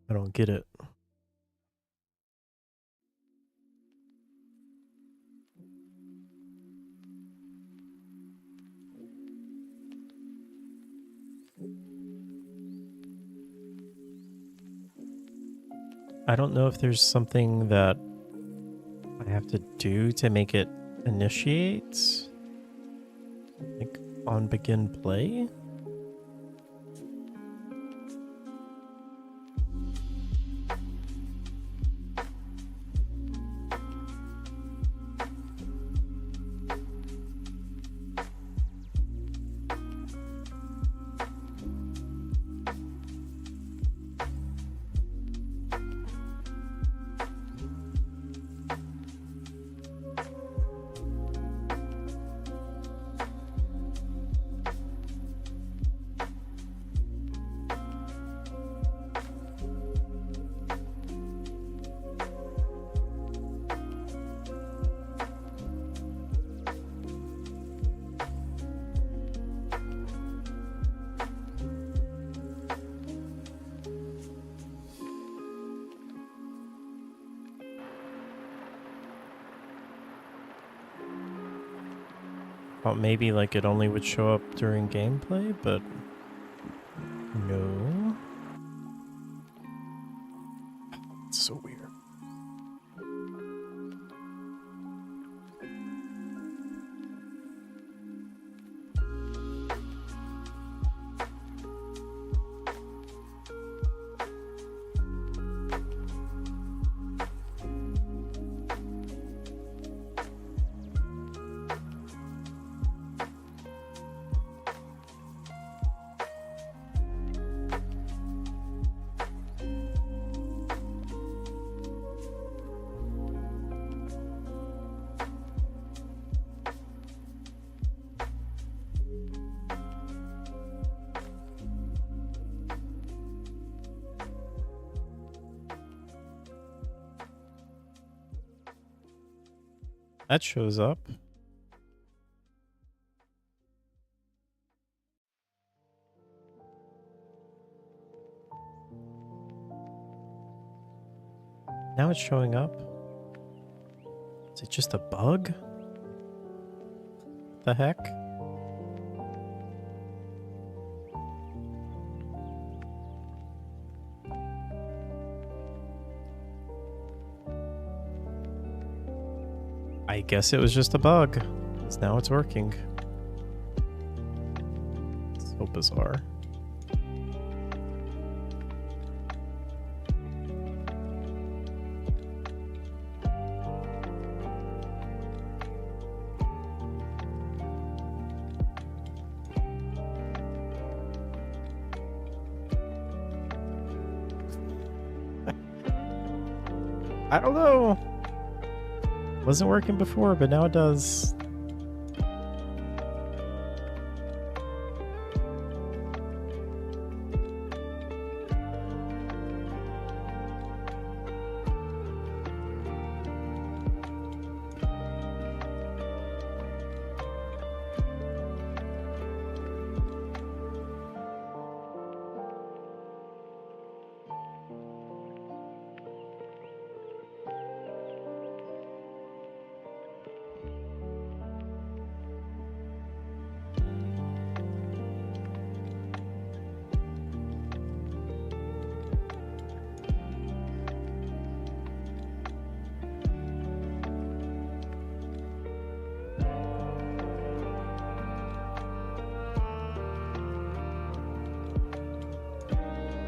I don't get it. I don't know if there's something that I have to do to make it initiate. Like on begin play. Thought maybe like it only would show up during gameplay, but no. It's so weird. That shows up. Now it's showing up. Is it just a bug? The heck? I guess it was just a bug. 'Cause now it's working. So bizarre. I don't know. Wasn't working before, but now it does.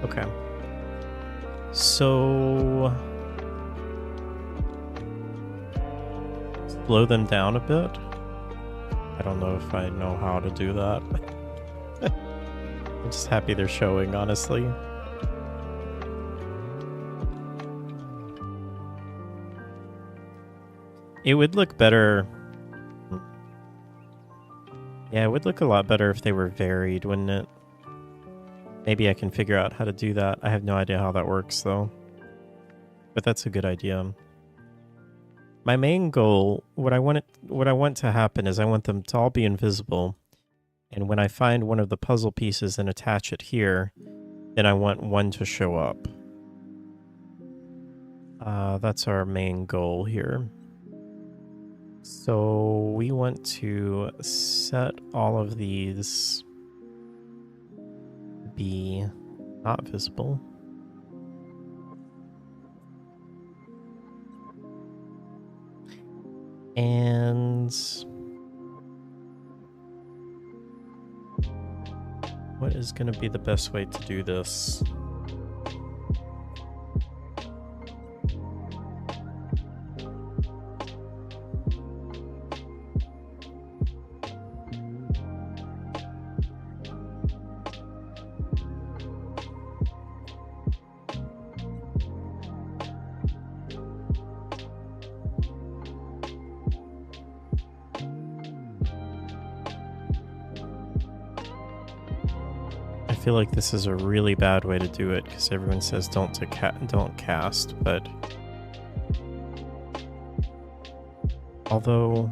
Okay. So slow them down a bit. I don't know if I know how to do that. I'm just happy they're showing, honestly. It would look better. Yeah, it would look a lot better if they were varied, wouldn't it? Maybe I can figure out how to do that. I have no idea how that works, though. But that's a good idea. My main goal, what I want to happen is I want them to all be invisible. And when I find one of the puzzle pieces and attach it here, then I want one to show up. That's our main goal here. So we want to set all of these to be not visible. And what is going to be the best way to do this? I feel like this is a really bad way to do it because everyone says don't cast, but although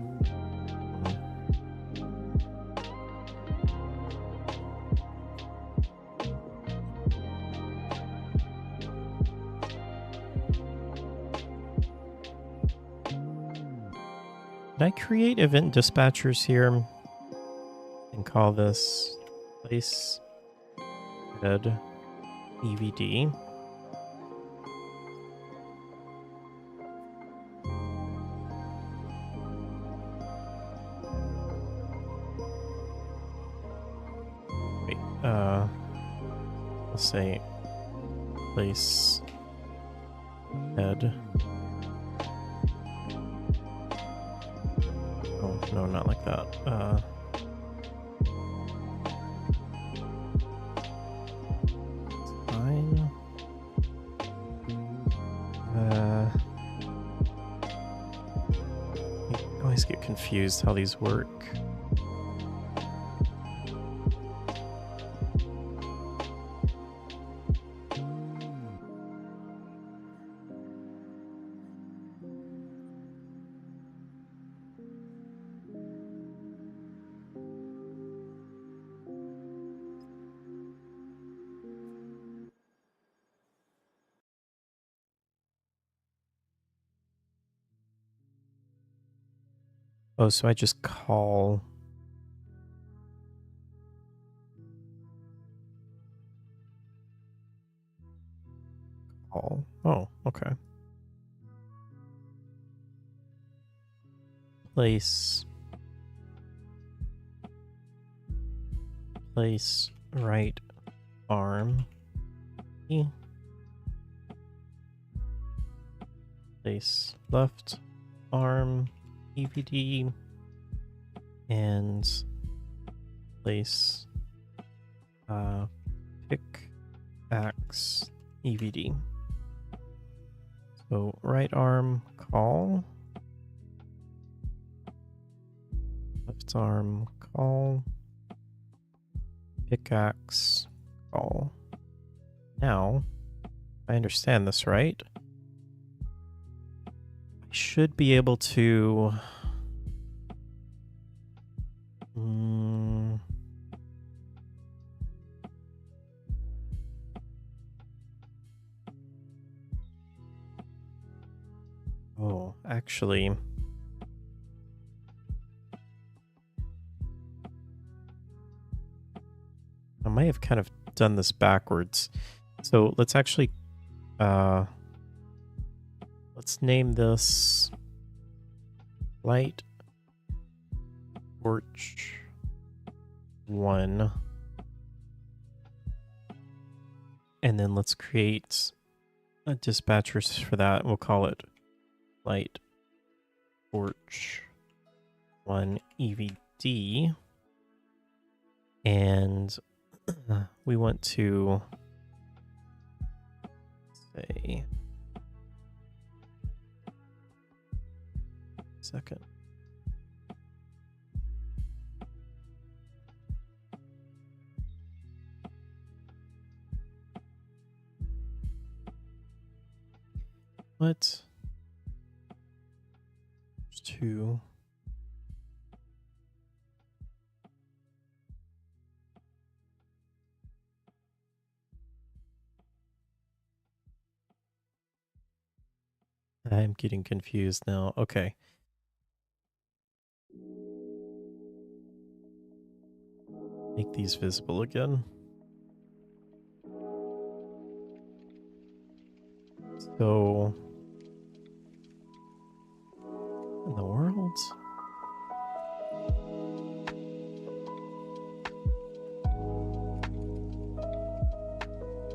can I create event dispatchers here and call this place head EVD? Wait, let's say place head. Oh, no, not like that. Fine. I always get confused how these work. Oh, so I just call. Oh, okay. Place right arm. Place left arm EVD and place pickaxe EVD. So right arm call, left arm call, pickaxe call. Now, if I understand this right, I should be able to oh, actually, I might have kind of done this backwards. So let's actually, let's name this Light Torch 1. And then let's create a dispatchers for that. We'll call it Light Torch 1 EVD. And we want to say second. What? There's 2. I'm getting confused now. Okay. Make these visible again. So, what in the world?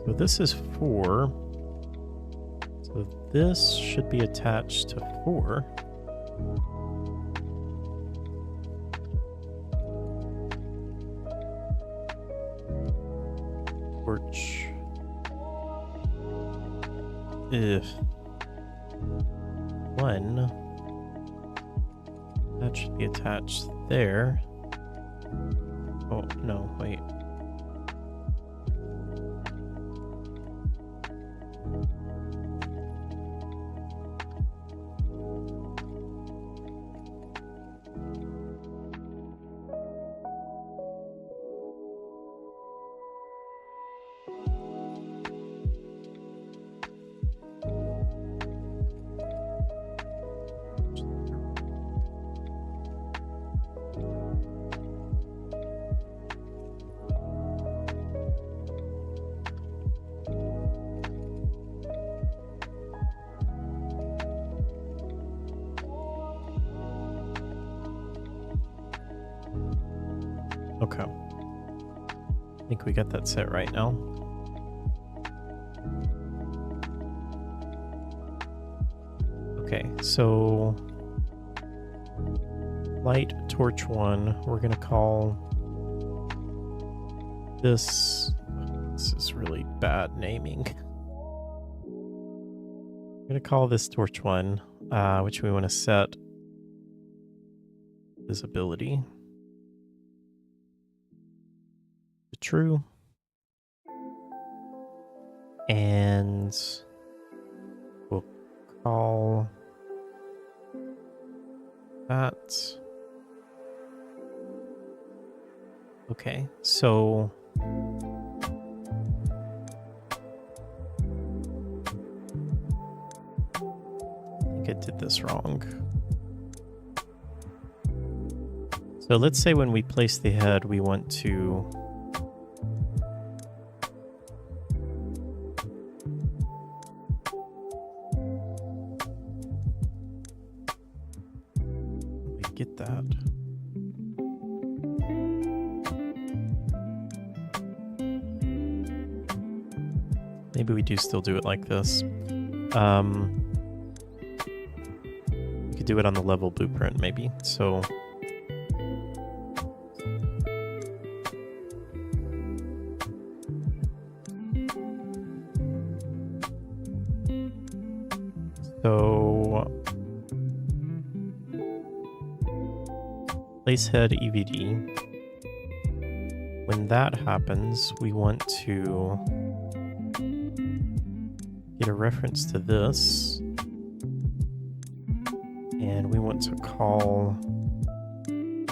So this is 4. So this should be attached to 4. Torch. If 1, that should be attached there. Oh, no, wait. Okay. I think we got that set right now. Okay, so light torch 1, we're gonna call this is really bad naming. We're gonna call this torch 1, which we want to set visibility to true. And we'll call that. Okay, so I think I did this wrong. So let's say when we place the head, we want to get that. Maybe we do still do it like this. We could do it on the level blueprint, maybe. So place head EVD. When that happens, we want to get a reference to this, and we want to call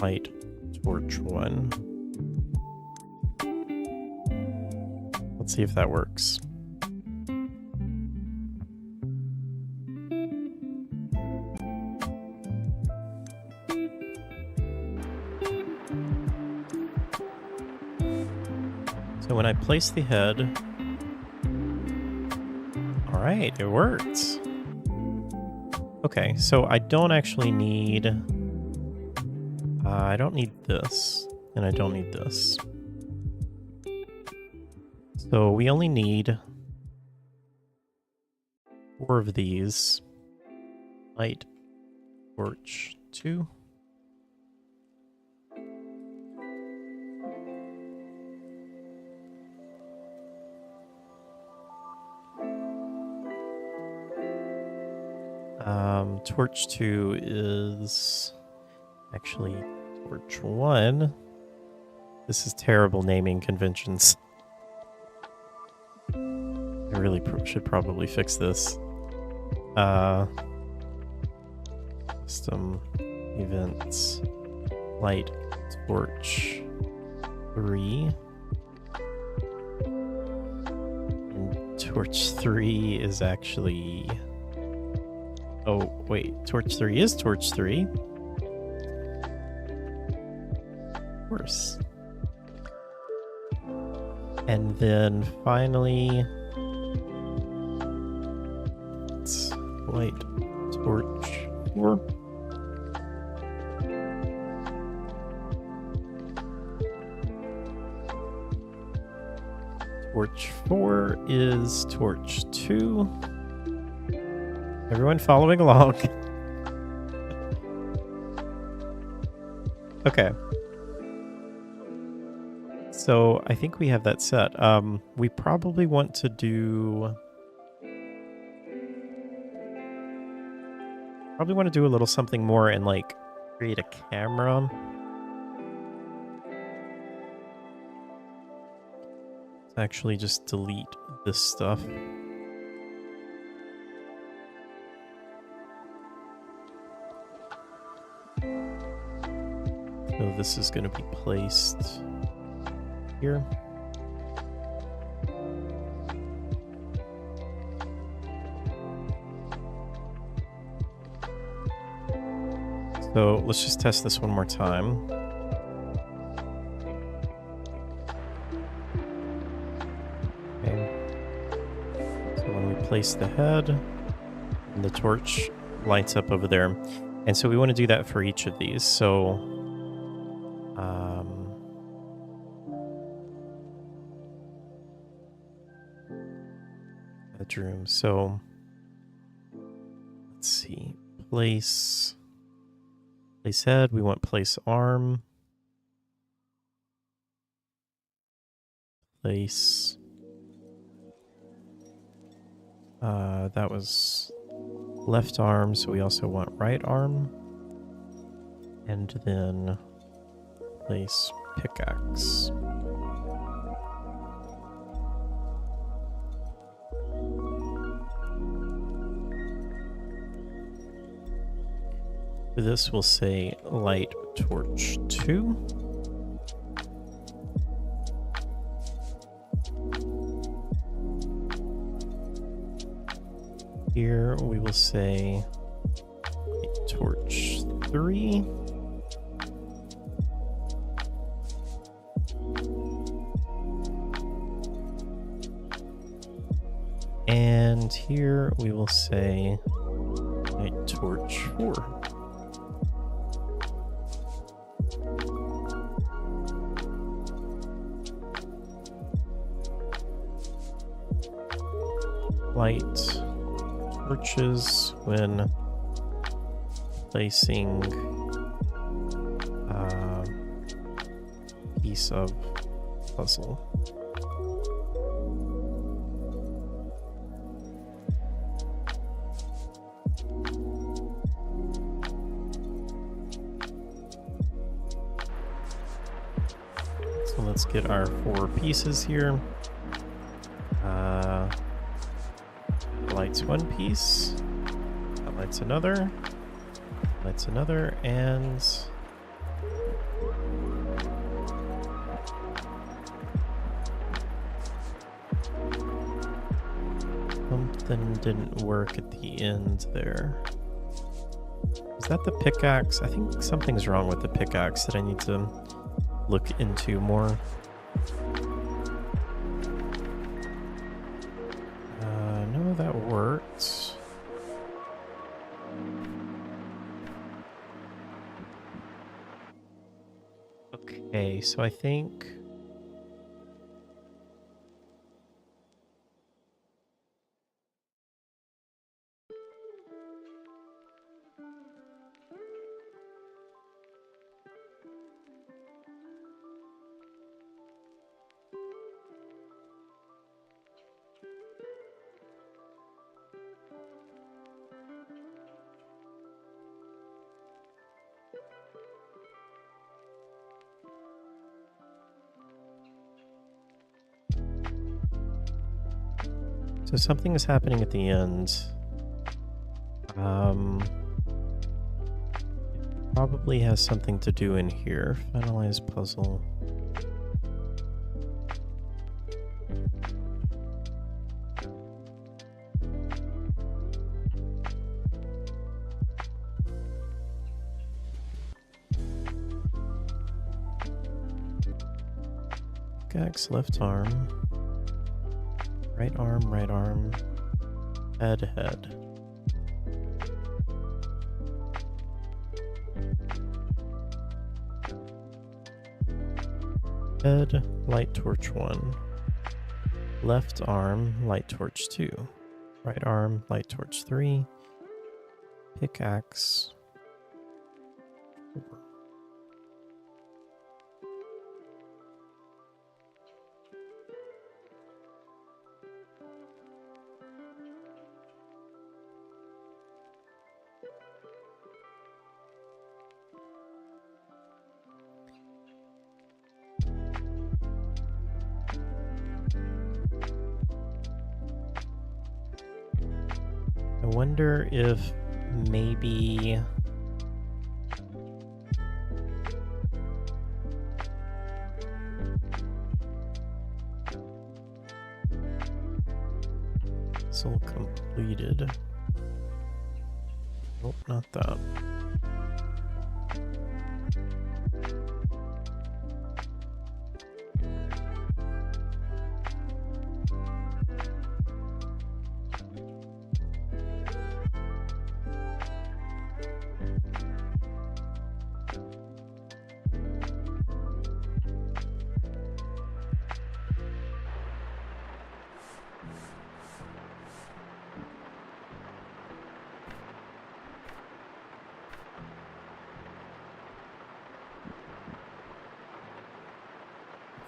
light torch 1. Let's see if that works. So when I place the head, all right, it worked. Okay, so I don't actually need, I don't need this, and I don't need this. So we only need 4 of these. Light torch 2. Torch 2 is actually torch 1. This is terrible naming conventions. I really should probably fix this. Custom events light torch 3. And torch 3 is actually Oh, wait. Torch 3 is Torch 3. Of course. And then finally, let's light Torch 4. Torch 4 is Torch 2. Everyone following along. Okay. So I think we have that set. We probably want to do... Probably want to do a little something more and like create a camera. Actually just delete this stuff. So this is going to be placed here. So let's just test this one more time. Place the head, and the torch lights up over there. And so we want to do that for each of these. So, bedroom. So, let's see. Place head. We want place arm. Place. That was left arm, so we also want right arm. And then place pickaxe. For this, we'll say light torch 2. Here we will say torch 3. And here we will say torch 4. Light torches when placing a piece of puzzle. So let's get our 4 pieces here. Lights one piece, that lights another, and something didn't work at the end there. Is that the pickaxe? I think something's wrong with the pickaxe that I need to look into more. No, that worked. Okay, so I think... So something is happening at the end. Probably has something to do in here. Finalize puzzle. Pickaxe, left arm. Right arm, head, head. Head, light torch 1. Left arm, light torch 2. Right arm, light torch 3. Pickaxe 4. I wonder if maybe soul completed. Nope, not that.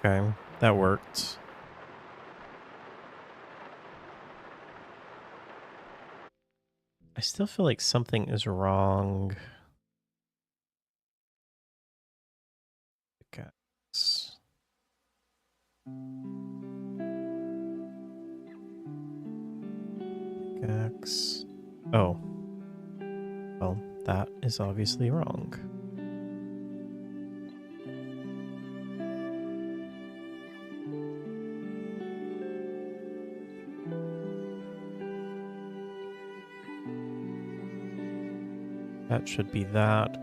Okay, that worked. I still feel like something is wrong. Pickaxe. Pickaxe. Oh. Well, that is obviously wrong. That should be that.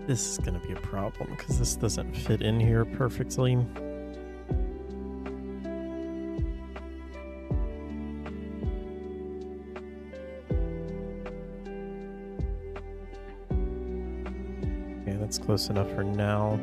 This is going to be a problem because this doesn't fit in here perfectly. Okay, that's close enough for now.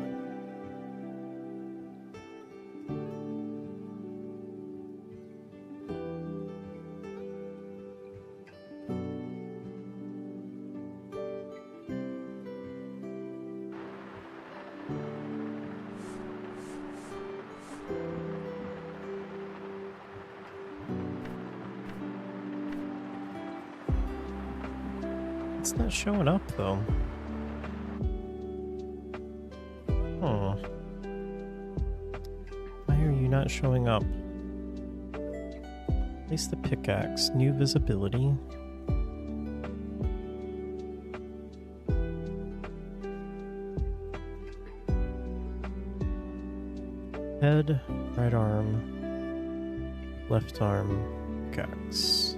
It's not showing up though. Oh. Why are you not showing up? Place the pickaxe. New visibility. Head, right arm, left arm, pickaxe.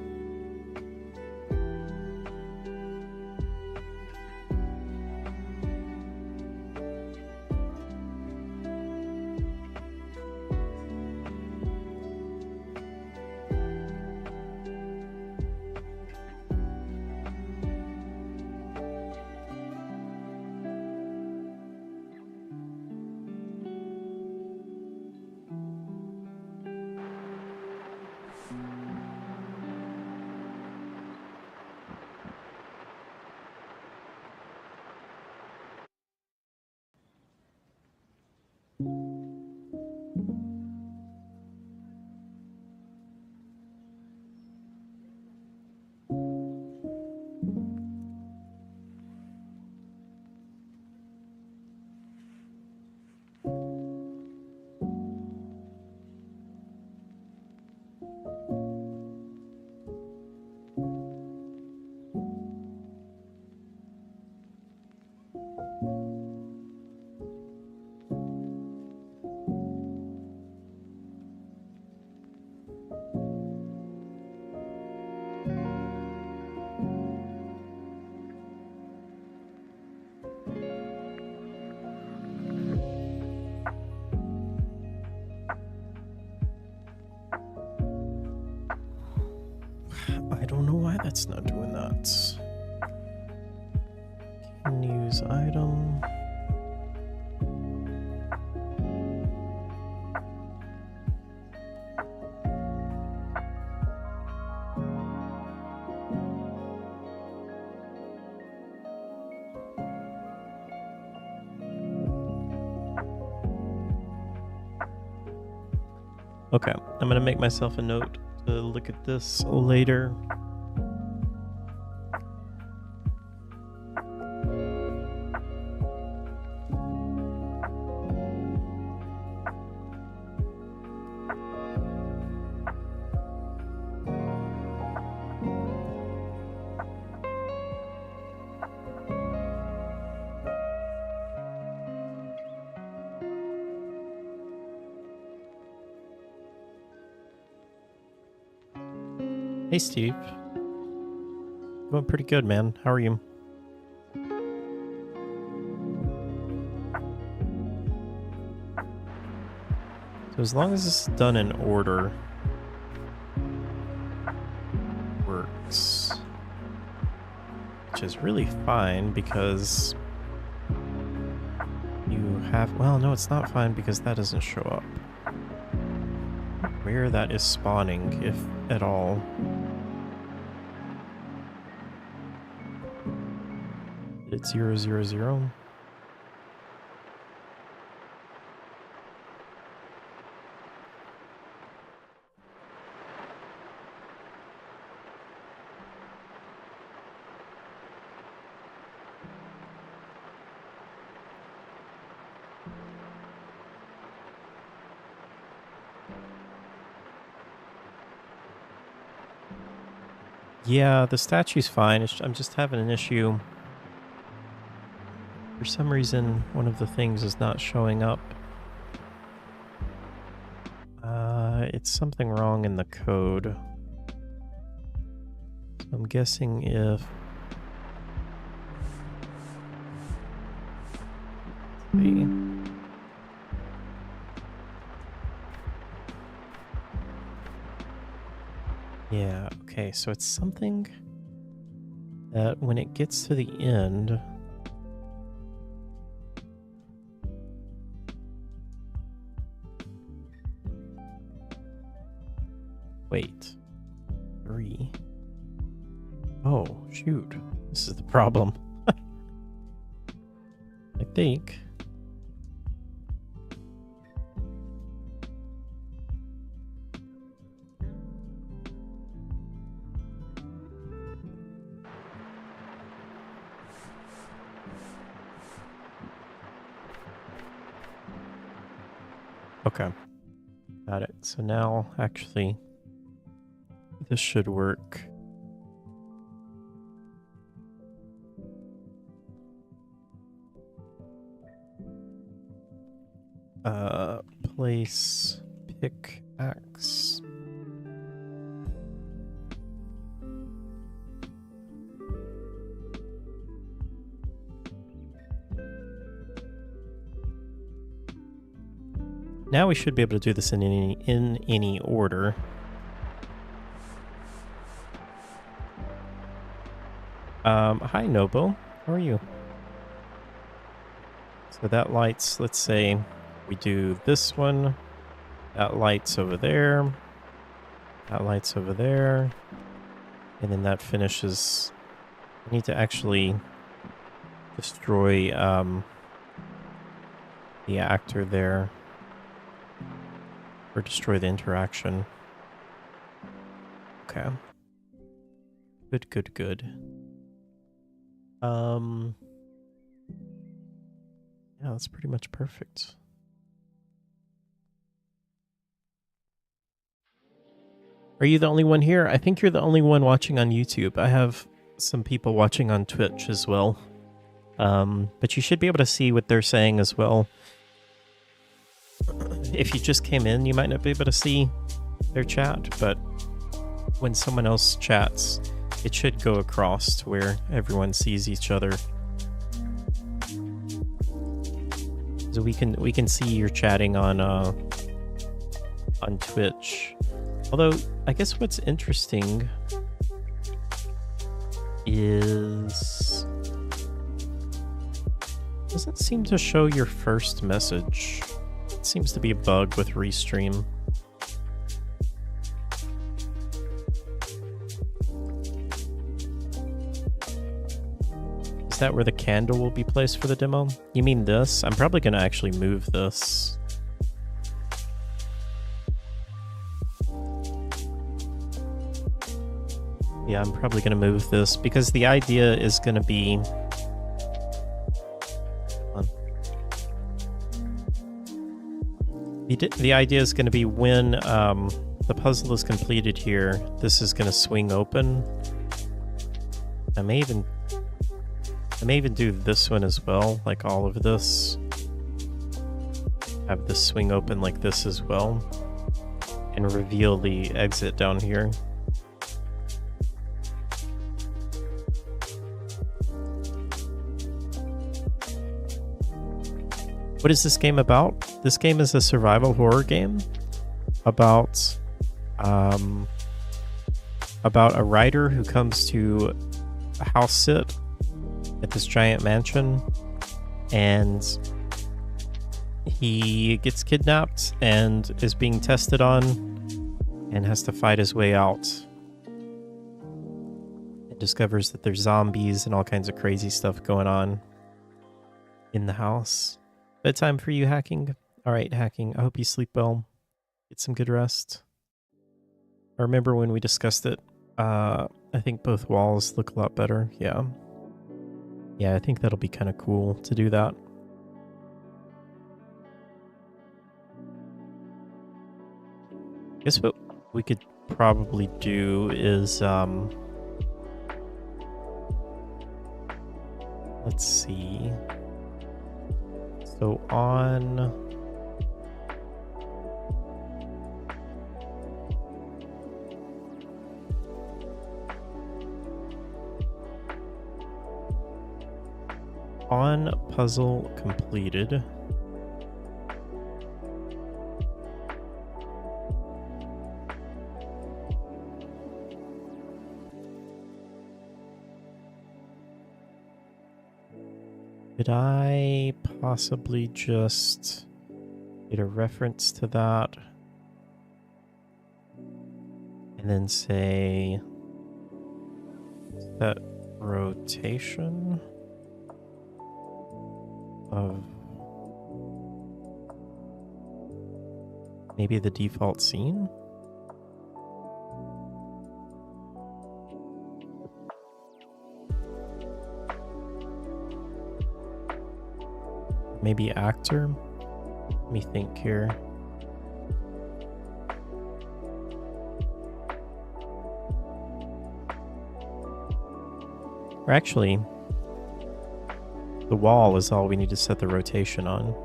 I don't know why that's not doing that. Can use item. Okay, I'm gonna make myself a note to look at this later. Hey Steve. Going pretty good, man. How are you? So as long as it's done in order, works. Which is really fine because you have, well, no, it's not fine because that doesn't show up. Where that is spawning, if at all. It's 0, 0, 0. Yeah, the statue's fine. I'm just having an issue. For some reason, one of the things is not showing up. It's something wrong in the code. So I'm guessing if... Let's see. Yeah, okay, so it's something that when it gets to the end... Wait. 3. Oh, shoot. This is the problem. I think. Okay. Got it. So now, actually... this should work. Place pickaxe. Now we should be able to do this in any order. Hi Nobo, how are you? So that lights, let's say we do this one, that lights over there, that lights over there, and then that finishes. I need to actually destroy the actor there, or destroy the interaction. Okay. Good, good, good. Yeah, that's pretty much perfect. Are you the only one here? I think you're the only one watching on YouTube. I have some people watching on Twitch as well. But you should be able to see what they're saying as well. If you just came in, you might not be able to see their chat, but when someone else chats, it should go across to where everyone sees each other. So we can see you're chatting on Twitch. Although I guess what's interesting is... Doesn't seem to show your first message. It seems to be a bug with Restream. Is that where the candle will be placed for the demo? You mean this? I'm probably going to actually move this. Yeah, I'm probably going to move this because the idea is going to be... The idea is going to be when the puzzle is completed here, this is going to swing open. I may even do this one as well, like all of this. Have this swing open like this as well. And reveal the exit down here. What is this game about? This game is a survival horror game about a writer who comes to a house sit at this giant mansion, and he gets kidnapped and is being tested on and has to fight his way out. It discovers that there's zombies and all kinds of crazy stuff going on in the house. Bedtime for you, Hacking. All right, Hacking. I hope you sleep well. Get some good rest. I remember when we discussed it. I think both walls look a lot better. Yeah. Yeah, I think that'll be kind of cool to do that. I guess what we could probably do is, let's see. So on puzzle completed. Could I possibly just get a reference to that and then say set rotation of maybe the default scene? Maybe actor? Let me think here. Or actually, the wall is all we need to set the rotation on.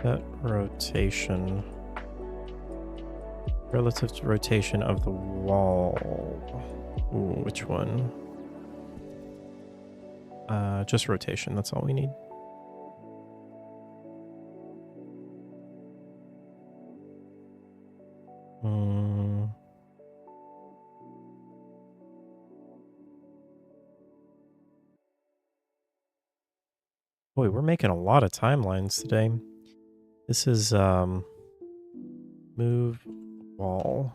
Set rotation. Relative to rotation of the wall. Ooh, which one? Just rotation, that's all we need. Boy, we're making a lot of timelines today. This is move wall.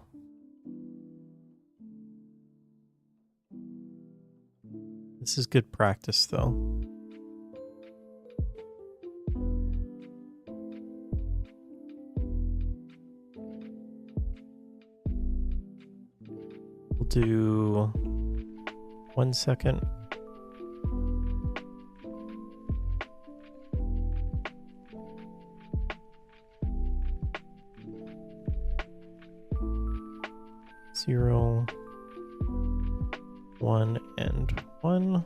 This is good practice, though. We'll do 1 second. Zero, 1, and 1.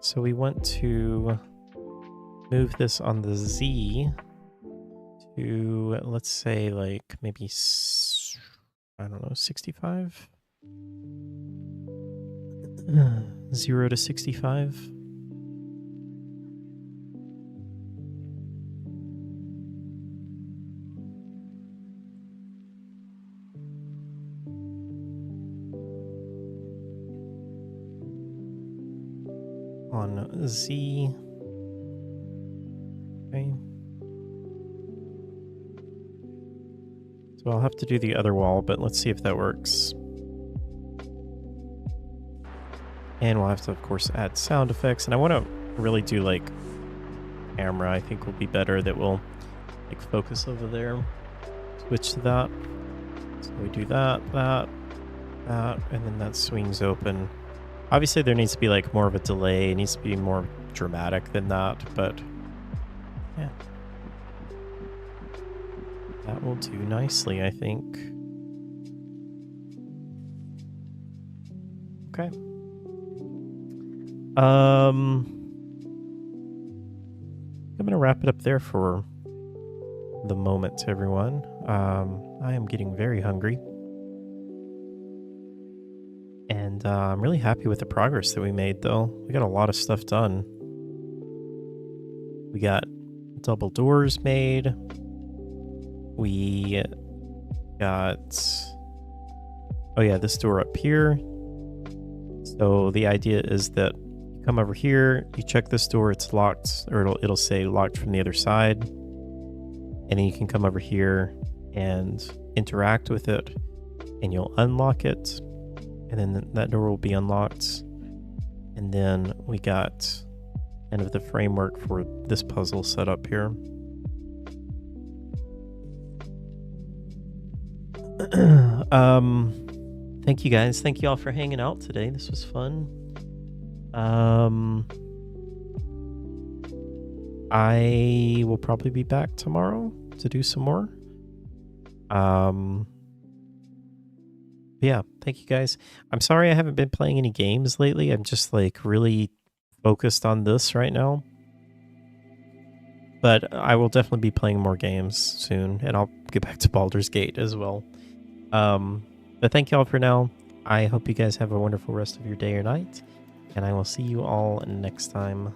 So we want to move this on the Z to, let's say, like, maybe, I don't know, 65? 0 to 65? On Z. Okay. So I'll have to do the other wall, but let's see if that works. And we'll have to, of course, add sound effects. And I want to really do, like, camera. I think will be better. That will, like, focus over there. Switch to that. So we do that, and then that swings open. Obviously, there needs to be, like, more of a delay. It needs to be more dramatic than that, but yeah. That will do nicely, I think. Okay. I'm gonna wrap it up there for the moment, everyone. I am getting very hungry. And I'm really happy with the progress that we made, though. We got a lot of stuff done. We got double doors made. We got... Oh yeah, this door up here. So the idea is that you come over here, you check this door, it's locked, or it'll say locked from the other side. And then you can come over here and interact with it, and you'll unlock it. And then that door will be unlocked. And then we got kind of the framework for this puzzle set up here. Thank you guys. Thank you all for hanging out today. This was fun. I will probably be back tomorrow to do some more. Yeah, thank you guys. I'm sorry I haven't been playing any games lately. I'm just like really focused on this right now. But I will definitely be playing more games soon, and I'll get back to Baldur's Gate as well. But thank you all for now. I hope you guys have a wonderful rest of your day or night, and I will see you all next time.